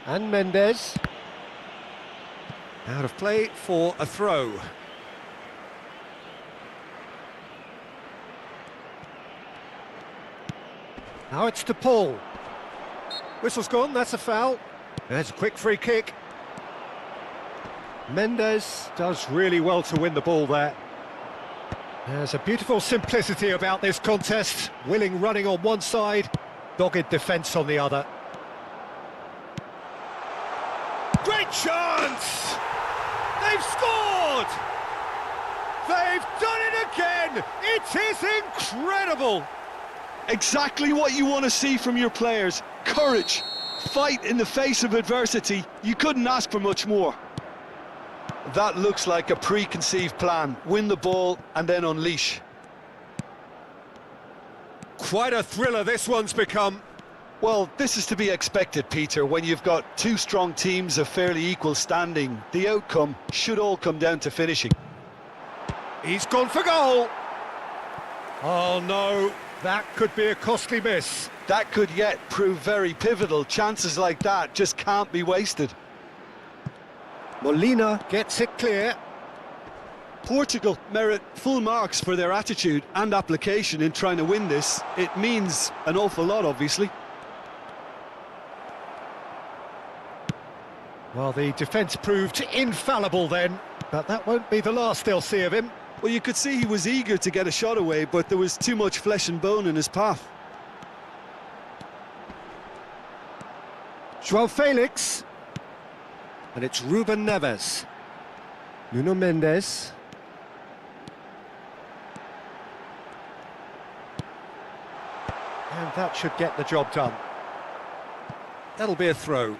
And Mendes. Out of play for a throw. Now it's to Paul. Whistle's gone, that's a foul. There's a quick free kick. Mendes does really well to win the ball there. There's a beautiful simplicity about this contest. Willing running on one side, dogged defence on the other. Great chance! They've scored! They've done it again! It is incredible! Exactly what you want to see from your players. Courage, fight in the face of adversity. You couldn't ask for much more. That looks like a preconceived plan. Win the ball and then unleash. Quite a thriller this one's become. Well, this is to be expected, Peter. When you've got two strong teams of fairly equal standing, the outcome should all come down to finishing. He's gone for goal. Oh no, that could be a costly miss. That could yet prove very pivotal. Chances like that just can't be wasted. Molina gets it clear. Portugal merit full marks for their attitude and application in trying to win this. It means an awful lot, obviously. Well, the defence proved infallible then, but that won't be the last they'll see of him. Well, you could see he was eager to get a shot away, but there was too much flesh and bone in his path. João Felix. And it's Ruben Neves. Nuno Mendes. And that should get the job done. That'll be a throw.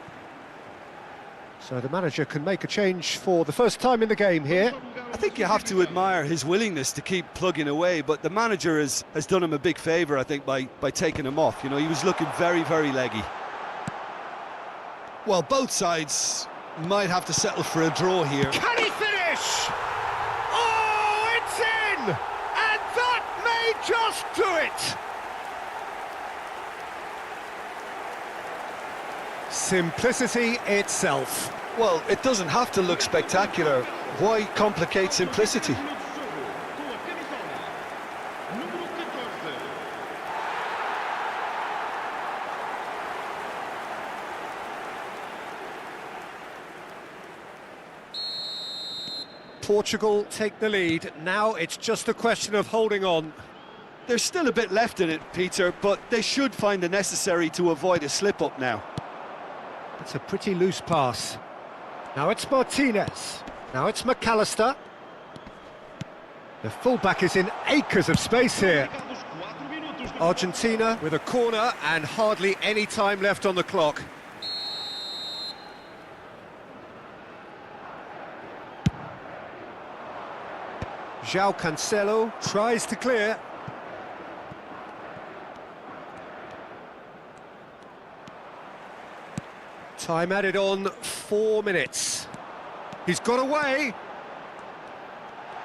So the manager can make a change for the first time in the game here. I think you have to admire his willingness to keep plugging away, but the manager has done him a big favour, I think, by taking him off. You know, he was looking very, very leggy. Well, both sides might have to settle for a draw here. Can he finish? Oh, it's in! And that may just do it! Simplicity itself. Well, it doesn't have to look spectacular. Why complicate simplicity? Portugal take the lead. Now it's just a question of holding on. There's still a bit left in it, Peter, but they should find the necessary to avoid a slip-up now. It's a pretty loose pass. Now it's Martinez. Now it's McAllister. The fullback is in acres of space here. Argentina with a corner and hardly any time left on the clock. João Cancelo tries to clear. Time added on, 4 minutes. He's got away.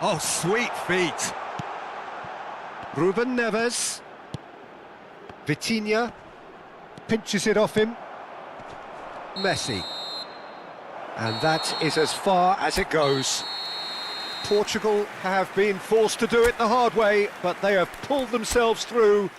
Oh, sweet feet. Ruben Neves. Vitinha pinches it off him. Messi. And that is as far as it goes. Portugal have been forced to do it the hard way, but they have pulled themselves through.